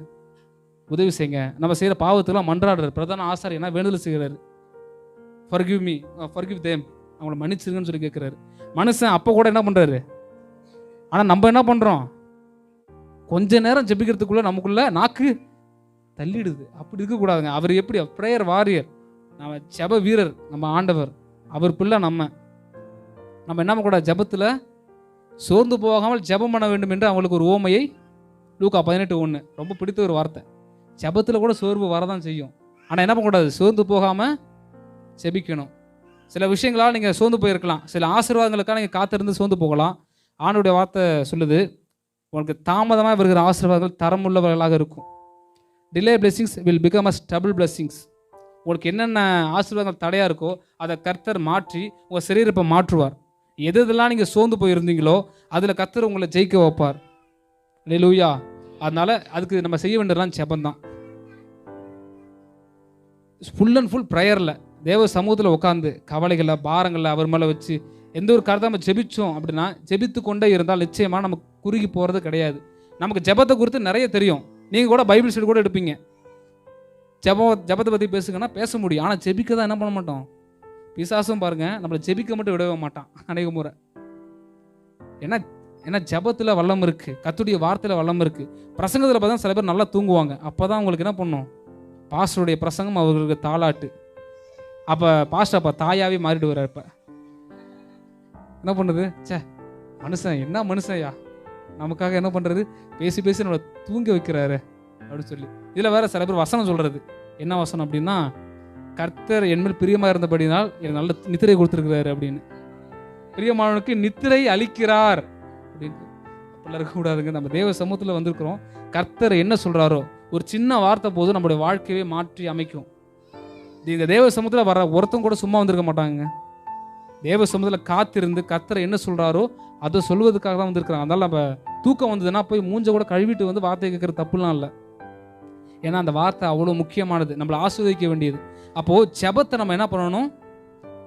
உதவி செய்யுங்க. நம்ம செய்கிற பாவத்துக்கெல்லாம் மன்றாடுறாரு. பிரதான ஆசாரியர் என்ன வேண்டுதல் செய்கிறாரு, ஃபர்கிவ் மீ, ஃபர்கிவ் தேம், அவங்கள மன்னிச்சிருங்கன்னு சொல்லி கேட்குறாரு. மனுஷன் அப்போ கூட என்ன பண்ணுறாரு. ஆனால் நம்ம என்ன பண்ணுறோம், கொஞ்ச நேரம் ஜெபிக்கிறதுக்குள்ளே நமக்குள்ள நாக்கு தள்ளிடுது. அப்படி இருக்கக்கூடாதுங்க. அவர் எப்படி ப்ரேயர் வாரியர், நம்ம ஜெப வீரர், நம்ம ஆண்டவர், அவர் பிள்ளை நம்ம என்ன கூட ஜெபத்தில் சோர்ந்து போகாமல் ஜெபம் பண்ண வேண்டும் என்று அவங்களுக்கு ஒரு ஓமையை லூக்கா 18:1 ரொம்ப பிடித்த ஒரு வார்த்தை. ஜெபத்தில் கூட சோர்வு வரதான் செய்யும். ஆனால் என்ன பண்ணக்கூடாது, சோர்ந்து போகாமல் ஜெபிக்கணும். சில விஷயங்களால் நீங்கள் சோர்ந்து போயிருக்கலாம், சில ஆசீர்வாதங்களுக்காக நீங்கள் காத்திருந்து சோர்ந்து போகலாம். ஆண்டவருடைய வார்த்தை சொல்லுது, உங்களுக்கு தாமதமாக வருகிற ஆசீர்வாதங்கள் தரமுள்ளவர்களாக இருக்கும். Delay blessings will become as double blessings. உங்களுக்கு என்னென்ன ஆசீர்வாதங்கள் தடையாக இருக்கோ அதை கர்த்தர் மாற்றி உங்கள் சரீரப்பை மாற்றுவார். எதெல்லாம் நீங்கள் சோர்ந்து போயிருந்தீங்களோ அதில் கர்த்தர் உங்களை ஜெயிக்க வைப்பார். அல்லேலூயா. அதனால் அதுக்கு நம்ம செய்ய வேண்டியதெல்லாம் ஜெபந்தான். ஃபுல் அண்ட் ஃபுல் ப்ரேயரில் தேவ சமூகத்தில் உட்காந்து கவலைகளை பாரங்களை அவர் மேலே வச்சு எந்த ஒரு காரியத்தை நம்ம ஜெபிச்சோம் அப்படின்னா, ஜெபித்து கொண்டே இருந்தால் நிச்சயமாக நமக்கு குறுகி போகிறது கிடையாது. நமக்கு ஜெபத்தை குறித்து நிறைய தெரியும். நீங்கள் கூட பைபிள் ஸ்டடி கூட எடுப்பீங்க. ஜெபத்தை பற்றி பேசுங்கன்னா பேச முடியும். ஆனால் ஜெபிக்க தான் என்ன பண்ண மாட்டோம். பிசாசும் பாருங்கள் நம்மளை ஜெபிக்க மட்டும் விடவே மாட்டான் அநேக முறை. ஏன்னா ஜெபத்தில் வல்லம் இருக்குது, கர்த்தருடைய வார்த்தையில் வல்லம் இருக்குது. பிரசங்கத்தில் பார்த்தா சில பேர் நல்லா தூங்குவாங்க. அப்போ தான் உங்களுக்கு என்ன பண்ணும், பாஸ்டருடைய பிரசங்கம் அவர்களுக்கு தாளாட்டு. அப்போ பாஸ்டர் அப்போ தாயாவே மாறிடுவார். இப்போ என்ன பண்ணுறது, மனுஷன் என்ன மனுஷன்யா, நமக்காக என்ன பண்ணுறது, பேசி பேசி நம்மளை தூங்கி வைக்கிறாரு அப்படின்னு சொல்லி. இதில் வேறு சில பேர் வசனம் சொல்கிறது. என்ன வசனம் அப்படின்னா, கர்த்தர் என்மேல் பிரியமாக இருந்தபடினால் எனக்கு நல்ல நித்திரை கொடுத்துருக்கிறாரு அப்படின்னு. பிரியமானவனுக்கு நித்திரை அளிக்கிறார் அப்படின்னு. அப்படிலாம் இருக்கக்கூடாதுங்க. நம்ம தேவ சமூகத்தில் வந்திருக்கிறோம். கர்த்தர் என்ன சொல்கிறாரோ ஒரு சின்ன வார்த்தை போதும் நம்மளுடைய வாழ்க்கையை மாற்றி அமைக்கும். நீங்கள் தேவ சமூகத்தில் வர ஒருத்தம் கூட சும்மா வந்திருக்க மாட்டாங்க. தேவ சமூகத்தில் காத்திருந்து கர்த்தர் என்ன சொல்கிறாரோ அதை சொல்வதற்காக தான் வந்திருக்கிறாங்க. அதனால் நம்ம தூக்கம் வந்ததுன்னா போய் மூஞ்ச கூட கழுவிட்டு வந்து வார்த்தை கேட்குற தப்புலாம் இல்லை. ஏன்னா அந்த வார்த்தை அவ்வளோ முக்கியமானது, நம்மளை ஆஸ்வதிக்க வேண்டியது. அப்போது ஜெபத்தை நம்ம என்ன பண்ணணும்,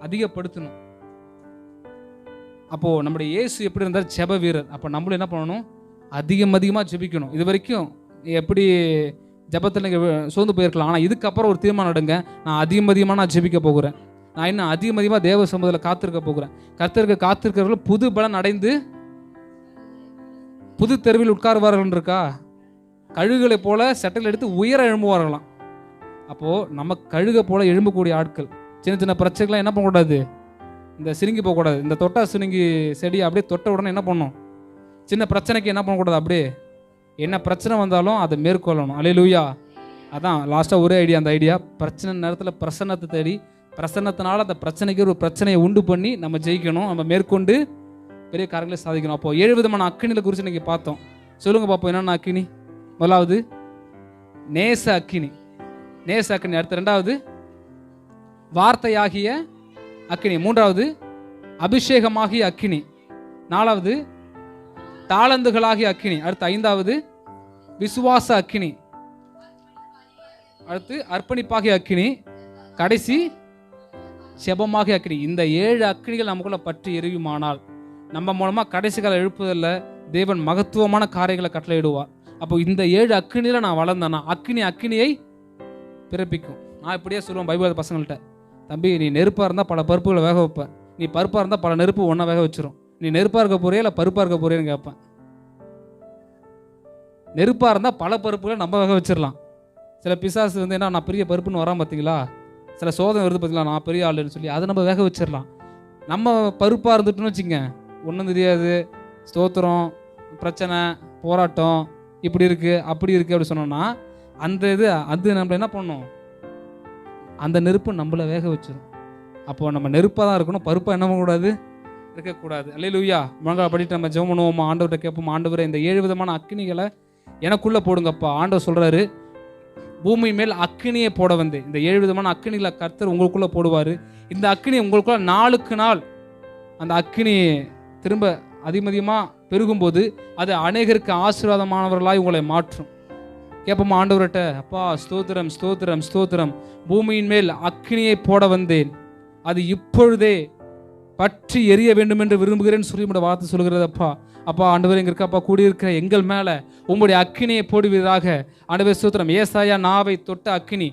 அதிகப்படுத்தணும். அப்போது நம்முடைய இயேசு எப்படி இருந்தால் ஜெப வீரர், அப்போ நம்மளும் என்ன பண்ணணும், அதிகமாக ஜெபிக்கணும். இது வரைக்கும் எப்படி ஜெபத்தில் நீங்கள் சோர்ந்து போயிருக்கலாம். ஆனால் இதுக்கப்புறம் ஒரு தீர்மானம் எடுங்க, நான் அதிகமாக நான் ஜெபிக்க போகிறேன். நான் இன்னும் அதிகமாக தேவ சமூகத்தில் காத்திருக்க போகிறேன். கர்த்தருக்கு காத்திருக்கிறவர்கள் புது பலன் அடைந்து புது தெருவில் உட்காருவார்கள் இருக்கா, கழுகுகளை போல செட்டையில் எடுத்து உயர எழும்புவார்களாம். அப்போது நம்ம கழுகை போல எழும்பக்கூடிய ஆட்கள். சின்ன சின்ன பிரச்சனைகள்லாம் என்ன பண்ணக்கூடாது, இந்த சிறுங்கி போகக்கூடாது. இந்த தொட்டா சிறுங்கி செடி அப்படியே தொட்ட உடனே என்ன பண்ணணும், சின்ன பிரச்சனைக்கு என்ன பண்ணக்கூடாது, அப்படியே என்ன பிரச்சனை வந்தாலும் அதை மேற்கொள்ளணும். அல்லேலூயா. அதான் லாஸ்ட்டாக ஒரே ஐடியா. அந்த ஐடியா, பிரச்சனை நேரத்தில் பிரசன்னத்தை தேடி பிரசன்னத்தினால அந்த பிரச்சனைக்கு ஒரு பிரச்சனையை உண்டு பண்ணி நம்ம ஜெயிக்கணும், நம்ம மேற்கொண்டு பெரிய காரியங்களை சாதிக்கணும். அப்போது 7 விதமான அக்கினியில் குறித்து இன்றைக்கி பார்த்தோம். சொல்லுங்கள் பார்ப்போம், என்னென்ன அக்கினி? முதலாவது நேச அக்கினி. நேச அக்கினி. அடுத்து 2வது வார்த்தையாகிய அக்கினி. 3வது அபிஷேகமாகிய அக்கினி. 4வது தாளந்துகளாகிய அக்கினி. அடுத்து 5வது விசுவாச அக்கினி. அடுத்து அர்ப்பணிப்பாகிய அக்கினி. கடைசி செபமாகிய அக்கினி. இந்த 7 அக்கினிகள் நமக்குள்ள பற்றி எரியுமானால் நம்ம மூலமாக கடைசி கால எழுப்புதல்ல தேவன் மகத்துவமான காரியங்களை கட்டளையிடுவார். அப்போ இந்த 7 அக்கினியில் நான் வளர்ந்தேன்னா அக்கினியை பிறப்பிக்கும். நான் இப்படியே சொல்லுவேன் பைபிள் பசங்கள்கிட்ட, தம்பி நீ நெருப்பாக இருந்தால் பல பருப்புகளை வேக வைப்பேன், நீ பருப்பாக இருந்தால் பல நெருப்பு ஒன்றா வேக வச்சிரும். நீ நெருப்பாக இருக்க போறியா இல்லை பருப்பாக இருக்க போறியான்னு கேட்பேன். நெருப்பாக இருந்தால் பல பருப்புகளை நம்ம வேக வச்சிடலாம். சில பிசாசு வந்து என்ன, நான் பெரிய பருப்புன்னு வரான் பார்த்தீங்களா, சில சோதனை வருது பார்த்தீங்களா, நான் பெரிய ஆளுன்னு சொல்லி அதை நம்ம வேக வச்சிடலாம். நம்ம பருப்பாக இருந்துட்டுன்னு வச்சுங்க, ஒன்றும் தெரியாது, ஸ்தோத்திரம், பிரச்சனை, போராட்டம், இப்படி இருக்குது அப்படி இருக்குது அப்படி சொன்னோன்னா அது நம்ம என்ன பண்ணணும், அந்த நெருப்பு நம்மளை வேக வச்சிடும். அப்போது நம்ம நெருப்பாக தான் இருக்கணும், பருப்பாக என்ன பண்ணக்கூடாது, இருக்கக்கூடாது. அல்லேலூயா. முழங்கால படிட்டு நம்ம ஜெபம் பண்ணுவோமா, ஆண்டவர்கிட்ட கேட்போம், ஆண்டவரே இந்த 7 விதமான அக்கினிகளை எனக்குள்ளே போடுங்கப்பா. ஆண்டவர் சொல்கிறாரு, பூமி மேல் அக்கினியை போட வந்து இந்த 7 விதமான அக்கினிகளை கர்த்தர் உங்களுக்குள்ளே போடுவார். இந்த அக்கினி உங்களுக்குள்ள நாளுக்கு நாள் அந்த அக்கினி திரும்ப அதிகமாக பெருகும்போது அது அநேகருக்கு ஆசீர்வாதமானவர்களாய் உங்களை மாற்றும். கேட்போமா ஆண்டவர்கிட்ட, அப்பா ஸ்தோத்திரம் ஸ்தோத்திரம் ஸ்தோத்திரம், பூமியின் மேல் அக்கினியை போட வந்தேன், அது இப்பொழுதே பற்றி எரிய வேண்டும் என்று விரும்புகிறேன்னு சொல்லி உங்களுடைய வார்த்தை சொல்கிறது. அப்பா அப்பா ஆண்டவர் எங்க இருக்கப்பா கூடியிருக்கிற எங்கள் மேலே உங்களுடைய அக்கினியை போடுவீராக. ஆண்டவர் ஸ்தோத்திரம். ஏசாயா நாவை தொட்ட அக்கினி,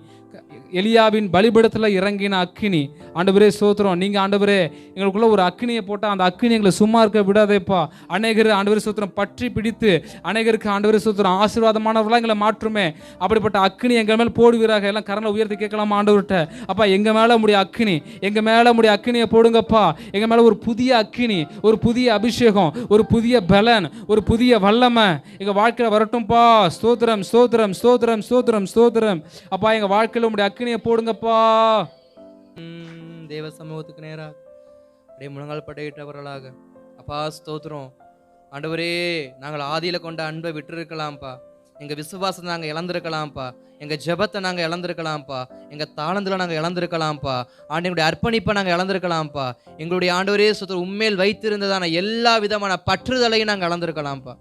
எலியாவின் பலிபீடத்தில் இறங்கின அக்கினி. ஆண்டவரே ஸ்தோத்திரம். நீங்கள் ஆண்டவரே எங்களுக்குள்ள ஒரு அக்கினியை போட்டால் அந்த அக்கினி எங்களை சும்மா இருக்க விடாதேப்பா. அநேகர் ஆண்டவரே ஸ்தோத்திரம் பற்றி பிடித்து அநேகருக்கு ஆண்டவரே ஸ்தோத்திரம் ஆசீர்வாதமானவர்களாக எங்களை மாற்றுமே. அப்படிப்பட்ட அக்கினி எங்கள் மேலே போடுவீராக. எல்லாம் கரங்களை உயர்த்தி கேட்கலாமா ஆண்டவர்கிட்ட? அப்பா எங்கள் மேலே முடிய அக்கினி, எங்கள் மேலே முடிய அக்கினியை போடுங்கப்பா. எங்கள் மேலே ஒரு புதிய அக்கினி, ஒரு புதிய அபிஷேகம், ஒரு புதிய பலன், ஒரு புதிய வல்லமை எங்கள் வாழ்க்கையில் வரட்டும்பா. ஸ்தோத்திரம் ஸ்தோத்திரம் ஸ்தோத்திரம் ஸ்தோத்திரம் ஸ்தோத்திரம். அப்பா எங்கள் வாழ்க்கையில் உடைய அக்கினியை போடுங்கப்பா. தேவ சமூகத்துக்கு நேராக அப்படியே முழங்கால் படையிட்டவர்களாக அப்பா ஸ்தோத்திரம். ஆண்டவரே, நாங்கள் ஆதியில் கொண்ட அன்பை விட்டுருக்கலாம்ப்பா. எங்கள் விசுவாசத்தை நாங்கள் இழந்திருக்கலாம்ப்பா. எங்கள் ஜெபத்தை நாங்கள் இழந்திருக்கலாம்ப்பா. எங்கள் தாளந்தில் நாங்கள் இழந்திருக்கலாம்ப்பா. ஆண்டவருடைய அர்ப்பணிப்பை நாங்கள் இழந்திருக்கலாம்ப்பா. எங்களுடைய ஆண்டவரே ஸ்தோத்திரம் உண்மையில் வைத்திருந்ததான எல்லா விதமான பற்றுதலையும் நாங்கள் இழந்திருக்கலாம்ப்பா.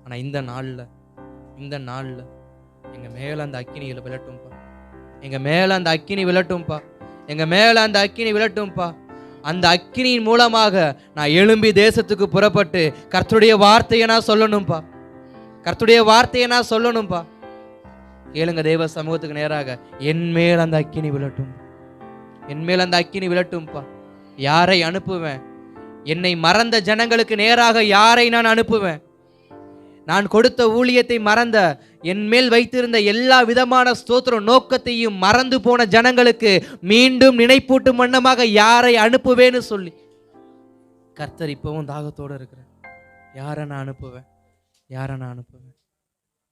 ஆனால் இந்த நாளில் எங்கள் மேலே அந்த அக்கினியில் விளட்டும்ப்பா. எங்கள் மேலே அந்த அக்கினி விளட்டும்ப்பா. எங்கள் மேலே அந்த அக்கினி விளட்டும்ப்பா. அந்த அக்கினியின் மூலமாக நான் எழும்பி தேசத்துக்கு புறப்பட்டு கர்த்தருடைய வார்த்தையை நான் சொல்லணும்ப்பா. கர்த்தருடைய வார்த்தையை நான் சொல்லணும்ப்பா. கேளுங்க தேவ சமூகத்துக்கு நேராக, என் மேல் அந்த அக்கினி விளட்டும். என் மேல் அந்த அக்கினி விளட்டும்ப்பா. யாரை அனுப்புவேன்? என்னை மறந்த ஜனங்களுக்கு நேராக யாரை நான் அனுப்புவேன்? நான் கொடுத்த ஊழியத்தை மறந்த, என் மேல் வைத்திருந்த எல்லா விதமான ஸ்தோத்திரம் நோக்கத்தையும் மறந்து போன ஜனங்களுக்கு மீண்டும் நினைப்பூட்டும் வண்ணமாக யாரை அனுப்புவேன்னு சொல்லி கர்த்தர் இப்பவும் தாகத்தோடு இருக்கிறேன். யாரை நான் அனுப்புவேன்? யாரை நான் அனுப்புவேன்?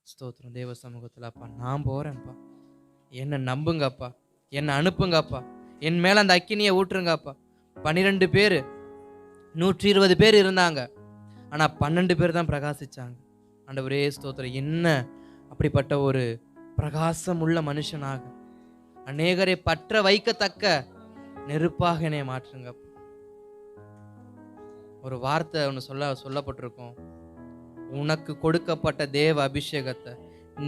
ஸ்தோத்திரம் தேவ சமூகத்தில். அப்பா நான் போகிறேன்ப்பா, என்னை நம்புங்கப்பா, என்னை அனுப்புங்கப்பா, என் மேலே அந்த அக்கினியை ஊற்றுங்கப்பா. 12 பேர் 120 பேர் இருந்தாங்க, ஆனால் 12 பேர் தான் பிரகாசிச்சாங்க. ஆண்டவரே ஸ்தோத்திரம். என்ன அப்படிப்பட்ட ஒரு பிரகாசம் உள்ள மனுஷனாக, அநேகரை பற்ற வைக்கத்தக்க நெருப்பாக என்னை மாற்றுங்க. ஒரு வார்த்தை ஒன்று சொல்லப்பட்டிருக்கும், உனக்கு கொடுக்கப்பட்ட தேவ அபிஷேகத்தை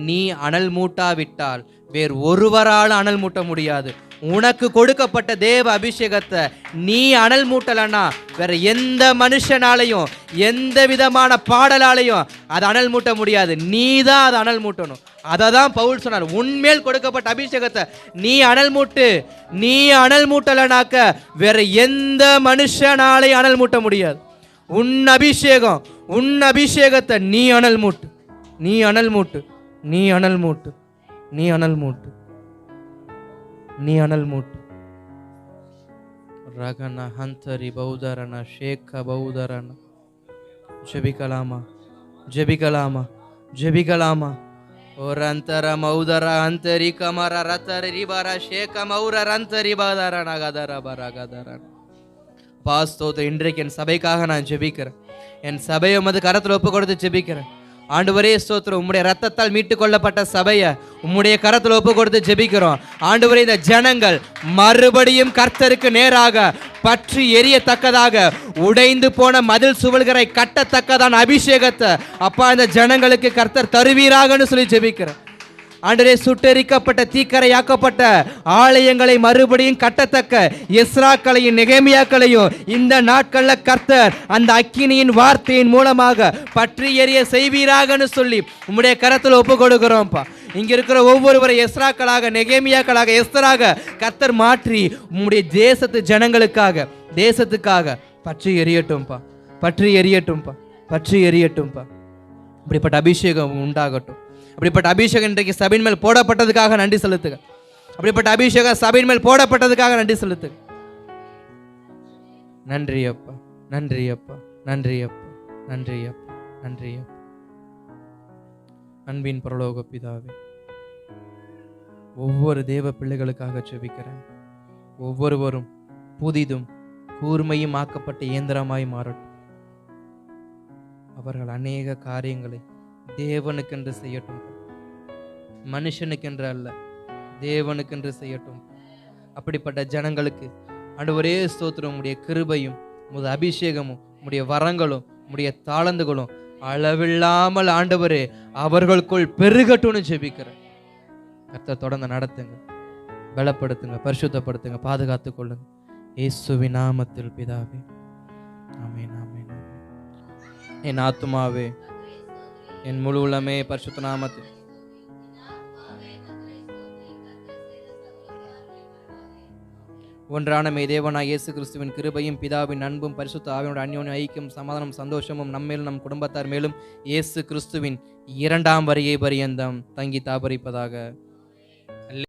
நீ அனல் மூட்டாவிட்டால் வேறு ஒருவரால் அனல் மூட்ட முடியாது. உனக்கு கொடுக்கப்பட்ட தேவ அபிஷேகத்தை நீ அனல் மூட்டலன்னா வேற எந்த மனுஷனாலையும் எந்த விதமான பாடலாலையும் அது அனல் மூட்ட முடியாது. நீ தான் அதை அனல் மூட்டணும். அதை தான் பவுல் சொன்னார், உன்மேல் கொடுக்கப்பட்ட அபிஷேகத்தை நீ அனல் மூட்டு. நீ அனல் மூட்டலனாக்க வேற எந்த மனுஷனாலையும் அனல் மூட்ட முடியாது. உன் அபிஷேகம், உன் அபிஷேகத்தை நீ அனல் மூட்டு. நீ அனல் மூட்டு. நீ அனல் மூட்டு. நீ அனல் மூட்டு. நீ அனல் மூட்டு. ரகன ஹந்தரி பௌதரன ஷேக பௌதரன. ஜெபிக்கலாமா? ஜெபிக்கலாமா? ஜெபிக்கலாமா? ஓரந்தர மௌதர அந்தரி கமர ரத்தரி ரிபர ஷேக மௌர ரந்தரி பதரன கதர பரகதரன. பாஸ்தோத்திரம். இன்றைக்கு என் சபைக்காக நான் ஜெபிக்கிறேன். என் சபையை உமது கரத்தில் ஒப்பு கொடுத்து ஜெபிக்கிறேன். ஆண்டவரே ஸ்தோத்திரம். உம்முடைய ரத்தத்தால் மீட்டு கொள்ளப்பட்ட சபையை உம்முடைய கரத்தில் ஒப்பு கொடுத்து ஜெபிக்கிறோம். ஆண்டவரே, இந்த ஜனங்கள் மறுபடியும் கர்த்தருக்கு நேராக பற்றி எரியத்தக்கதாக, உடைந்து போன மதில் சுவல்களை கட்டத்தக்கதான அபிஷேகத்தை அப்பா இந்த ஜனங்களுக்கு கர்த்தர் தருவீராகன்னு சொல்லி ஜெபிக்கிறேன். ஆண்டவரே, சுட்டெரிக்கப்பட்ட தீக்கரையாக்கப்பட்ட ஆலயங்களை மறுபடியும் கட்டத்தக்க எஸ்ராக்களையும் நெகேமியாக்களையும் இந்த நாட்களில் கர்த்தர் அந்த அக்கினியின் வார்த்தையின் மூலமாக பற்றி எரிய செய்வீராகன்னு சொல்லி உம்முடைய கரத்தில் ஒப்பு கொடுக்கிறோம்ப்பா. இங்க இருக்கிற ஒவ்வொருவரை எஸ்ராக்களாக, நெகேமியாக்களாக, எஸ்தராக கர்த்தர் மாற்றி உம்முடைய தேசத்து ஜனங்களுக்காக, தேசத்துக்காக பற்றி எரியட்டும்பா. பற்றி எரியட்டும்பா. பற்றி எரியட்டும்பா. இப்படிப்பட்ட அபிஷேகம் உண்டாகட்டும். அப்படிப்பட்ட அபிஷேகம் இன்றைக்கு சபையின் மேல் போடப்பட்டதுக்காக நன்றி செலுத்துக. அப்படிப்பட்ட அபிஷேகம் சபையின் மேல் போடப்பட்டதுக்காக நன்றி செலுத்துக. நன்றி அப்பா, நன்றி அப்பா, நன்றி அப்பா, நன்றி அப்பா, நன்றி அப்பா. அன்பின் பரலோக பிதாவே, ஒவ்வொரு தேவ பிள்ளைகளுக்காக ஜெபிக்கிறேன். ஒவ்வொருவரும் புதிதும் கூர்மையும் ஆக்கப்பட்ட இயந்திரமாய் மாறட்டும். அவர்கள் அநேக காரியங்களை தேவனுக்கென்று செய்யட்டும். மனுஷனுக்கென்று அல்ல, தேவனுக்கென்று செய்யட்டும். அப்படிப்பட்ட ஜனங்களுக்கு ஆண்டவரே ஸ்தோத்திரம். உடைய கிருபையும் உமது அபிஷேகமும் உடைய வரங்களும் உடைய தாளந்துகளும் அளவில்லாமல் ஆண்டவரே அவர்களுக்குள் பெருகட்டும்னு ஜெபிக்கிறேன். கர்த்தர் தொடர்ந்து நடத்துங்க, பலப்படுத்துங்க, பரிசுத்தப்படுத்துங்க, பாதுகாத்துக் கொள்ளுங்க. இயேசுவின் நாமத்தில் பிதாவே, ஆமென், ஆமென், ஆமென். என் ஆத்துமாவே, என் முழு உள்ளமே பரிசுத்த நாமத்தில் ஒன்றான மே தேவனாய் இயேசு கிறிஸ்துவின் கிருபையும் பிதாவின் அன்பும் பரிசுத்த ஆவியோட அந்யோன்ய ஐக்கியம் சமாதானம் சந்தோஷமும் நம்மேலும் நம் குடும்பத்தார் மேலும் இயேசு கிறிஸ்துவின் இரண்டாம் வருகை பரியந்தம் தங்கி தாபரிப்பதாக.